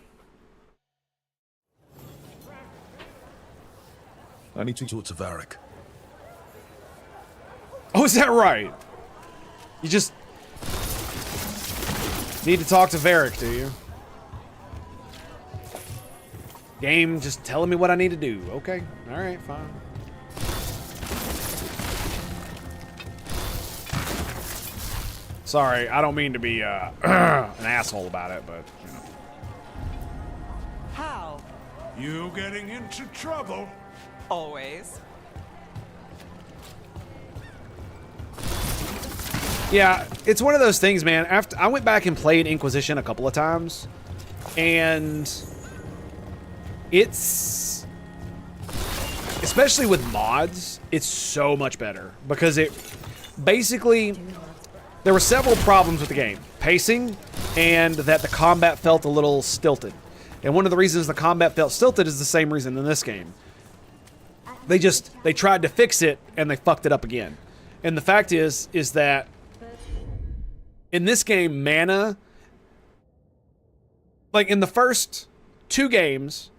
I need to talk to Varric. Oh, is that right? You just need to talk to Varric, do you? Game just telling me what I need to do. Okay, alright, fine. Sorry, I don't mean to be an asshole about it, but, you know. How? You getting into trouble? Always. Yeah, it's one of those things, man. After I went back and played Inquisition a couple of times, and it's, especially with mods, it's so much better because it basically, there were several problems with the game. Pacing, and that the combat felt a little stilted. And one of the reasons the combat felt stilted is the same reason in this game. They tried to fix it and they fucked it up again. And the fact is that in this game, mana, like in the first 2 games,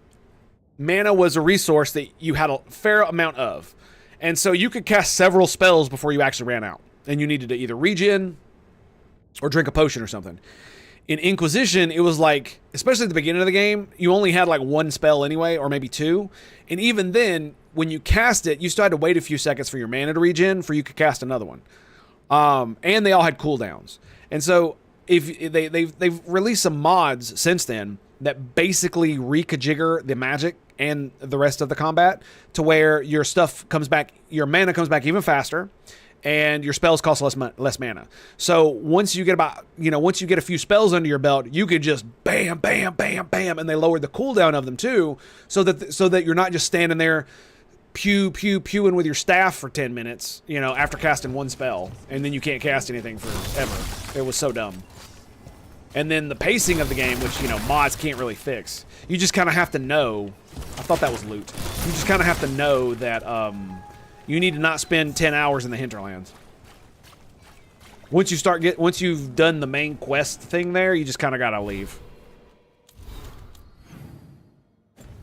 mana was a resource that you had a fair amount of. And so you could cast several spells before you actually ran out. And you needed to either regen or drink a potion or something. In Inquisition, it was like, especially at the beginning of the game, you only had like 1 spell anyway, or maybe 2. And even then, when you cast it, you still had to wait a few seconds for your mana to regen for you could cast another one. And they all had cooldowns. And so if they've released some mods since then that basically rekajigger the magic and the rest of the combat to where your stuff comes back, your mana comes back even faster, and your spells cost less mana. So once you get once you get a few spells under your belt, you could just bam, bam, bam, bam, and they lowered the cooldown of them too, so that you're not just standing there pewing with your staff for 10 minutes, after casting 1 spell, and then you can't cast anything forever. It was so dumb. And then the pacing of the game, which, mods can't really fix. You just kind of have to know. I thought that was loot. You just kind of have to know that you need to not spend 10 hours in the hinterlands. Once you've done the main quest thing there, you just kind of gotta leave.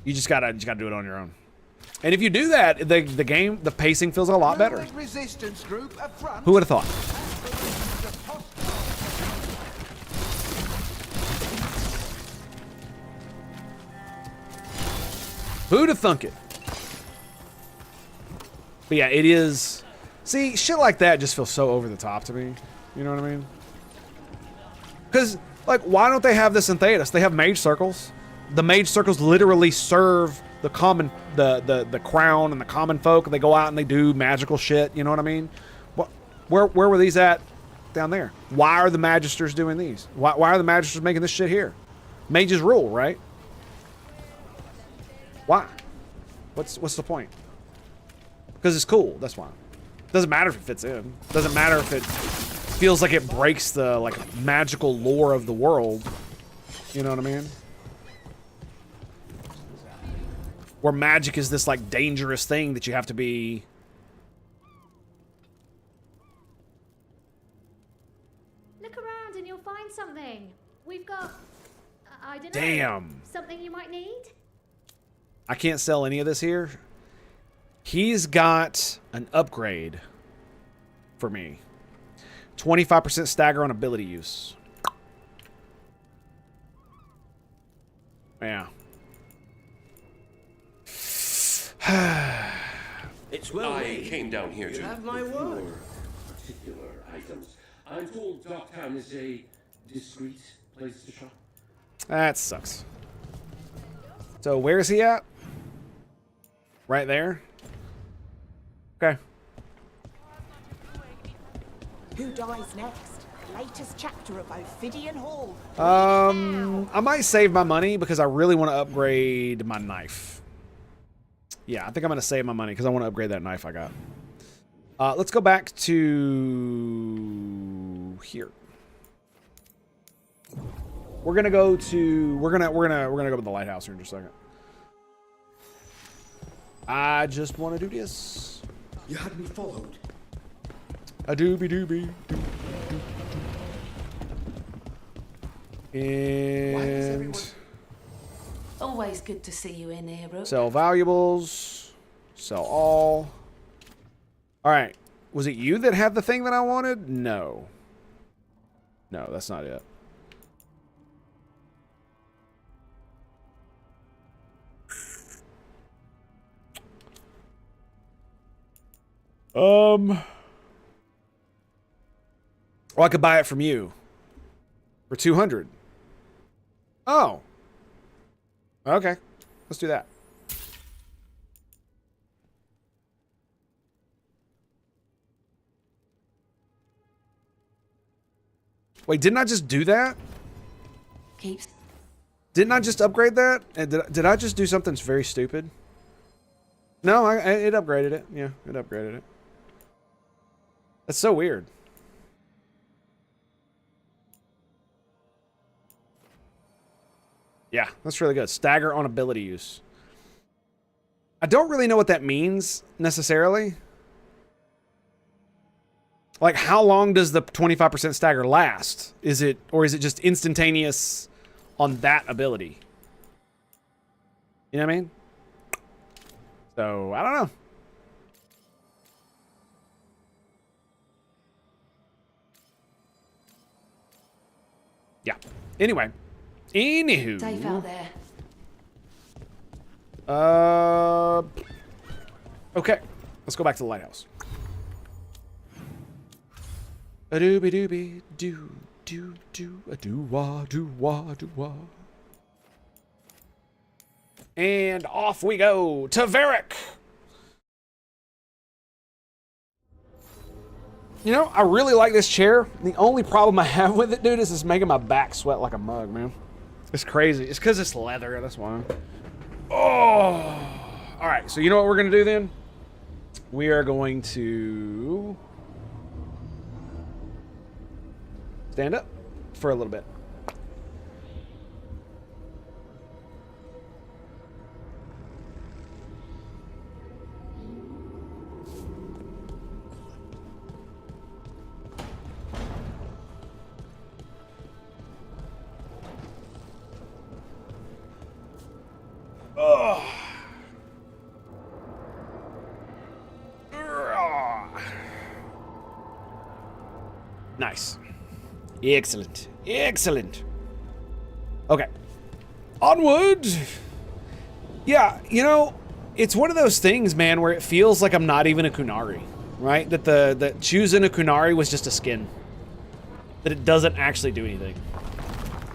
You just gotta do it on your own. And if you do that, the pacing feels a lot better. Who would have thought? Who'd have thunk it? But yeah, it is. See, shit like that just feels so over the top to me. You know what I mean? Because, like, why don't they have this in Thedas? They have mage circles. The mage circles literally serve the common, the crown and the common folk. They go out and they do magical shit. You know what I mean? Where were these at down there? Why are the Magisters doing these? Why are the Magisters making this shit here? Mages rule, right? Why? What's the point? Because it's cool, that's why. Doesn't matter if it fits in. Doesn't matter if it feels like it breaks the like magical lore of the world. You know what I mean? Where magic is this like dangerous thing that you have to be. Look around and you'll find something. We've got, I don't know. Damn. Something you might need? I can't sell any of this here. He's got an upgrade for me. 25% stagger on ability use. Yeah. It's well I came down here you to have my look word. for particular items. I'm told Docktown is a discreet place to shop. That sucks. So where is he at? Right there. Okay. Who dies next? Latest chapter of Ophidian Hall. I might save my money because I really want to upgrade my knife. Yeah, I think I'm going to save my money because I want to upgrade that knife I got. Let's go back to here. We're going to go to we're going to go to the lighthouse here in just a second. I just want to do this. You had me followed. A doobie doobie doo. And Always good to see you in here, Rook. sell valuables. Sell all. All right. Was it you that had the thing that I wanted? No. No, that's not it. Oh, I could buy it from you for 200. Oh. Okay. Let's do that. Wait, didn't I just do that? Keeps. Didn't I just upgrade that? And did I just do something very stupid? No, it upgraded it. Yeah, it upgraded it. That's so weird. Yeah, that's really good. Stagger on ability use. I don't really know what that means necessarily. Like, how long does the 25% stagger last? Is it just instantaneous on that ability? You know what I mean? So, I don't know. Yeah. Anyway. Anywho. Safe out there. Okay. Let's go back to the lighthouse. A doobie doobie doo doo doo a doo wah doo wah doo wah. And off we go to Varric. You know, I really like this chair. The only problem I have with it, dude, is it's making my back sweat like a mug, man. It's crazy. It's because it's leather. That's why. Oh. All right. So you know what we're going to do then? We are going to stand up for a little bit. Nice. Excellent. Excellent. Okay. Onward. Yeah, you know, it's one of those things, man, where it feels like I'm not even a Kunari, right? That choosing a Kunari was just a skin. That it doesn't actually do anything.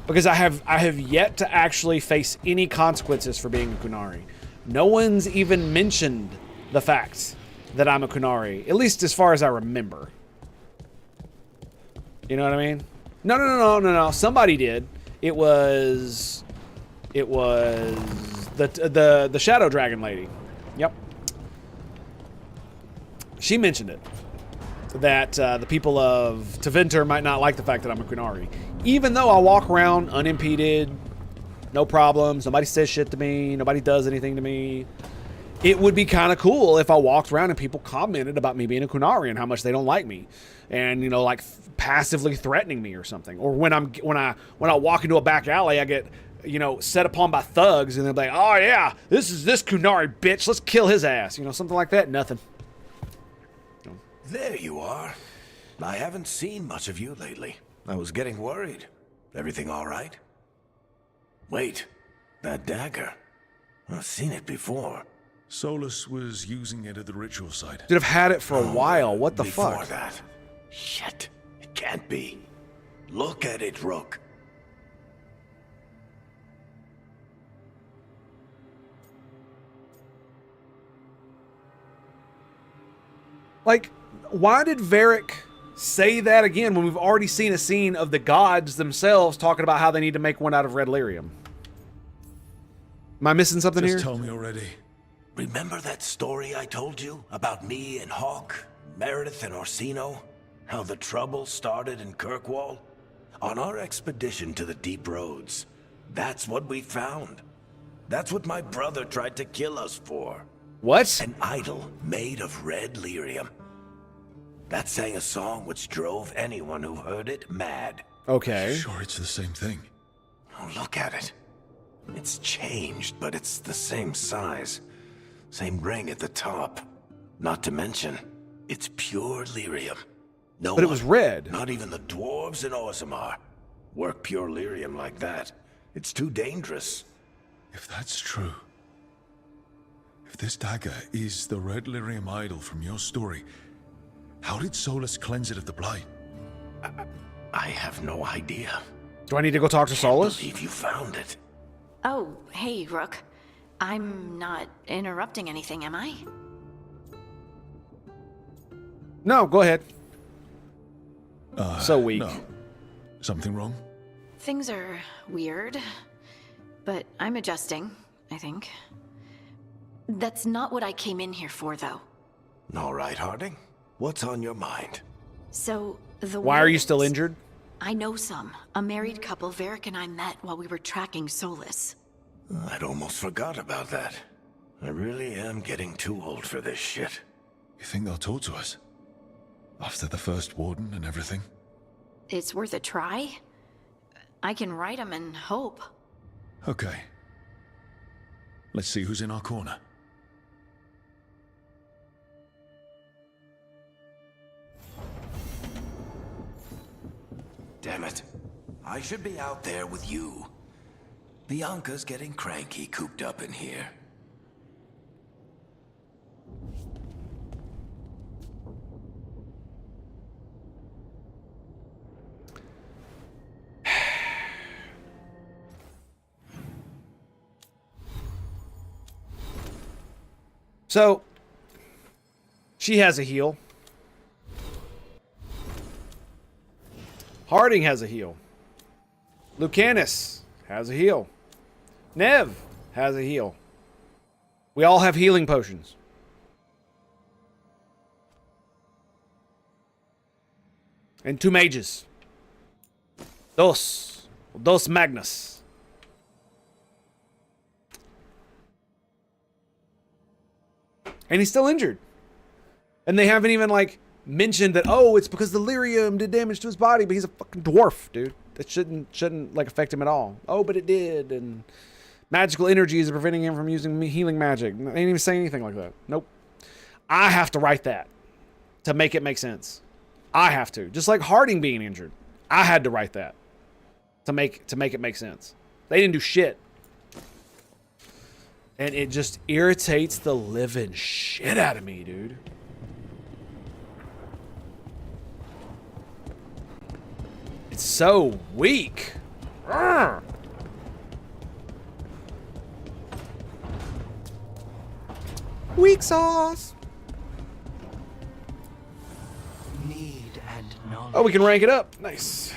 Because I have yet to actually face any consequences for being a Kunari. No one's even mentioned the fact that I'm a Kunari, at least as far as I remember. You know what I mean? No. Somebody did. It was the Shadow Dragon lady. Yep. She mentioned it. That the people of Tevinter might not like the fact that I'm a Qunari. Even though I walk around unimpeded, no problems, nobody says shit to me, nobody does anything to me. It would be kind of cool if I walked around and people commented about me being a Qunari and how much they don't like me. And, you know, like passively threatening me or something. Or when I walk into a back alley, I get, you know, set upon by thugs and they're like, oh yeah, this is this Qunari bitch, let's kill his ass. You know, something like that. Nothing. There you are. I haven't seen much of you lately. I was getting worried. Everything all right? Wait, that dagger. I've seen it before. Solus was using it at the ritual site. Dude, I've had it for a while. What the Before fuck? that. Shit, it can't be. Look at it, Rook. Like, why did Varric say that again when we've already seen a scene of the gods themselves talking about how they need to make one out of red lyrium? Am I missing something here? Just tell me already. Remember that story I told you about me and Hawk, Meredith and Orsino? How the trouble started in Kirkwall? On our expedition to the Deep Roads, that's what we found. That's what my brother tried to kill us for. What? An idol made of red lyrium. That sang a song which drove anyone who heard it mad. Okay. Sure, it's the same thing. Oh, look at it. It's changed, but it's the same size. Same ring at the top. Not to mention, it's pure lyrium. No But it one, was red. Not even the dwarves in Orzammar work pure lyrium like that. It's too dangerous. If that's true, if this dagger is the red lyrium idol from your story, how did Solus cleanse it of the blight? I have no idea. Do I need to go talk to Solus? I believe you found it. Oh, hey, Rook. I'm not interrupting anything, am I? No, go ahead. So weak. No. Something wrong? Things are weird, but I'm adjusting, I think. That's not what I came in here for, though. All right, Harding. What's on your mind? So, the Why are you Warriors- still injured? I know some. A married couple Varric and I met while we were tracking Solus. I'd almost forgot about that. I really am getting too old for this shit. You think they'll talk to us? After the first warden and everything? It's worth a try. I can write them and hope. Okay. Let's see who's in our corner. Damn it. I should be out there with you. Bianca's getting cranky cooped up in here. So, she has a heal. Harding has a heal. Lucanus has a heal. Nev has a heal. We all have healing potions. And 2 mages. Dos Magnus. And he's still injured. And they haven't even, like, mentioned that, oh, it's because the lyrium did damage to his body, but he's a fucking dwarf, dude. That shouldn't like, affect him at all. Oh, but it did, and magical energies are preventing him from using healing magic. They didn't even say anything like that. Nope. I have to write that to make it make sense. I have to. Just like Harding being injured. I had to write that to make it make sense. They didn't do shit. And it just irritates the living shit out of me, dude. It's so weak. Urgh. Weak sauce. Need and knowledge. Oh, we can rank it up. Nice.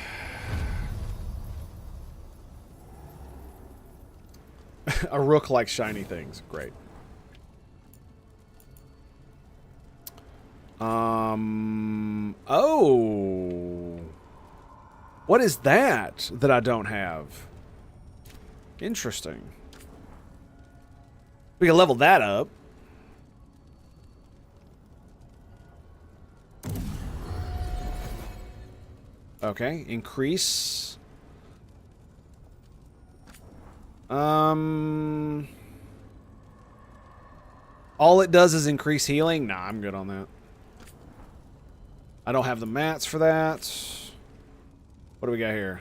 A rook likes shiny things. Great. Oh. What is that I don't have? Interesting. We can level that up. Okay, increase. All it does is increase healing? Nah, I'm good on that. I don't have the mats for that. What do we got here?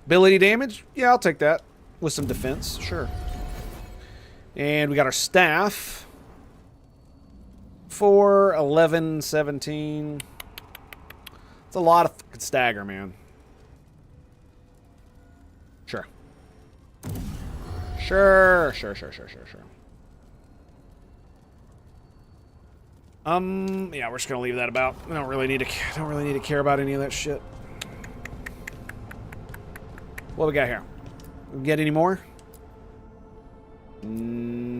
Ability damage? Yeah, I'll take that. With some defense, sure. And we got our staff. 4, 11, 17. It's a lot of fucking stagger, man. Sure. Sure. Yeah, we're just gonna leave that about. I don't really need to care about any of that shit. What we got here? We get any more? No.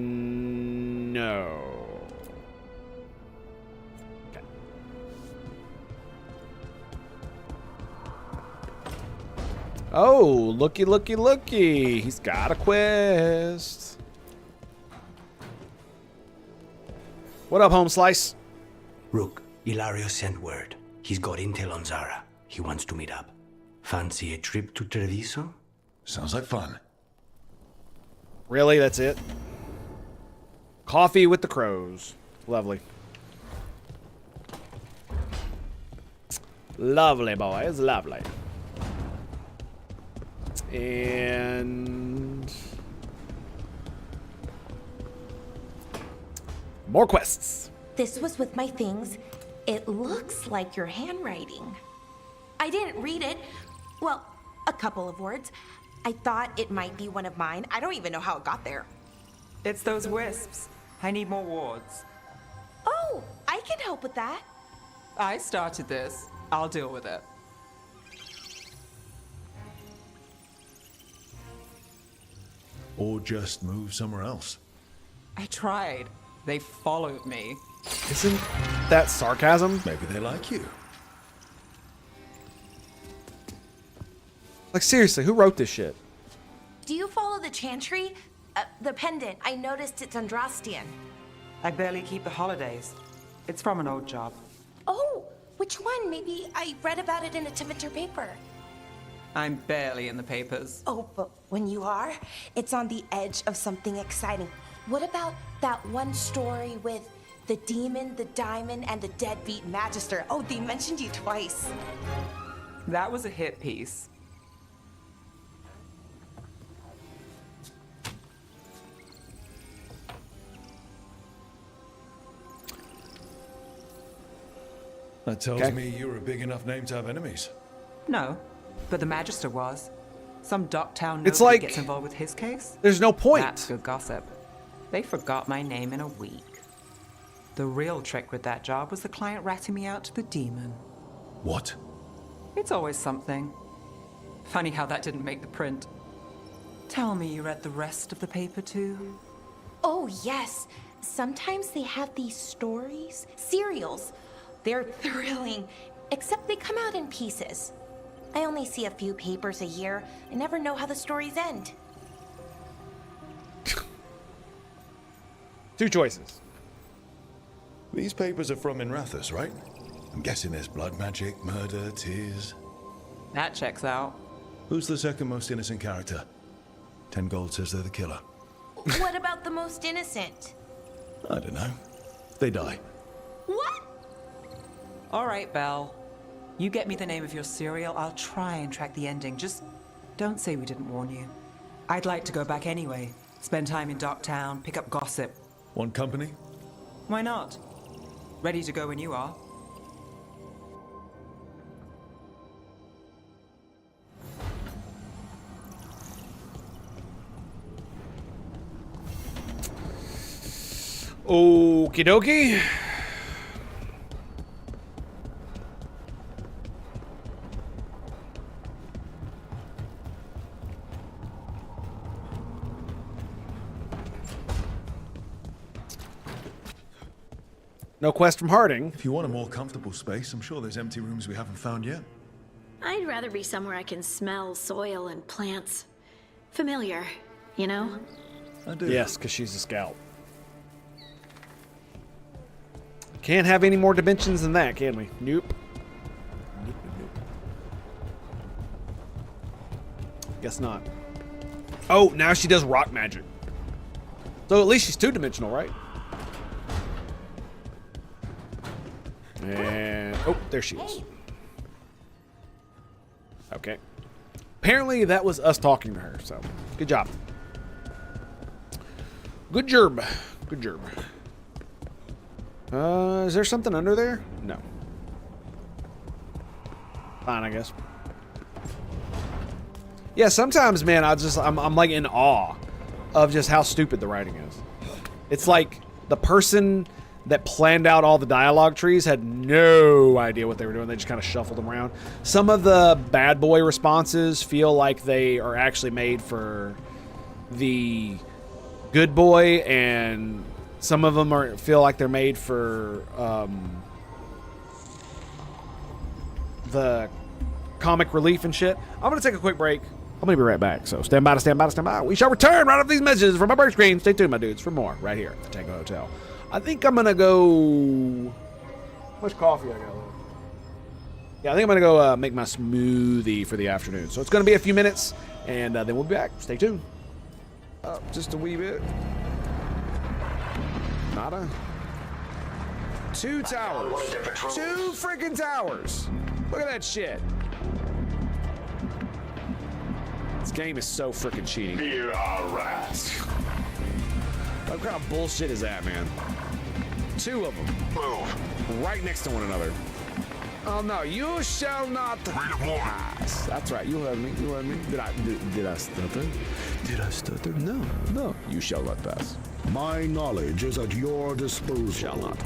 Okay. Oh, looky, looky, looky. He's got a quest. What up, Home Slice? Rook, Ilario sent word. He's got intel on Zara. He wants to meet up. Fancy a trip to Treviso? Sounds like fun. Really? That's it? Coffee with the crows. Lovely. Lovely, boys. Lovely. And... more quests. This was with my things. It looks like your handwriting. I didn't read it. Well, a couple of words. I thought it might be one of mine. I don't even know how it got there. It's those wisps. I need more wards. Oh, I can help with that. I started this. I'll deal with it. Or just move somewhere else. I tried. They followed me. Isn't that sarcasm? Maybe they like you. Like, seriously, who wrote this shit? Do you follow the chantry? The pendant. I noticed it's Andrastian. I barely keep the holidays. It's from an old job. Oh, which one? Maybe I read about it in a Tivinter paper. I'm barely in the papers. Oh, but when you are, it's on the edge of something exciting. What about that one story with the demon, the diamond, and the deadbeat magister? Oh, they mentioned you twice. That was a hit piece. That tells me you're a big enough name to have enemies. No, but the magister was. Some Docktown It's nobody like- gets involved with his case. There's no point. That's good gossip. They forgot my name in a week. The real trick with that job was the client ratting me out to the demon. What? It's always something. Funny how that didn't make the print. Tell me you read the rest of the paper too? Oh, yes. Sometimes they have these stories, serials. They're thrilling, except they come out in pieces. I only see a few papers a year. I never know how the stories end. Two choices. These papers are from Inrathus, right? I'm guessing there's blood magic, murder, tears. That checks out. Who's the second most innocent character? 10 gold says they're the killer. What about the most innocent? I don't know. They die. What? All right, Belle. You get me the name of your serial, I'll try and track the ending. Just don't say we didn't warn you. I'd like to go back anyway. Spend time in Docktown, pick up gossip. Want company? Why not? Ready to go when you are. Okie dokie. No quest from Harding. If you want a more comfortable space, I'm sure there's empty rooms we haven't found yet. I'd rather be somewhere I can smell soil and plants. Familiar, you know? I do. Yes, because she's a scout. Can't have any more dimensions than that, can we? Nope. Guess not. Oh, now she does rock magic. So at least she's two-dimensional, right? And oh, there she is. Okay. Apparently that was us talking to her, so good job. Good job. Good job. Is there something under there? No. Fine, I guess. Yeah, sometimes, man, I'm like in awe of just how stupid the writing is. It's like the person that planned out all the dialogue trees had no idea what they were doing. They just kind of shuffled them around. Some of the bad boy responses feel like they are actually made for the good boy, and some of them feel like they're made for the comic relief and shit. I'm going to take a quick break. I'm going to be right back. So stand by to stand by to stand by. We shall return right after these messages from my bird screen. Stay tuned, my dudes, for more right here at the Tango Hotel. I think I'm going to go... How much coffee I got left? Yeah, I think I'm going to go make my smoothie for the afternoon. So it's going to be a few minutes, and then we'll be back. Stay tuned. Just a wee bit. Nada. 2 towers. 2 freaking towers. Look at that shit. This game is so freaking cheating. Here are rats. What kind of bullshit is that, man? 2 of them. Move. Right next to one another. Oh no, you shall not pass. That's right, you heard me, you heard me. Did I stutter? Did I stutter? No, no. You shall not pass. My knowledge is at your disposal. Shall not.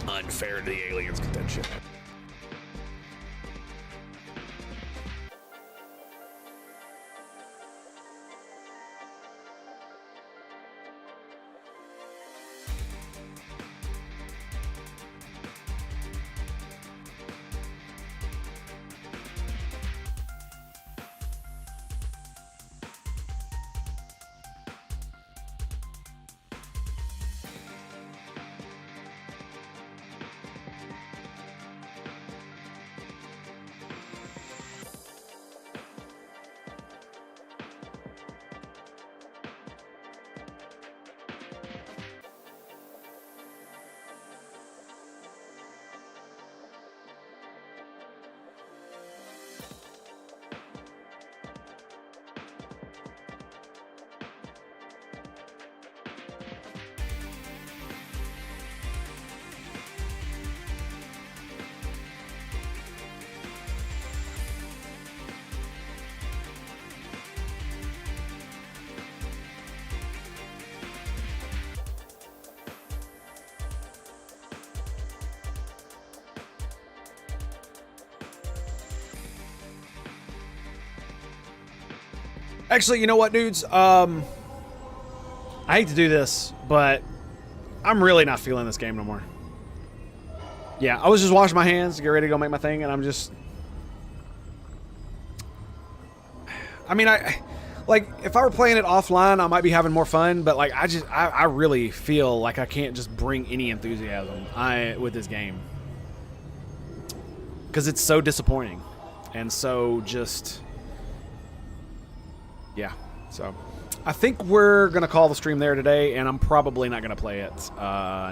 Unfair to the aliens, get that shit. Actually, you know what, dudes? I hate to do this, but I'm really not feeling this game no more. Yeah, I was just washing my hands to get ready to go make my thing, and I'm just... I mean, like, if I were playing it offline, I might be having more fun, but, like, I really feel like I can't just bring any enthusiasm with this game. Because it's so disappointing. And so just... Yeah, so I think we're going to call the stream there today, and I'm probably not going to play it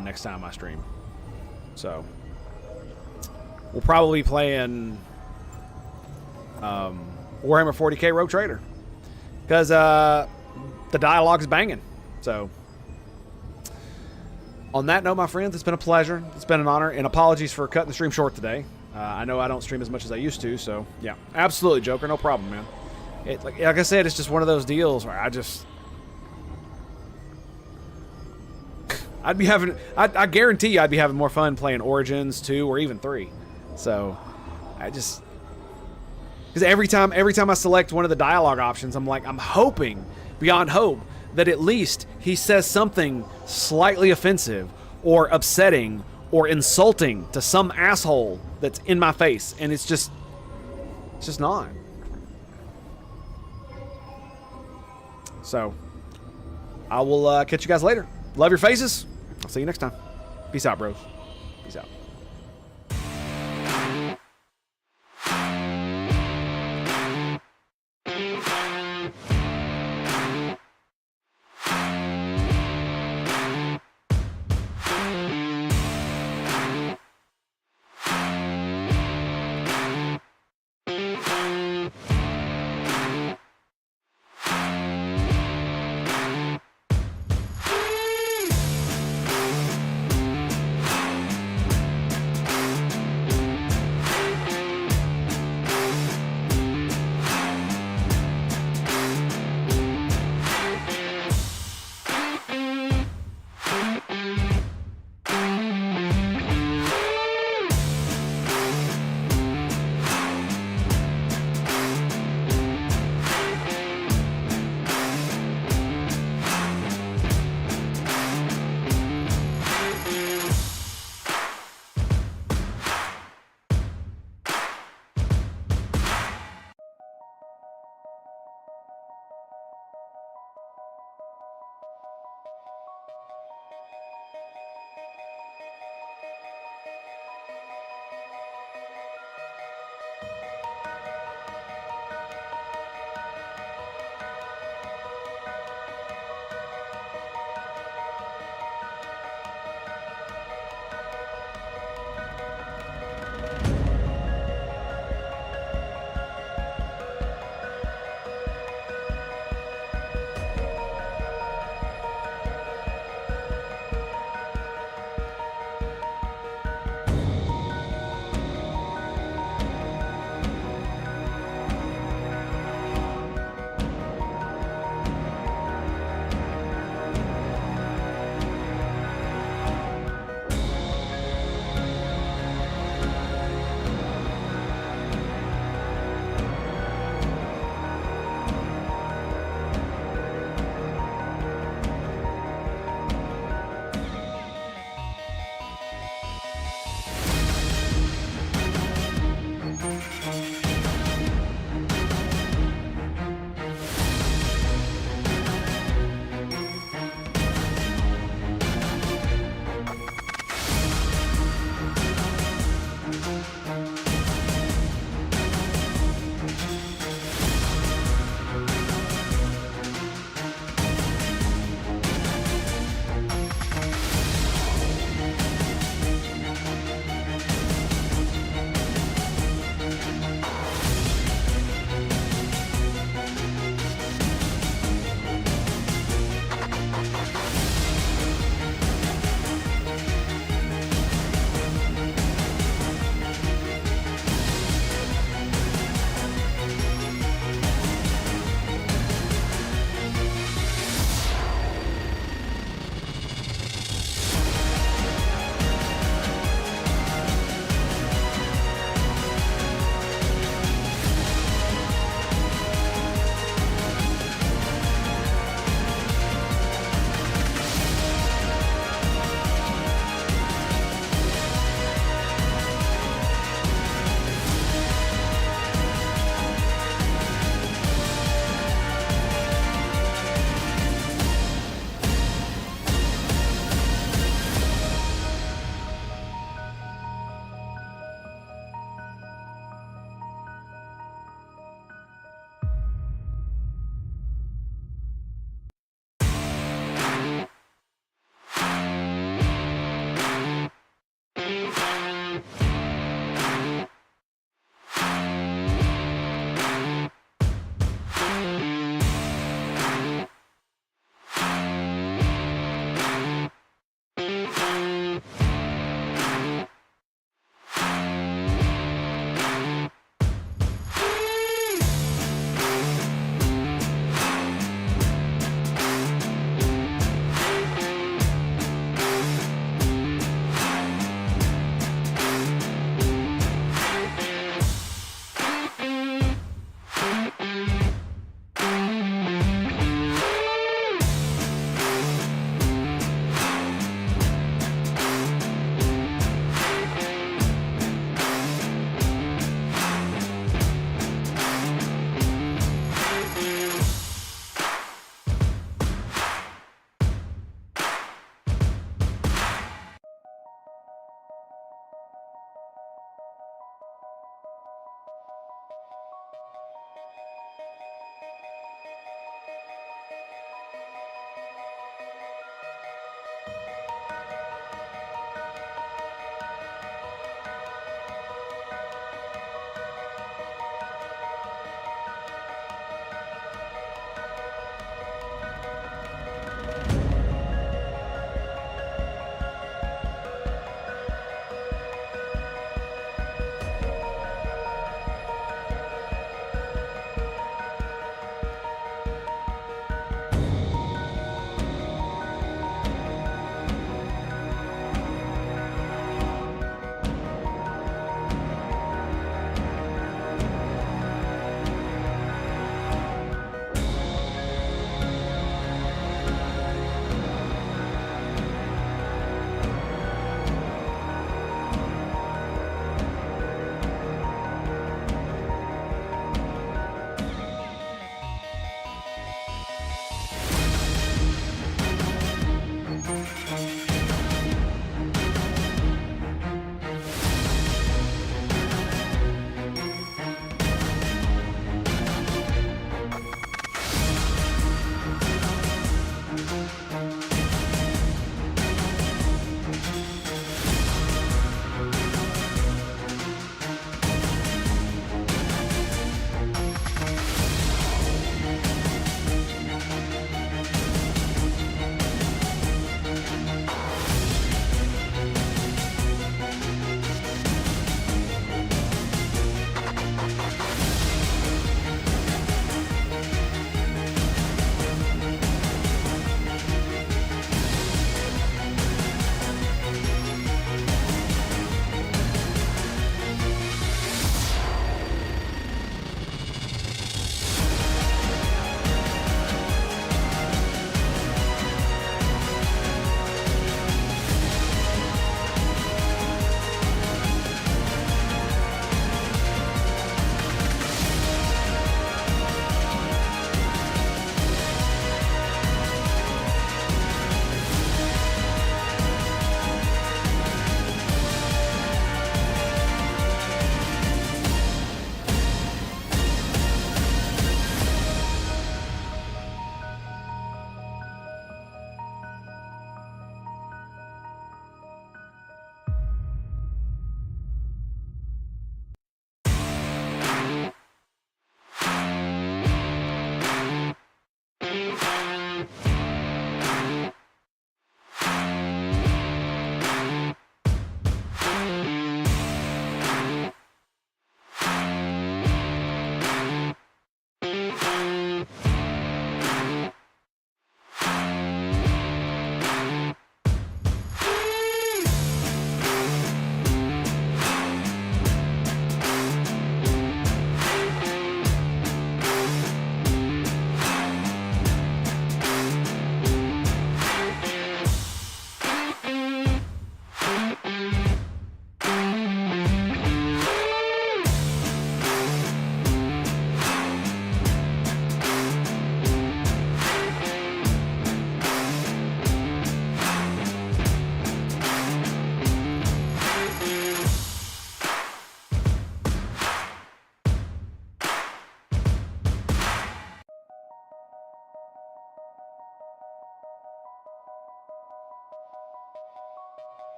next time I stream. So we'll probably be playing Warhammer 40k Rogue Trader because the dialogue's banging. So on that note, my friends, it's been a pleasure. It's been an honor, and apologies for cutting the stream short today. I know I don't stream as much as I used to, so yeah, absolutely, Joker, no problem, man. Like I said, it's just one of those deals where I guarantee you I'd be having more fun playing Origins 2 or even 3. So because every time I select one of the dialogue options, I'm hoping beyond hope that at least he says something slightly offensive or upsetting or insulting to some asshole that's in my face, and it's just not. So, I will catch you guys later. Love your faces. I'll see you next time. Peace out, bros. Peace out.